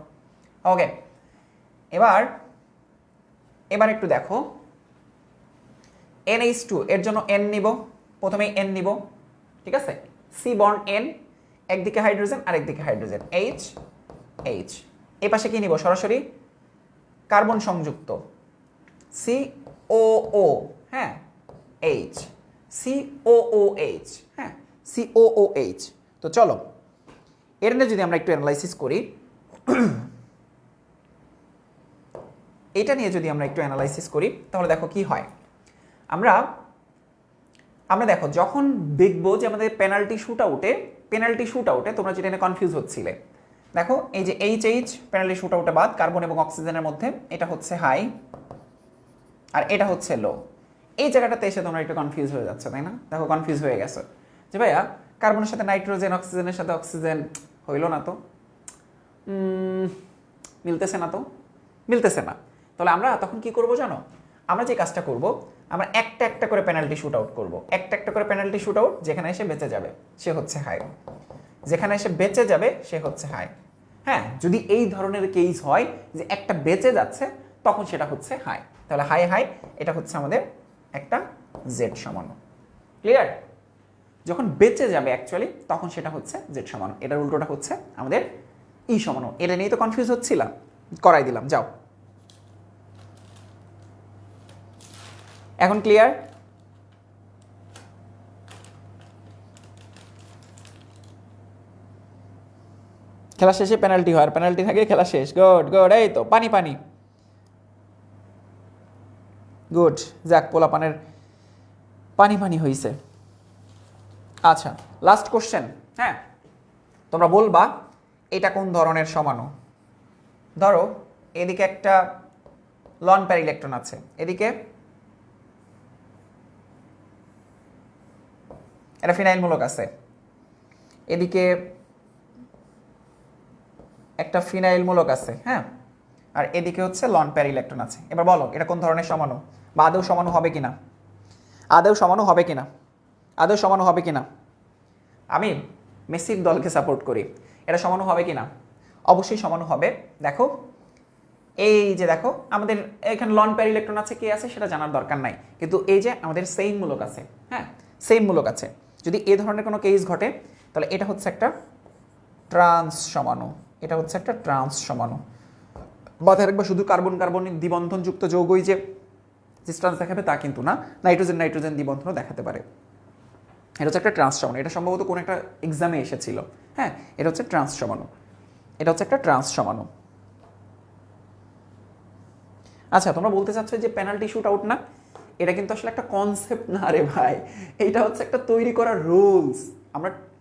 ওকে এবার এবার একটু দেখো, NH2 এর জন্য N নিব, প্রথমেই N নিব, ঠিক আছে। সি বন্ড N, একদিকে হাইড্রোজেন আর একদিকে হাইড্রোজেন H H। এই পাশে কি নিব? সরাসরি কার্বন সংযুক্ত COO, হ্যাঁ H, COOH, হ্যাঁ COOH। তো চলো এর নিয়ে যদি আমরা একটু অ্যানালাইসিস করি, এটা নিয়ে যদি আমরা একটু অ্যানালাইসিস করি তাহলে দেখো কি হয়। আমরা দেখো যখন দেখবো যে আমাদের পেনাল্টি শুট আউটে তোমরা যেটা নিয়ে কনফিউজ হচ্ছিলে, দেখো এই যে এইচ পেনাল্টি শুট আউটে বাদ, কার্বন এবং অক্সিজেনের মধ্যে এটা হচ্ছে হাই আর এটা হচ্ছে লো। এই জায়গাটাতে এসে তোমরা একটু কনফিউজ হয়ে যাচ্ছে, তাই না? দেখো কনফিউজ হয়ে গেছে যে ভাইয়া কার্বনের সাথে নাইট্রোজেন, অক্সিজেনের সাথে অক্সিজেন হইল না তো, মিলতেছে না তো, মিলতেছে না। তাহলে আমরা তখন কি করব জানো? আমরা যে কাজটা করব, আমরা একটা একটা করে পেনাল্টি শুট আউট করবো, একটা একটা করে পেনাল্টি শুট আউট। যেখানে এসে বেঁচে যাবে সে হচ্ছে হাই, যেখানে এসে বেঁচে যাবে সে হচ্ছে হাই। হ্যাঁ যদি এই ধরনের কেস হয় যে একটা বেঁচে যাচ্ছে তখন সেটা হচ্ছে হাই। তাহলে হাই হাই এটা হচ্ছে আমাদের একটা জেড সমান। ক্লিয়ার? যখন বেঁচে যাবে অ্যাকচুয়ালি তখন সেটা হচ্ছে জেড সমান, এটার উল্টোটা হচ্ছে আমাদের ই সমান। এটা নিয়ে তো কনফিউজ হচ্ছিলাম, করাই দিলাম। যাও এখন ক্লিয়ার? খেলা শেষে পেনাল্টি হয়, আর পেনাল্টি থাকে খেলা শেষ। গুড গুড, এই তো পানি পানি, গুড। যাক পোলাপানের পানি পানি হয়েছে। আচ্ছা লাস্ট কোশ্চেন, হ্যাঁ তোমরা বলবা এটা কোন ধরনের সমাণু। ধরো এদিকে একটা লন প্যার ইলেকট্রন আছে, এদিকে এটা ফিনাইল মূলক আছে, এদিকে একটা ফিনাইল মূলক আছে, হ্যাঁ আর এদিকে হচ্ছে লন প্যার ইলেকট্রন আছে। এবার বলো এটা কোন ধরনের সমাণু, বা আদৌ সমাণু হবে কিনা, আদৌ সমাণু হবে কিনা, আদৌ সমাণু হবে কিনা। আমি মেসির দলকে সাপোর্ট করি, এটা সমাণু হবে কি না? অবশ্যই সমাণু হবে। দেখো এই যে দেখো আমাদের এখানে লন প্যার ইলেকট্রন আছে কি আছে সেটা জানার দরকার নাই, কিন্তু এই যে আমাদের সেম মূলক আছে, হ্যাঁ সেম মূলক আছে, যদি এই ধরনের কোনো কেস ঘটে তাহলে এটা হচ্ছে একটা ট্রান্স সমাণু, এটা হচ্ছে একটা ট্রান্স সমাণু। মাথায় রাখবা শুধু কার্বন কার্বন দ্বিবন্ধনযুক্ত যৌগই যে ট্রান্স দেখাবে তা কিন্তু না, নাইট্রোজেন নাইট্রোজেন দ্বিবন্ধনও দেখাতে পারে। এটা হচ্ছে একটা ট্রান্স সমাণু, এটা সম্ভবত কোনো একটা এক্সামে এসেছিল। হ্যাঁ, এটা হচ্ছে ট্রান্স সমাণু, এটা হচ্ছে একটা ট্রান্স সমাণু। আচ্ছা, তোমরা বলতে চাচ্ছ যে পেনাল্টি শুট আউট না, এটা কিন্তু আসলে একটা কনসেপ্ট না রে ভাই, এটা হচ্ছে একটা তৈরি করা রুলস।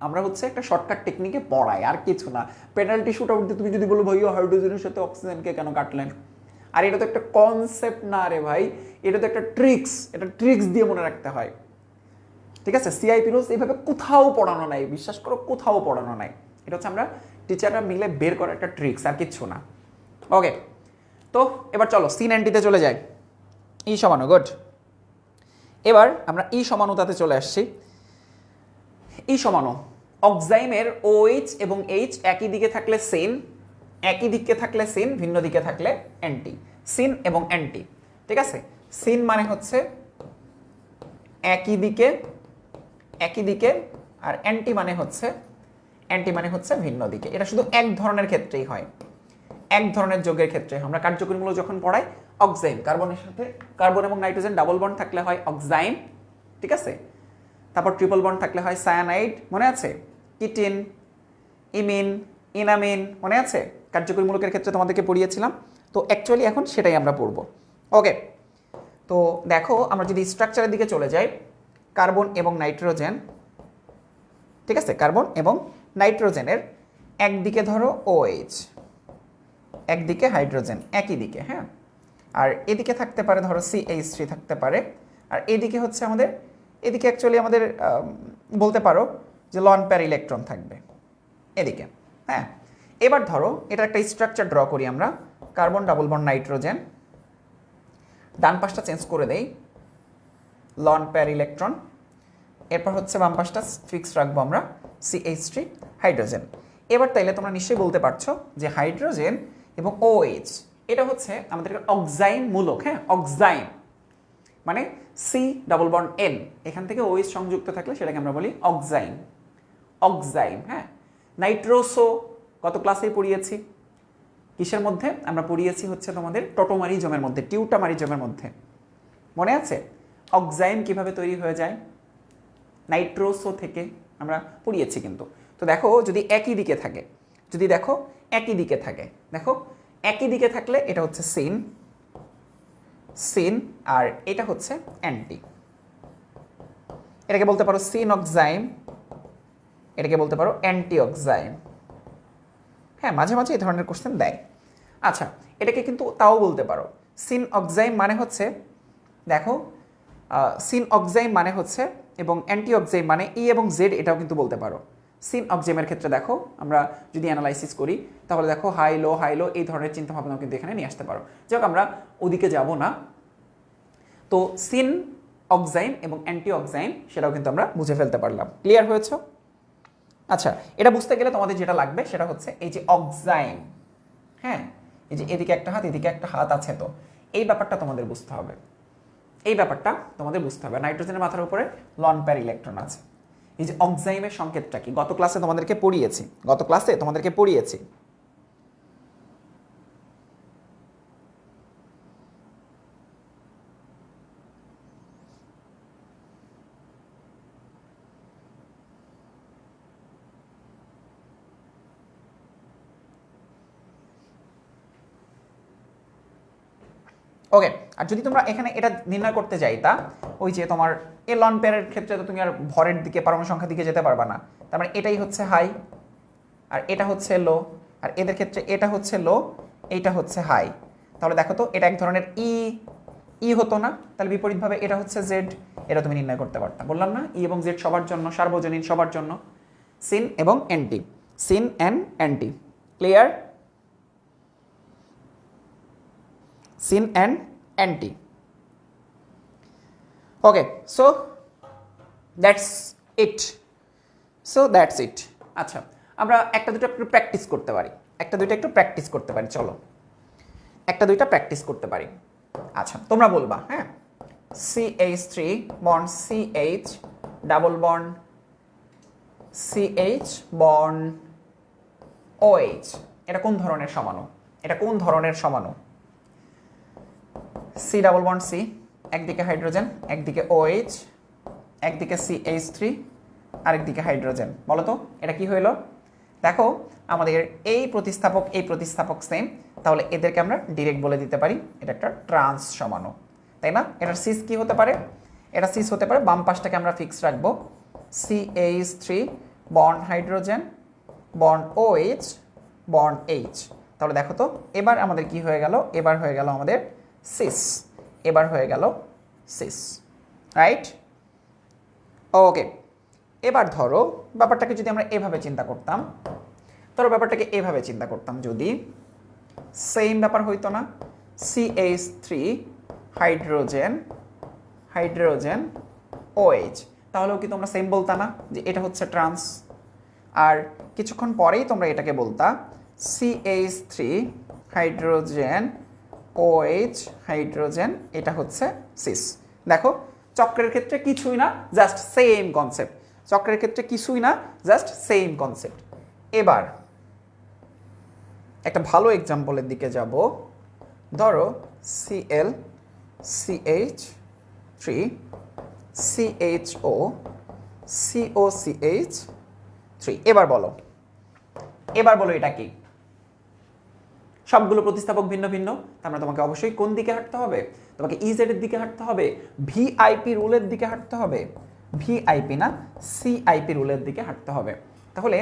আমরা হচ্ছে একটা শর্টকাট টেকনিকে পড়াই, আর কিছু না। পেনাল্টি শুট আউট দিয়ে তুমি যদি বলো ভাইয়া হাইড্রোজেনের সাথে অক্সিজেনকে কেন কাটলেন, আর এটা তো একটা কনসেপ্ট না রে ভাই, এটা তো একটা ট্রিক্স, এটা ট্রিক্স দিয়ে মনে রাখতে হয়। ঠিক আছে, সিআইপি রুলস এইভাবে কোথাও পড়ানো নাই, বিশ্বাস করো কোথাও পড়ানো নাই। এটা হচ্ছে আমরা টিচাররা মিলে বের করা একটা ট্রিক্স, আর কিচ্ছু না। ওকে, তো এবার চলো সিন অ্যান্টিতে চলে যাই। ই সমাণু, গুড। এবার আমরা ই সমানুতাতে চলে আসছি। ই সমাণু অক্সাইমের OH এবং H একই দিকে থাকলে সিন, একই দিকে থাকলে সিন, ভিন্ন দিকে থাকলে অ্যান্টি। সিন এবং অ্যান্টি, ঠিক আছে। সিন মানে হচ্ছে একই দিকে, একই দিকে, আর অ্যান্টি মানে হচ্ছে ভিন্ন দিকে। এটা শুধু এক ধরনের ক্ষেত্রেই হয়, এক ধরনের যৌগের ক্ষেত্রে। আমরা কার্যকরীমূলক যখন পড়াই, অক্সাইম কার্বনের সাথে কার্বন এবং নাইট্রোজেন ডাবল বন্ড থাকলে হয় অক্সাইম, ঠিক আছে। তারপর ট্রিপল বন্ড থাকলে হয় সায়ানাইড, মনে আছে? কিটিন, ইমিন, ইনামিন, মনে আছে? কার্যকরীমূলকের ক্ষেত্রে তোমাদেরকে পড়িয়েছিলাম। তো অ্যাকচুয়ালি এখন সেটাই আমরা পড়ব। ওকে, তো দেখো আমরা যদি স্ট্রাকচারের দিকে চলে যাই, কার্বন এবং নাইট্রোজেন, ঠিক আছে, কার্বন এবং নাইট্রোজেনের একদিকে ধরো OH, একদিকে হাইড্রোজেন, একই দিকে, হ্যাঁ। আর এদিকে থাকতে পারে ধরো CH3 থাকতে পারে, আর এদিকে হচ্ছে আমাদের, এদিকে অ্যাকচুয়ালি আমাদের বলতে পারো যে লন প্যার ইলেকট্রন থাকবে এদিকে, হ্যাঁ। এবার ধরো এটা একটা স্ট্রাকচার ড্র করি আমরা, কার্বন ডাবল বন্ড নাইট্রোজেন, ডান পাশটা চেঞ্জ করে দেই, লন প্যার ইলেকট্রন, এরপর হচ্ছে বাম পাশটা ফিক্স রাখবো আমরা, CH3 হাইড্রোজেন। এবার তাইলে তোমরা নিশ্চয়ই বলতে পারছো যে হাইড্রোজেন এবং OH এটা হচ্ছে আমাদের অক্সাইম মূলক, হ্যাঁ অক্সাইম মানে C ডাবল বন্ড N, এখান থেকে OH সংযুক্ত থাকলে সেটাকে আমরা বলি অক্সাইম, অক্সাইম, হ্যাঁ। নাইট্রোসো গত ক্লাসেই পড়িয়েছি, কিসের মধ্যে আমরা পড়িয়েছি হচ্ছে তোমাদের টোটোমারিজমের মধ্যে, টিউটামারিজমের মধ্যে, মনে আছে? অক্সাইম কিভাবে তৈরি হয়ে যায়, নাইট্রোসো থেকে আমরা পড়িয়েছি কিন্তু। তো দেখো যদি একই দিকে থাকে, যদি দেখো একই দিকে থাকে, দেখো একই দিকে থাকলে এটা হচ্ছে সিন, সিন, আর এটা হচ্ছে অ্যান্টি। এটাকে বলতে পারো সিন অক্সাইম, এটাকে বলতে পারো অ্যান্টি অক্সাইম। হ্যাঁ, মাঝে মাঝে এই ধরনের কোশ্চেন দেয়। আচ্ছা, এটাকে কিন্তু তাও বলতে পারো সিন অক্সাইম মানে হচ্ছে, দেখো সিন অক্সাইম মানে হচ্ছে এবং অ্যান্টি অক্সাইম মানে ই এবং জেড, এটাও কিন্তু বলতে পারো। সিন অক্সাইমের ক্ষেত্রে দেখো আমরা যদি অ্যানালাইসিস করি তাহলে দেখো হাই লো এই ধরনের চিন্তাভাবনাও কিন্তু এখানে নিয়ে আসতে পারো। যাই হোক আমরা ওদিকে যাব না। তো সিন অক্সাইম এবং অ্যান্টি অক্সাইম সেটাও কিন্তু আমরা বুঝে ফেলতে পারলাম। ক্লিয়ার হয়েছ? আচ্ছা, এটা বুঝতে গেলে তোমাদের যেটা লাগবে সেটা হচ্ছে এই যে অক্সাইম, হ্যাঁ এই যে এদিকে একটা হাত এদিকে একটা হাত আছে, তো এই ব্যাপারটা তোমাদের বুঝতে হবে, এই ব্যাপারটা তোমাদের বুঝতে হবে। নাইট্রোজেনের মাথার উপরে লন প্যার ইলেকট্রন আছে। এই যে অক্সাইমের সংকেতটা কি গত ক্লাসে তোমাদেরকে পড়িয়েছি, ওকে। আর যদি তোমরা এখানে এটা নির্ণয় করতে যাইতা, ওই যে তোমার এ লন পেয়ারের ক্ষেত্রে তো তুমি আর ভরের দিকে পরমাণু সংখ্যার দিকে যেতে পারবা না, তার মানে এটাই হচ্ছে হাই আর এটা হচ্ছে লো, আর এদের ক্ষেত্রে এটা হচ্ছে লো, এইটা হচ্ছে হাই। তাহলে দেখো তো এটা এক ধরনের ই হতো না, তাহলে বিপরীতভাবে এটা হচ্ছে জেড, এটা তুমি নির্ণয় করতে পারতা। বললাম না ই এবং জেড সবার জন্য, সার্বজনীন সবার জন্য। সিন এবং anti, syn and anti, clear? Syn and anti. Okay, so that's it, আচ্ছা, আমরা একটা দুটো একটু প্র্যাকটিস করতে পারি, চলো একটা দুইটা প্র্যাকটিস করতে পারি। আচ্ছা তোমরা বলবা, হ্যাঁ, CH3 bond CH double bond CH bond OH, এটা কোন ধরনের সমাণু? C ডাবল বন্ড C, একদিকে হাইড্রোজেন একদিকে OH, একদিকে CH3 আরেকদিকে হাইড্রোজেন। বলো তো এটা কি হইলো? দেখো আমাদের এই প্রতিস্থাপক সেম, তাহলে এদেরকে আমরা ডিরেক্ট বলে দিতে পারি এটা একটা ট্রান্স সমাণু, তাই না? এটার সিস কি হতে পারে? এটা সিস হতে পারে, বাম পাশটাকে আমরা ফিক্স রাখবো, CH3 bond hydrogen bond OH bond H। তাহলে দেখো তো এবার আমাদের কি হয়ে গেল? এবার হয়ে গেল আমাদের সিস, রাইট? ওকে, এবার ধরো ব্যাপারটাকে যদি আমরা এভাবে চিন্তা করতাম, যদি সেম ব্যাপার হইতো না, CH3 হাইড্রোজেন OH, তাহলেও কি তোমরা সেম বলতা না যে এটা হচ্ছে ট্রান্স? আর কিছুক্ষণ পরেই তোমরা এটাকে বলতা CH3 হাইড্রোজেন OH হাইড্রোজেন, এটা হচ্ছে সিস। দেখো চক্রের ক্ষেত্রে কিছুই না, জাস্ট সেম কনসেপ্ট। এবার একটা ভালো এক্সাম্পলের দিকে যাব। ধরো Cl CH3 CHO COCH3। এবার বলো এটা কি? সবগুলো প্রতিস্থাপক ভিন্ন ভিন্ন, তার মানে তোমাকে অবশ্যই কোন দিকে হাঁটতে হবে? তোমাকে ইজেড এর দিকে হাঁটতে হবে, ভিআইপি রুলের দিকে হাঁটতে হবে, ভিআইপি না সিআইপি রুলের দিকে হাঁটতে হবে। তাহলে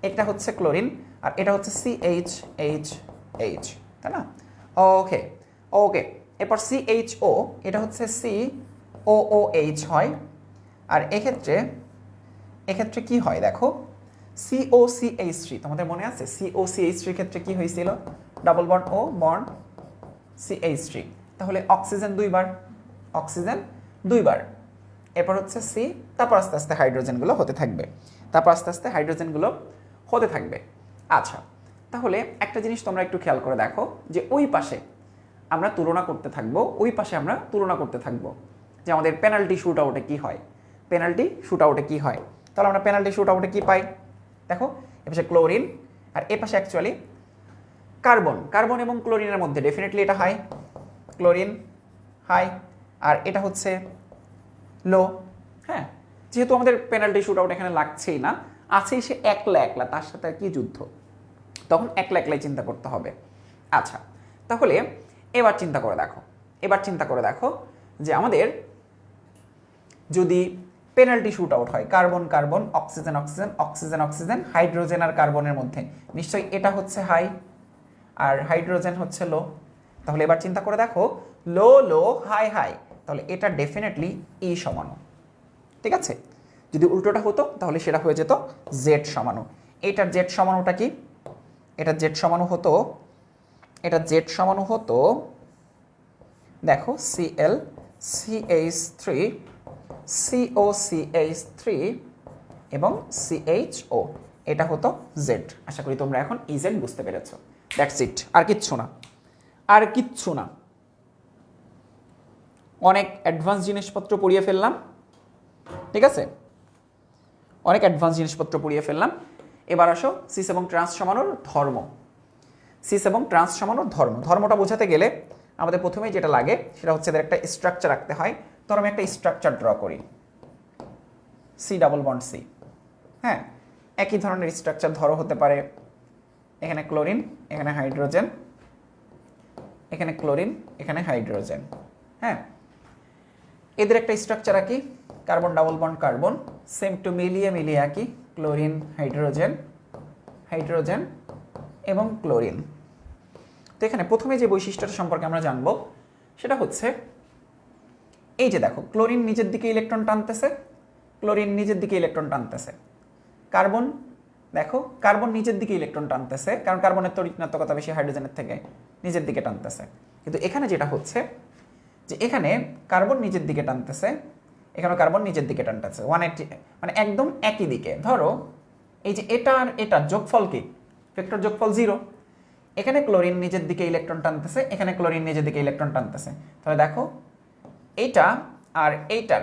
এটা হচ্ছে ক্লোরিন আর এটা হচ্ছে CHH, তাই না? ওকে, এরপর CHO, এটা হচ্ছে COOH হয়। আর এক্ষেত্রে কি হয় দেখো, COCH3, তোমাদের মনে আছে COCH3 ক্ষেত্রে কি হয়েছিল? ডাবল বন্ড ও বন্ড CH3, তাহলে অক্সিজেন দুইবার, এরপর হচ্ছে C, তারপর আস্তে আস্তে হাইড্রোজেনগুলো হতে থাকবে। আচ্ছা তাহলে একটা জিনিস তোমরা একটু খেয়াল করে দেখো যে ওই পাশে আমরা তুলনা করতে থাকবো যে আমাদের পেনাল্টি শুট আউটে কি হয়, তাহলে আমরা পেনাল্টি শুট আউটে কি পাই? দেখো এপাশে ক্লোরিন আর এপাশে অ্যাকচুয়ালি কার্বন এবং ক্লোরিনের মধ্যে ডেফিনেটলি এটা হাই, ক্লোরিন হাই আর এটা হচ্ছে লো। হ্যাঁ, যেহেতু আমাদের পেনাল্টি শুট আউট এখানে লাগছেই না, আছেই সে একলা, তার সাথে আর কি যুদ্ধ, তখন একলাই চিন্তা করতে হবে। আচ্ছা তাহলে এবার চিন্তা করে দেখো যে আমাদের যদি পেনাল্টি শুট আউট হয় কার্বন অক্সিজেন হাইড্রোজেন আর কার্বনের মধ্যে, নিশ্চয়ই এটা হচ্ছে হাই আর হাইড্রোজেন হচ্ছে লো। তাহলে এবার চিন্তা করে দেখো লো হাই, তাহলে এটা ডেফিনেটলি ই সমাণু, ঠিক আছে? যদি উল্টোটা হতো তাহলে সেটা হয়ে যেত জেড সমাণু। এটার জেড সমাণুটা কি? এটা জেড সমাণু হতো দেখো Cl CH3 COCH3 এবং CHO, এটা হতো জেড। আশা করি তোমরা এখন ইজেড বুঝতে পেরেছো। দ্যাটস ইট, আর কিচ্ছু না। অনেক অ্যাডভান্স জিনিসপত্র পড়িয়ে ফেললাম, ঠিক আছে? এবার আসো সিস এবং ট্রান্স সমাণুর ধর্মটা বোঝাতে গেলে আমাদের প্রথমেই যেটা লাগে সেটা হচ্ছে এদের একটা স্ট্রাকচার রাখতে হয়। ধরো আমি একটা স্ট্রাকচার ড্র করি, C ডাবল বন্ড C। হ্যাঁ, একই ধরনের স্ট্রাকচার ধরো হতে পারে এখানে ক্লোরিন, এখানে হাইড্রোজেন, এখানে ক্লোরিন, এখানে হাইড্রোজেন। হ্যাঁ, এদের একটা স্ট্রাকচার একই, carbon double bond carbon, same to মিলিয়ে একই, ক্লোরিন হাইড্রোজেন এবং ক্লোরিন। তো এখানে প্রথমে যে বৈশিষ্ট্যটা সম্পর্কে আমরা জানবো সেটা হচ্ছে এই যে দেখো ক্লোরিন নিজের দিকে ইলেকট্রন টানতেছে, কার্বন নিজের দিকে ইলেকট্রন টানতেছে, কারণ কার্বনের তড়িৎ ঋণাত্মকতা বেশি হাইড্রোজেনের থেকে, নিজের দিকে টানতেছে। কিন্তু এখানে যেটা হচ্ছে যে এখানে কার্বন নিজের দিকে টানতেছে, 180, মানে একদম একই দিকে। ধরো এই যে এটা আর এটা যোগফল কি? ভেক্টর যোগফল 0। এখানে ক্লোরিন নিজের দিকে ইলেকট্রন টানতেছে, এখানে ক্লোরিন নিজের দিকে ইলেকট্রন টানতেছে। তাহলে দেখো এইটা আর এইটার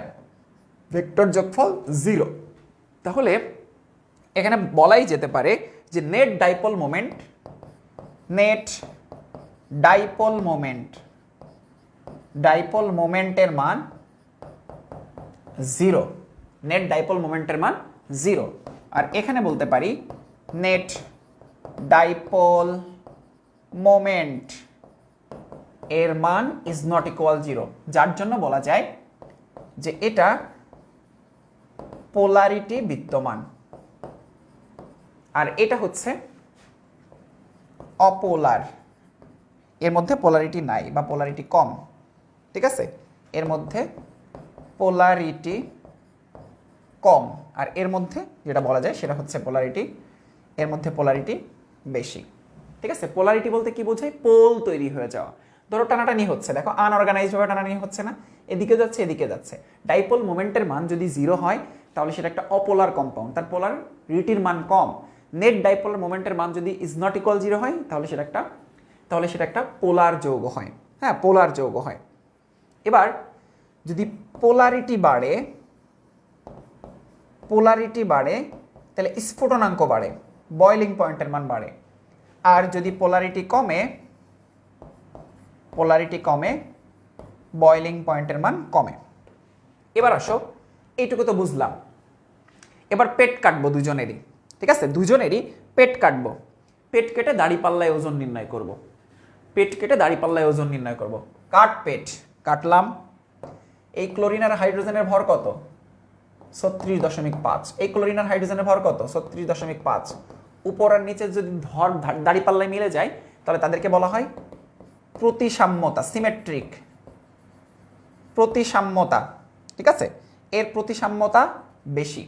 ভেক্টর যোগফল 0। তাহলে এখানে বলাই যেতে পারে যে নেট ডাইপোল মোমেন্টের মান 0। নেট ডাইপোল মোমেন্টের মান 0। আর এখানে বলতে পারি নেট ডাইপোল মোমেন্ট এর মান ইজ নট ইকুয়াল 0, যার জন্য বলা যায় যে এটা পোলারিটি বিদ্যমান আর এটা হচ্ছে অপোলার, এর মধ্যে পোলারিটি নাই বা পোলারিটি কম। ঠিক আছে, এর মধ্যে পোলারিটি কম আর এর মধ্যে যেটা বলা যায় সেটা হচ্ছে পোলারিটি, এর মধ্যে পোলারিটি বেশি। ঠিক আছে, পোলারিটি বলতে কি বোঝায়? পোল তৈরি হয়ে যাওয়া। ধরো টানাটানি হচ্ছে, দেখো আনঅর্গানাইজড ভাবে টানাটানি হচ্ছে না, এদিকে যাচ্ছে এদিকে যাচ্ছে। ডাইপোল মোমেন্টের মান যদি 0 হয় তাহলে সেটা একটা অপোলার কম্পাউন্ড, তার পোলারিটির মান কম। নেট ডাইপোলার মোমেন্টের মান যদি ইজ নট ইকুয়াল 0 হয় তাহলে সেটা একটা পোলার যৌগ হয়। হ্যাঁ, পোলার যৌগ হয়। এবার যদি পোলারিটি বাড়ে তাহলে স্ফুটনাঙ্ক বাড়ে, বয়লিং পয়েন্টের মান বাড়ে। আর যদি পোলারিটি কমে বয়লিং পয়েন্টের মান কমে। এবার আসো, এইটুকু তো বুঝলাম। এবার পেট কাটবো দুজনেরই। ঠিক আছে, দুজনেরই পেট কাটবো। পেট কেটে দাড়িপাল্লায় ওজন নির্ণয় করব। কাট পেট কাটলাম। এই ক্লোরিন আর হাইড্রোজেনের ভর কত? 36.5। এই ক্লোরিন আর হাইড্রোজেনের ভর কত? 36.5। উপর আর নিচে যদি দাড়িপাল্লায় মিলে যায় তাহলে তাদেরকে বলা হয় প্রতিসাম্যতা, প্রতিসাম্যতা। ঠিক আছে, এর প্রতিসাম্যতা বেশি,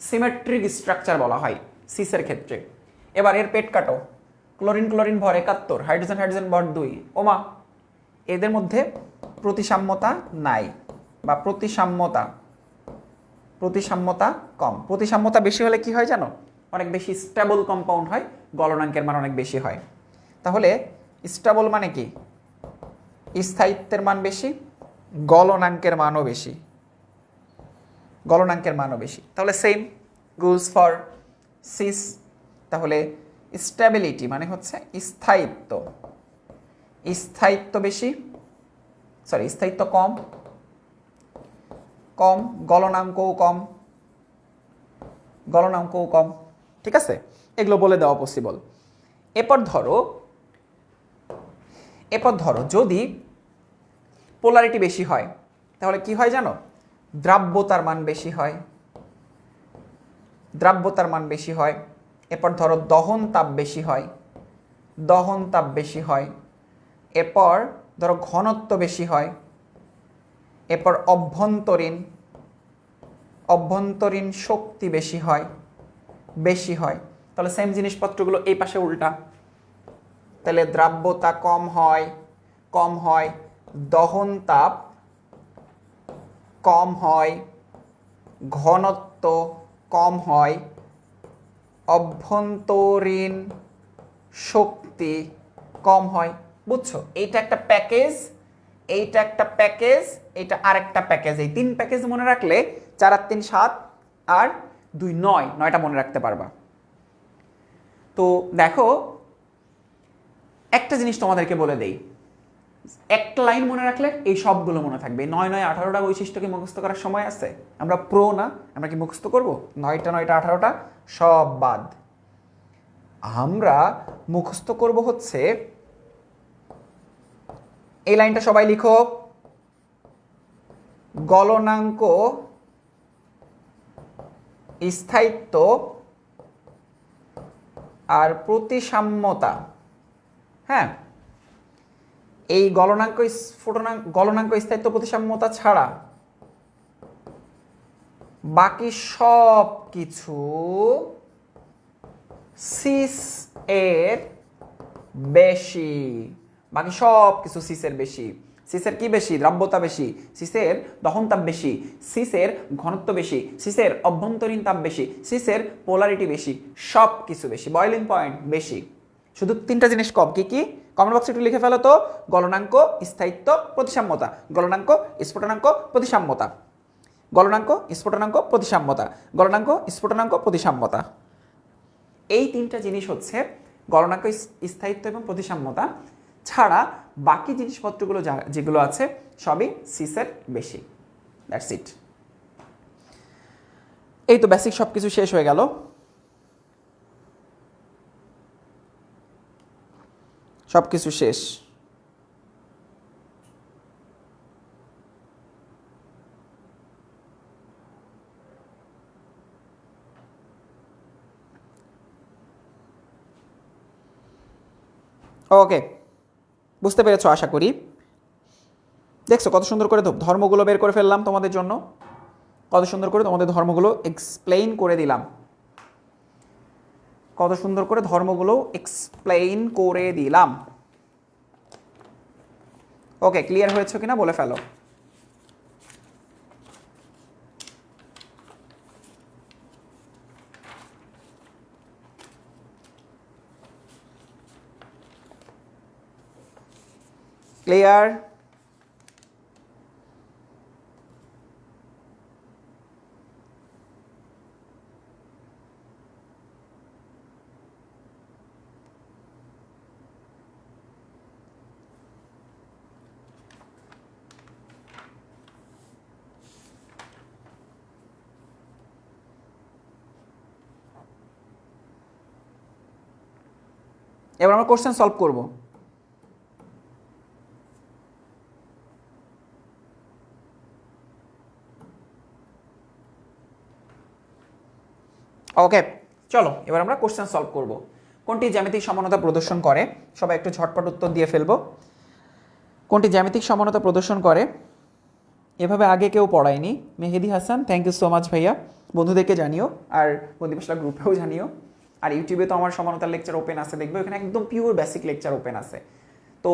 সিমেট্রিক স্ট্রাকচার বলা হয় সিসের ক্ষেত্রে। এবার এর পেট কাটো। ক্লোরিন ভর 71, হাইড্রোজেন ভর 2। ওমা, এদের মধ্যে প্রতিসাম্যতা নাই বা প্রতিসাম্যতা কম। প্রতিসাম্যতা বেশি হলে কি হয় জানো? অনেক বেশি স্টেবল কম্পাউন্ড হয়, গলনাঙ্কের মান অনেক বেশি হয়। তাহলে স্টেবল মানে কি? স্থায়িত্বের মান বেশি, গলনাঙ্কের মানও বেশি। তাহলে সেম গোজ ফর সিস। তাহলে স্টেবিলিটি মানে হচ্ছে স্থায়িত্ব বেশি, স্থায়িত্ব কম, গলনাঙ্কও কম। ঠিক আছে, এগুলো বলে দেওয়া পসিবল। এরপর ধরো যদি পোলারিটি বেশি হয় তাহলে কি হয় জানো? দ্রাব্যতার মান বেশি হয়। এরপর ধরো দহন তাপ বেশি হয়। এরপর ধরো ঘনত্ব বেশি হয়। এরপর অভ্যন্তরীণ শক্তি বেশি হয়। তাহলে সেম জিনিসপত্রগুলো এই পাশে উল্টা। তাহলে দ্রাব্যতা কম হয়, দহন তাপ কম হয়, ঘনত্ব কম হয়, অভ্যন্তরীণ শক্তি কম হয়। বুঝছো? এইটা একটা প্যাকেজ, এইটা আরেকটা প্যাকেজ। এই 3 প্যাকেজ মনে রাখলে 4 আর 3 7 আর 2 9টা মনে রাখতে পারবা। তো দেখো, একটা জিনিস তোমাদেরকে বলে দেই, একটা লাইন মনে রাখলে এই সবগুলো মনে থাকবে। 9 9 18টা বৈশিষ্ট্যকে মুখস্থ করার সময় আছে? আমরা প্রো না, আমরা কি মুখস্থ করব? 9টা 18টা সব বাদ। আমরা মুখস্থ করব হচ্ছে এই লাইনটা, সবাই লিখো। গলনাঙ্ক, স্থায়িত্ব আর প্রতিসাম্যতা। হ্যাঁ, এই গলনাঙ্ক স্থায়িত্ব প্রতিসাম্যতা ছাড়া বাকি সব কিছু সিস এর বেশি। সিসের কি বেশি? দ্রাব্যতা বেশি। সিসের দহন তাপ বেশি। সিসের ঘনত্ব বেশি। সিসের অভ্যন্তরীণ তাপ বেশি। সিসের পোলারিটি বেশি। সব কিছু বেশি, বয়লিং পয়েন্ট বেশি। শুধু 3টা জিনিস কম। কি কি? কমেন্ট বক্সে একটু লিখে ফেলো তো। গলনাঙ্ক, স্থায়িত্ব, প্রতিসাম্যতা। গলনাঙ্ক, স্ফুটনাঙ্ক, প্রতিসাম্যতা। গলনাঙ্ক, স্ফুটনাঙ্ক, প্রতিসাম্যতা। গলনাঙ্ক, স্ফুটনাঙ্ক, প্রতিসাম্যতা। এই 3টা জিনিস হচ্ছে গলনাঙ্ক, স্থায়িত্ব এবং প্রতিসাম্যতা ছাড়া বাকি জিনিসপত্রগুলো যেগুলো আছে সবই সিসের বেশি। That's it. এই তো বেসিক সব কিছু শেষ হয়ে গেল। সব কিছু শেষ। ওকে, বুঝতে পেরেছো আশা করি। দেখছো কত সুন্দর করে ধর্মগুলো বের করে ফেললাম তোমাদের জন্য, কত সুন্দর করে তোমাদের ধর্মগুলো এক্সপ্লেইন করে দিলাম, কত সুন্দর করে ধর্মগুলো এক্সপ্লেইন করে দিলাম। ওকে, ক্লিয়ার হয়েছে কিনা বলে ফেলো। ক্লিয়ার? এবার আমরা কোশ্চেন সলভ করব। ওকে, চলো এবার আমরা কোশ্চেন সলভ করব। কোনটি জ্যামিতিক সমানতা প্রদর্শন করে? সবাই একটু ঝটপট উত্তর দিয়ে ফেলবো। কোনটি জ্যামিতিক সমানতা প্রদর্শন করে? এভাবে আগে কেউ পড়ায়নি। Mehedi Hasan, thank you so much ভাইয়া। বন্ধুদেরকে জানিও, আর বন্দিপাশলা গ্রুপেও জানিও। আর ইউটিউবে তো আমার সমানতার লেকচার ওপেন আছে, দেখবে ওখানে একদম পিওর বেসিক লেকচার ওপেন আছে। তো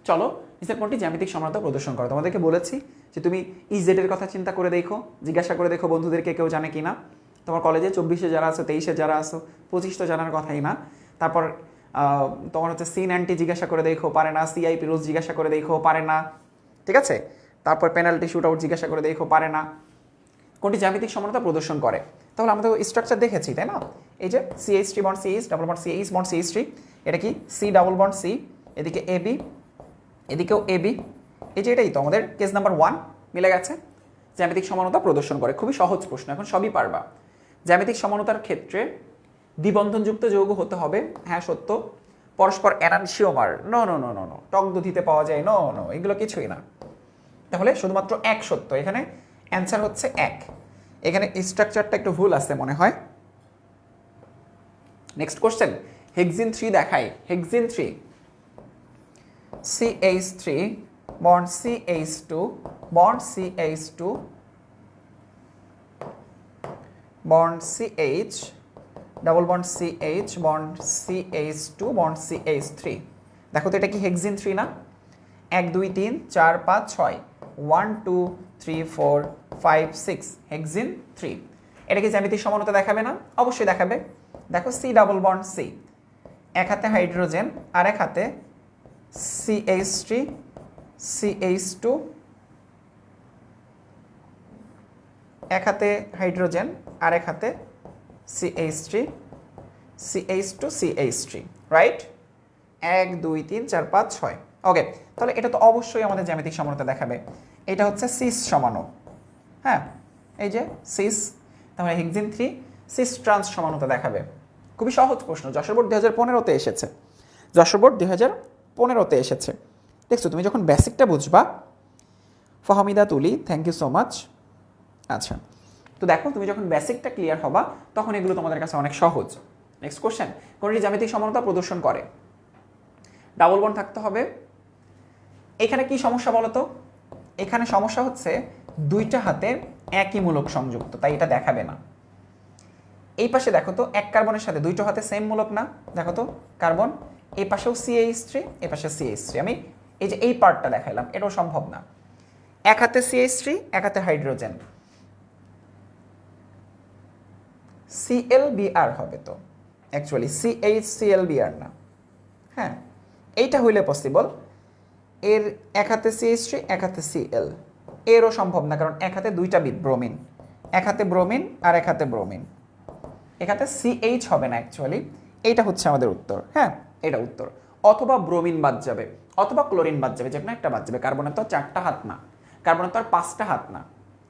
চলো, নিচের কোনটি জ্যামিতিক সমানতা প্রদর্শন করে? তোমাদেরকে বলেছি যে তুমি ইজেড এর কথা চিন্তা করে দেখো, জিজ্ঞাসা করে দেখো বন্ধুদেরকে কেউ জানে কিনা। তোমার কলেজে 24-এ যারা আছো, 23-এ যারা আছো, 25 তো জানার কথাই না। তারপর তোমার হচ্ছে সিন অ্যান্টি জিজ্ঞাসা করে দেখো, পারে না। সিআইপি রোজ জিজ্ঞাসা করে দেখো, পারে না। ঠিক আছে? তারপর পেনাল্টি শুট আউট জিজ্ঞাসা করে দেখো, পারে না। কোনটি জ্যামিতিক সমানতা প্রদর্শন করে? তাহলে আমরা তো স্ট্রাকচার দেখেছি, তাই না? এই যে CH3 bond CH, double bond CH bond CH3, এটা কি C ডাবল বন্ড C, এদিকে AB, এদিকেও AB। এই যে এটাই তো আমাদের কেস নাম্বার 1 মিলে গেছে। জ্যামিতিক সমানতা প্রদর্শন করে। খুবই সহজ প্রশ্ন, এখন সবই পারবা। জ্যামিতিক সমানতার ক্ষেত্রে দ্বিবন্ধনযুক্ত যৌগ হতে হবে, হ্যাঁ সত্য। পরস্পর enantiomer, no no no no no. টক দধিতে পাওয়া যায়, নো নো, এগুলো কিছুই না। তাহলে শুধুমাত্র এক সত্য, এখানে অ্যান্সার হচ্ছে 1। এখানে স্ট্রাকচারটা একটু ভুল আছে মনে হয়। নেক্সট কোশ্চেন, হেক্সিন 3 দেখাই। Hexene 3, CH3 bond CH2 bond CH2 bond CH, double bond CH bond CH2 bond CH3। দেখো তো এটা কি হেক্সিন 3 না? 1 2 3 4 5 6, 1 2 3 4 5 6, হেক্সিন 3। এটা কি জ্যামিতিক সমানতা দেখাবে না? অবশ্যই দেখাবে। দেখো C ডাবল বন্ড C, এক হাতে হাইড্রোজেন আর এক হাতে CH3 CH2, এক হাতে হাইড্রোজেন আর এক হাতে CH3 CH2 CH3, রাইট? 1 2 3 4 5 6। ওকে, তাহলে এটা তো অবশ্যই আমাদের জ্যামিতিক সমানতা দেখাবে। এটা হচ্ছে সিস সমাণু, হ্যাঁ এই যে সিস। তাহলে হেক্সিন 3 সিস ট্রান্স সমানতা দেখাবে। খুবই সহজ প্রশ্ন, যশোর বোর্ড 2015-তে এসেছে। যশোর বোর্ড 2015-তে এসেছে। দেখছো তুমি যখন বেসিকটা বুঝবা। ফাহমিদা তুলি, থ্যাংক ইউ সো মাচ। আচ্ছা, তো দেখো তুমি যখন বেসিকটা ক্লিয়ার হবা তখন এগুলো তোমাদের কাছে অনেক সহজ। নেক্সট কোশ্চেন, কোনটি জ্যামিতিক সমানতা প্রদর্শন করে? ডাবল বন্ড থাকতে হবে। এখানে কি সমস্যা বলো তো? এখানে সমস্যা হচ্ছে দুইটা হাতে একই মূলক সংযুক্ত, তাই এটা দেখাবে না। এই পাশে দেখো তো, এক কার্বনের সাথে দুইটা হাতে সেম মূলক না? দেখো তো কার্বন, এই পাশেও CH3, এই পাশে CH3। আমি এই যে এই পার্টটা দেখাইলাম, এটাও সম্ভব না। এক হাতে CH3, এক হাতে হাইড্রোজেন, ClBr হবে তো, অ্যাকচুয়ালি CHClBr না। হ্যাঁ, এইটা হইলে পসিবল। এর এক হাতে CH3, এক হাতে Cl, এরও সম্ভব না, কারণ এক হাতে দুইটা ব্রোমিন, এক হাতে ব্রোমিন আর এক হাতে ব্রোমিন, এক হাতে CH হবে না অ্যাকচুয়ালি। এইটা হচ্ছে আমাদের উত্তর। হ্যাঁ, এটা উত্তর। অথবা ব্রোমিন বাদ যাবে, অথবা ক্লোরিন বাদ যাবে, যে কোনো একটা বাদ যাবে। কার্বনের তো 4টা হাত না, কার্বনের তো আর 5টা হাত না,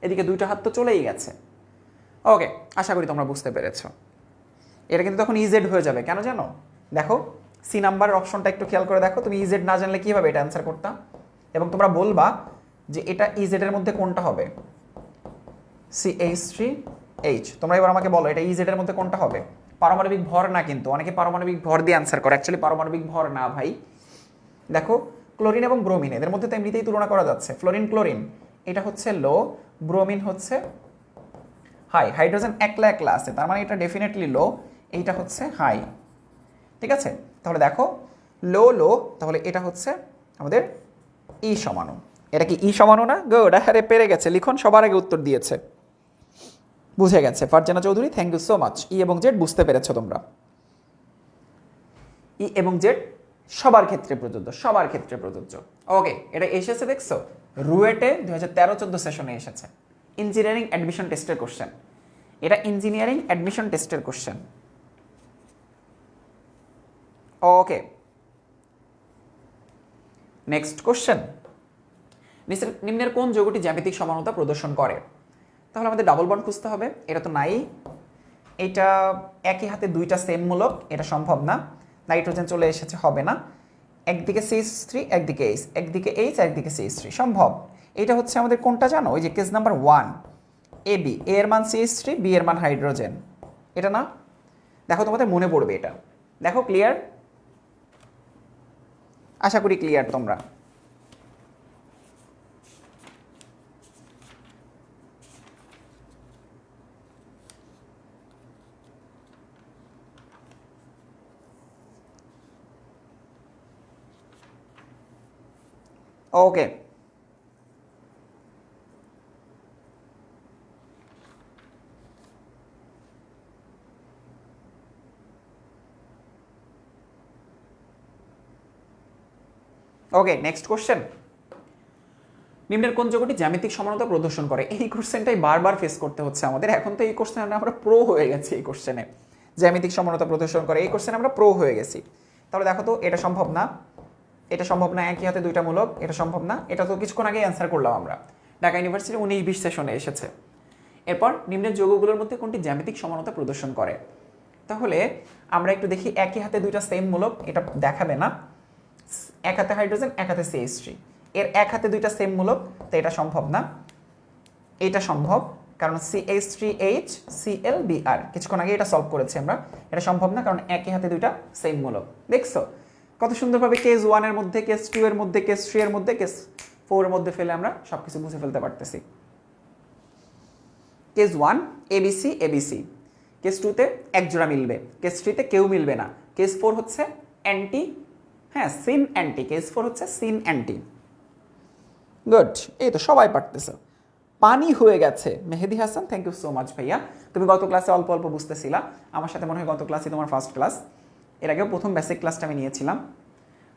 এদিকে 2টা হাত তো চলেই গেছে। ওকে, আশা করি তোমরা বুঝতে পেরেছো। এটা কিন্তু তখন ইজেড হয়ে যাবে, কেন জানো? দেখো সি নাম্বারের অপশনটা একটু খেয়াল করে দেখো, তুমি ইজেড না জানলে কীভাবে এটা অ্যান্সার করতাম, এবং তোমরা বলবা যে এটা ইজেডের মধ্যে কোনটা হবে, CH3H। তোমরা এবার আমাকে বলো এটা ইজেডের মধ্যে কোনটা হবে? পারমাণবিক ভর না, কিন্তু অনেকে পারমাণবিক ভর দিয়ে অ্যান্সার করে, অ্যাকচুয়ালি পারমাণবিক ভর না ভাই। দেখো ক্লোরিন এবং ব্রোমিন এদের মধ্যে তো এমনিতেই তুলনা করা যাচ্ছে, ফ্লোরিন ক্লোরিন এটা হচ্ছে লো, ব্রোমিন হচ্ছে হাই, হাইড্রোজেন একলা একলা আছে, তার মানে এটা ডেফিনেটলি লো, এইটা হচ্ছে হাই। ঠিক আছে, তাহলে দেখো লো লো, তাহলে এটা হচ্ছে আমাদের ই সমাণু। এটা কি ই সমাণু না? গুড, আরে পেরে গেছে, লিখন সবার আগে উত্তর দিয়েছে, বুঝে গেছে। Farzana Chowdhury, thank you so much. E এবং জেড বুঝতে পেরেছো তোমরা। ই এবং জেড সবার ক্ষেত্রে প্রযোজ্য, সবার ক্ষেত্রে প্রযোজ্য। ওকে, এটা এসেছে দেখছো রুয়েটে 2013-14 সেশনে এসেছে, ইঞ্জিনিয়ারিং অ্যাডমিশন টেস্টের কোশ্চেন। এটা ইঞ্জিনিয়ারিং অ্যাডমিশন টেস্টের কোশ্চেন। ওকে, নেক্সট কোশ্চেন। নিম্নের কোন যৌগটি জ্যামিতিক সমানতা প্রদর্শন করে? তাহলে আমাদের ডাবল বন্ড খুঁজতে হবে, এটা তো নাই। এটা একই হাতে দুইটা সেম মূলক, এটা সম্ভব না। নাইট্রোজেন চলে এসেছে, হবে না। একদিকে CH3, একদিকে H, একদিকে H, একদিকে CH3 সম্ভব। এটা হচ্ছে আমাদের কোনটা জানো? ওই যে কেস নাম্বার 1, AB, A এর মান CH3, B এর মান হাইড্রোজেন, এটা না? দেখো তোমাদের মনে পড়বে এটা। দেখো ক্লিয়ার? আশা করি ক্লিয়ার তোমরা। ওকে, ওকে, নেক্সট কোশ্চেন। নিম্নের কোন যৌগটি জ্যামিতিক সমানতা প্রদর্শন করে? এই কোশ্চেনটাই বারবার ফেস করতে হচ্ছে আমাদের। এখন তো এই কোশ্চেনে আমরা প্রো হয়ে গেছি, এই কোশ্চেনে জ্যামিতিক সমানতা প্রদর্শন করে এই কোশ্চেনে আমরা প্রো হয়ে গেছি। তাহলে দেখো তো এটা সম্ভব না, এটা সম্ভব না, একই হাতে দুইটা মূলক, এটা সম্ভব না। এটা তো কিছুক্ষণ আগে অ্যান্সার করলাম আমরা, ঢাকা ইউনিভার্সিটি 19-20 সেশনে এসেছে। এরপর নিম্নের যৌগগুলোর মধ্যে কোনটি জ্যামিতিক সমানতা প্রদর্শন করে? তাহলে আমরা একটু দেখি, একই হাতে দুইটা সেম মূলক, এটা দেখাবে না। এক হাতে হাইড্রোজেন, এক হাতে CH3, এর এক হাতে দুইটা সেম মূলক, তো এটা সম্ভব না। এটা সম্ভব, কারণ CH3H ClBr, কিছুক্ষণ আগে এটা সলভ করেছি আমরা। এটা সম্ভব না, কারণ একই হাতে দুইটা সেম মূলক। দেখছো কত সুন্দরভাবে কেস 1 এর মধ্যে, কেস 2 এর মধ্যে, কেস 3 এর মধ্যে, কেস 4 এর মধ্যে ফেলে আমরা সবকিছু বুঝে ফেলতে পারতেছি। কেস 1 ABC ABC, কেস 2তে এক জোড়া মিলবে, কেস 3তে কেউ মিলবে না, কেস 4 হচ্ছে অ্যান্টি, হ্যাঁ সিন অ্যান্টি, কেস 4 হচ্ছে সিন অ্যান্টি। গুড, এই তো সবাই পারতেছে। পানি হয়ে গেছে Mehedi Hasan, thank you so much ভাইয়া। তুমি গত ক্লাসে অল্প অল্প বুঝতেছিলা, আমার সাথে মনে হয় গত ক্লাসে তোমার ফার্স্ট ক্লাস, এর আগেও প্রথম বেসিক ক্লাসটা আমি নিয়েছিলাম।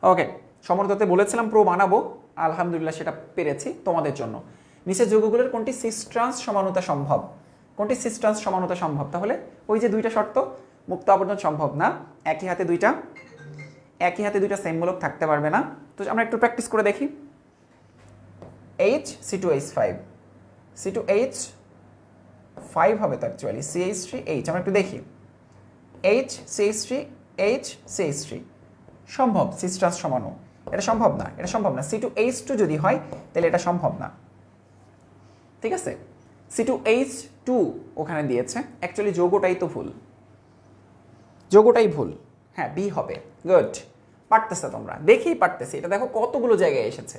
ওকে, সমর্থতে বলেছিলাম প্রো বানাবো, আলহামদুলিল্লাহ সেটা পেরেছি তোমাদের জন্য। নিচের যৌগগুলোর কোনটি সিস ট্রান্স সমানতা সম্ভব? কোনটি সিস ট্রান্স সমানতা সম্ভব? তাহলে ওই যে দুইটা শর্ত, মুক্ত আবর্তন সম্ভব না, একই হাতে দুইটা সেম মূলক থাকতে পারবে না। তো আমরা একটু প্র্যাকটিস করে দেখি। C2H5, C2H5 হবে তো অ্যাকচুয়ালি, CH3H, আমরা একটু দেখি। CH3H সম্ভব, সিস ট্রান্স সমাণু। এটা সম্ভব না, এটা সম্ভব না। C2H2 যদি হয় তাহলে এটা সম্ভব না। ঠিক আছে, C2H2 ওখানে দিয়েছে, অ্যাকচুয়ালি যৌগটাই তো ভুল, যৌগটাই ভুল। হ্যাঁ, বি হবে। গুড, পারতেছে তোমরা, দেখেই পারতেছি। এটা দেখো কতগুলো জায়গায় এসেছে,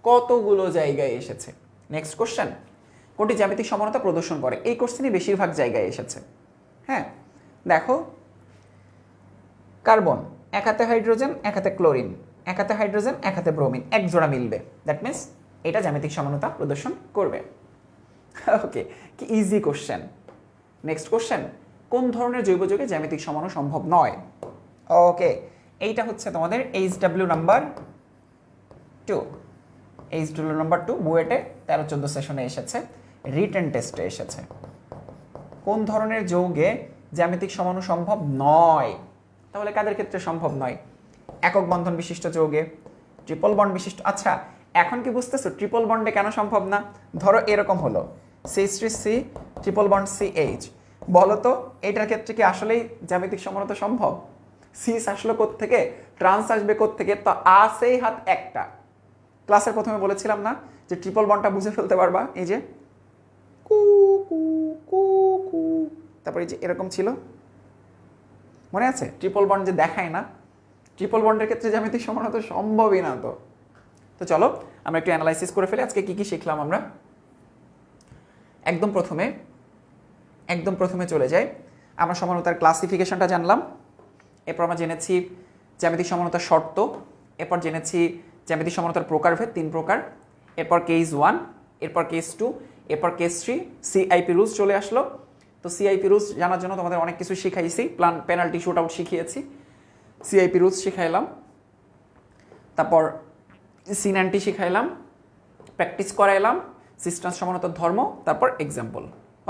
কতগুলো জায়গায় এসেছে। নেক্সট কোশ্চেন, কোনটি জ্যামিতিক সমানতা প্রদর্শন করে? এই কোশ্চেনই বেশিরভাগ জায়গায় এসেছে। হ্যাঁ, দেখো কার্বন এক হাতে হাইড্রোজেন, এক হাতে ক্লোরিন, এক হাতে হাইড্রোজেন এক হাতে ব্রোমিন, এক জোড়া মিলবে, দ্যাট মিনস এটা জ্যামিতিক সমানতা প্রদর্শন করবে। ওকে, কি ইজি কোশ্চেন। নেক্সট কোশ্চেন, কোন ধরনের জৈব যৌগে জ্যামিতিক সমাণু সম্ভব নয়? ওকে, এইটা হচ্ছে তোমাদের HW নাম্বার 2, HW নাম্বার 2 বুয়েটে 13-14 সেশনে এসেছে, রিটেন টেস্টে এসেছে। কোন ধরনের যৌগে জ্যামিতিক সমাণু সম্ভব নয়? তাহলে কাদের ক্ষেত্রে সম্ভব নয়? একক বন্ধন বিশিষ্ট যৌগে, ট্রিপল বন্ড বিশিষ্ট। আচ্ছা, এখন কি বুঝতেছো ট্রিপল বন্ডে কেন সম্ভব না? ধরো এরকম হলো CH3C ট্রিপল বন্ড CH, বলো তো এটার ক্ষেত্রে কি আসলেই জ্যামিতিক সমানতা সম্ভব? সিস আসলো কোত্থেকে, ট্রান্স আসবে কোত্থেকে? তো আসেই হাত একটা। ক্লাসের প্রথমে বলেছিলাম না যে ট্রিপল বন্ডটা বুঝে ফেলতে পারবা, এই যে কু কু কু কু, তারপরে এই যে এরকম ছিল, মনে আছে? ট্রিপল বন্ড যে দেখায় না, ট্রিপল বন্ডের ক্ষেত্রে জ্যামিতিক সমানতা সম্ভবই না। তো চলো আমরা একটু অ্যানালাইসিস করে ফেলি আজকে কি কি শিখলাম আমরা। একদম প্রথমে চলে যাই, আমরা সমানতার ক্লাসিফিকেশনটা জানলাম, এরপর আমরা জেনেছি জ্যামিতিক সমানতার শর্ত, এরপর জেনেছি জ্যামিতিক সমানতার প্রকারভেদ 3 প্রকার, এরপর কেস 1, এরপর কেস 2, এরপর কেস 3, CIP রুলস চলে আসলো। তো CIP রুলস জানার জন্য তোমাদের অনেক কিছু শিখাইছি, পেনাল্টি শুট আউট শিখিয়েছি, CIP রুলস শিখাইলাম, তারপর C90 শিখাইলাম, প্র্যাকটিস করাইলাম, সিস্টেন্স সমানতার ধর্ম, তারপর এক্সাম্পল।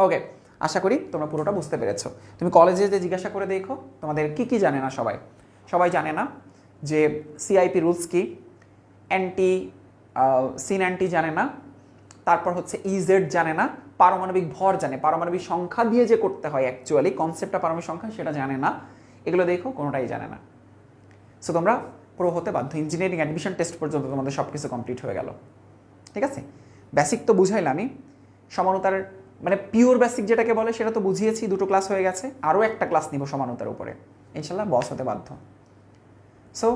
ওকে, আশা করি তোমরা পুরোটা বুঝতে পেরেছো। তুমি কলেজে যে জিজ্ঞাসা করে দেখো তোমাদের কি কি জানে না, সবাই জানে না যে CIP রুলস কি, C90 জানে না, তারপর হচ্ছে EZ জানে না, পারমাণবিক ভর জানে, পারমাণবিক সংখ্যা দিয়ে যে করতে হয় অ্যাকচুয়ালি কনসেপ্টটা পারমাণবিক সংখ্যা সেটা জানে না, এগুলো দেখো কোনোটাই জানে না। সো তোমরা প্রো হতে বাধ্য, ইঞ্জিনিয়ারিং অ্যাডমিশন টেস্ট পর্যন্ত তোমাদের সব কিছু কমপ্লিট হয়ে গেল। ঠিক আছে, বেসিক তো বুঝাইলামই, সমানতার মানে পিওর বেসিক যেটাকে বলে সেটা তো বুঝিয়েছি, 2টো ক্লাস হয়ে গেছে, আরও একটা ক্লাস নিব সমানতার উপরে, ইনশাল্লাহ বস হতে বাধ্য। সো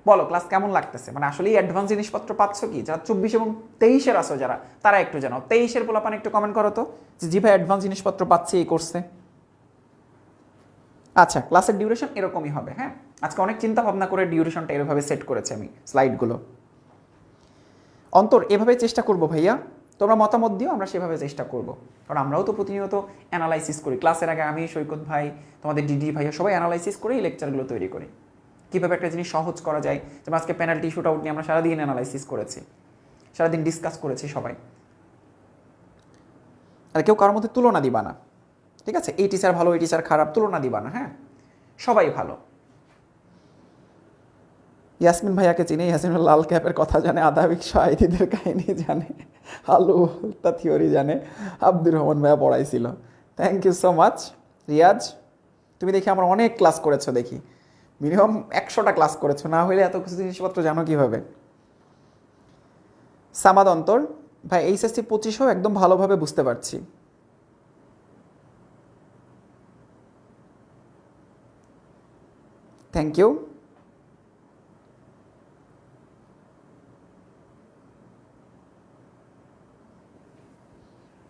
বলো ক্লাস কেমন লাগতেছে, মানে আসলে অ্যাডভান্স জিনিসপত্র পাচ্ছ কি? যারা 24 এবং 23-এর আসো যারা, তারা একটু জানাও। 23-এর পোলাপান একটু কমেন্ট করো তো যে জি ভাই অ্যাডভান্স জিনিসপত্র পাচ্ছি এই কোর্সে। আচ্ছা, ক্লাসের ডিউরেশন এরকমই হবে। হ্যাঁ, আজকে অনেক চিন্তা ভাবনা করে ডিউরেশনটা এভাবে সেট করেছি আমি, স্লাইডগুলো। অন্তর এভাবে চেষ্টা করব ভাইয়া, তোমরা মতামত দিও, আমরা সেভাবে চেষ্টা করব, কারণ আমরাও তো প্রতিনিয়ত অ্যানালাইসিস করি। ক্লাসের আগে আমি, সৈকত ভাই, তোমাদের ডিডি ভাইয়া সবাই অ্যানালাইসিস করেই লেকচারগুলো তৈরি করি, কীভাবে একটা জিনিস সহজ করা যায়। যেমন আজকে পেনাল্টি শুট আউট নিয়ে আমরা সারাদিন অ্যানালাইসিস করেছি, সারাদিন ডিসকাস করেছি সবাই। আর কেউ কারোর মধ্যে তুলনা দিবা না, ঠিক আছে? এই টিচার ভালো, এই টিচার খারাপ, তুলনা দিবা না। হ্যাঁ, সবাই ভালো। ইয়াসমিন ভাইয়াকে চিনি, ইয়াসমিন লাল ক্যাপের কথা জানে, আধাবিক শাহিদিদের কাহিনী জানে, আলুটা থিওরি জানে, আব্দুর রহমান ভাইয়া পড়াইছিল। Thank you so much Riaz, তুমি দেখি আমার অনেক ক্লাস করেছো, দেখি মিনিমাম 100টা ক্লাস করেছো, না হলে এত কিছু জিনিসপত্র জানো কীভাবে? সামাদ অন্তর ভাই HSC 25 একদম ভালোভাবে বুঝতে পারছি। Thank you.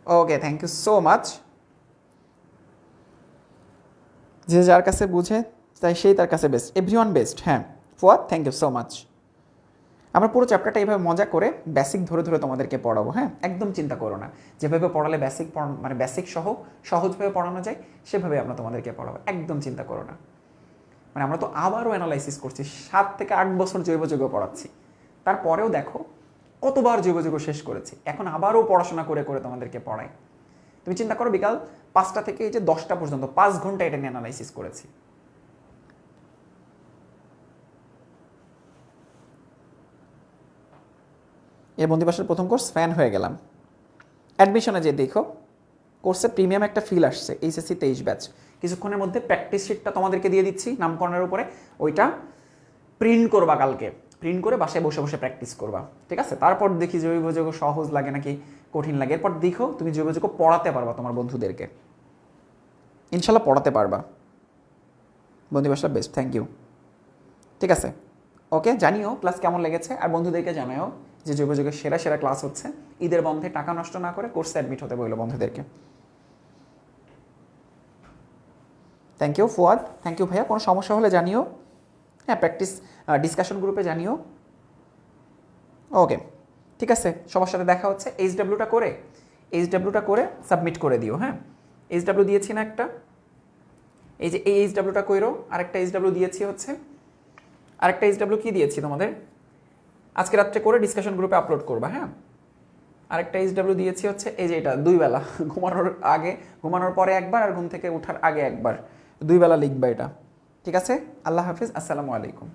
Okay, thank you so much. যে যার কাছে বুঝে তাই সেই তার কাছে বেস্ট, এভরিওয়ান বেস্ট। হ্যাঁ Fuad, thank you so much. আমরা পুরো চ্যাপ্টারটা এইভাবে মজা করে বেসিক ধরে ধরে তোমাদেরকে পড়াবো। হ্যাঁ, একদম চিন্তা করো না, যেভাবে পড়ালে বেসিক মানে বেসিক সহ সহজভাবে পড়ানো যায় সেভাবে আমরা তোমাদেরকে পড়াবো, একদম চিন্তা করো না। মানে আমরা তো আবারও অ্যানালাইসিস করছি, 7 থেকে 8 বছর জৈব যৌগ পড়াচ্ছি, তারপরেও দেখো কতবার জৈব যৌগ শেষ করেছি, এখন আবারও পড়াশোনা করে করে তোমাদেরকে পড়াই। তুমি চিন্তা করো বিকাল 5টা থেকে এই যে 10টা পর্যন্ত 5 ঘন্টা এটা নিয়ে অ্যানালাইসিস করেছি। এর বন্দিবাসের প্রথম কোর্স ফ্যান হয়ে গেলাম। অ্যাডমিশনে যে দেখো কোর্সে প্রিমিয়াম একটা ফিল আসছে, HSC 23 ব্যাচ। কিছুক্ষণের মধ্যে প্র্যাকটিস শিটটা তোমাদেরকে দিয়ে দিচ্ছি নামকরণের উপরে, ওইটা প্রিন্ট করবা কালকে, প্রিন্ট করে বাসায় বসে বসে প্র্যাকটিস করবা, ঠিক আছে? তারপর দেখি জৈব যৌগ সহজ লাগে নাকি কঠিন লাগে, এরপর দেখো তুমি জৈব যৌগ পড়াতে পারবা তোমার বন্ধুদেরকে, ইনশাল্লাহ পড়াতে পারবা। বন্দিবাসা বেস্ট, থ্যাংক ইউ। ঠিক আছে, ওকে, জানিও ক্লাস কেমন লেগেছে, আর বন্ধুদেরকে জানাও যে জৈব যৌগের সেরা সেরা ক্লাস হচ্ছে। ঈদের বন্ধে টাকা নষ্ট না করে কোর্সে অ্যাডমিট হতে বললো বন্ধুদেরকে। Thank you Fuad, thank you ভাইয়া। কোনো সমস্যা হলে জানিও, হ্যাঁ প্র্যাকটিস ডিসকাশন গ্রুপে জানিও, ওকে, ঠিক আছে, সবার সাথে দেখা হচ্ছে। এইচডাব্লিউটা করে সাবমিট করে দিও। হ্যাঁ, এইচডাব্লিউ দিয়েছি না একটা, এই যে এই এইচডাব্লিউটা কইরো। আরেকটা এইচডাব্লিউ দিয়েছি হচ্ছে, আরেকটা এইচডাব্লিউ কি দিয়েছি তোমাদের, আজকে রাত্রে করে ডিসকাশন গ্রুপে আপলোড করবা। হ্যাঁ, আরেকটা এইচডাব্লিউ দিয়েছি হচ্ছে এই যে এটা, 2 বেলা ঘুমানোর আগে, ঘুমানোর পরে একবার, আর ঘুম থেকে ওঠার আগে একবার, 2 বেলা লিখবা এটা। ঠিক আছে, আল্লাহ হাফিজ, আসসালামু আলাইকুম।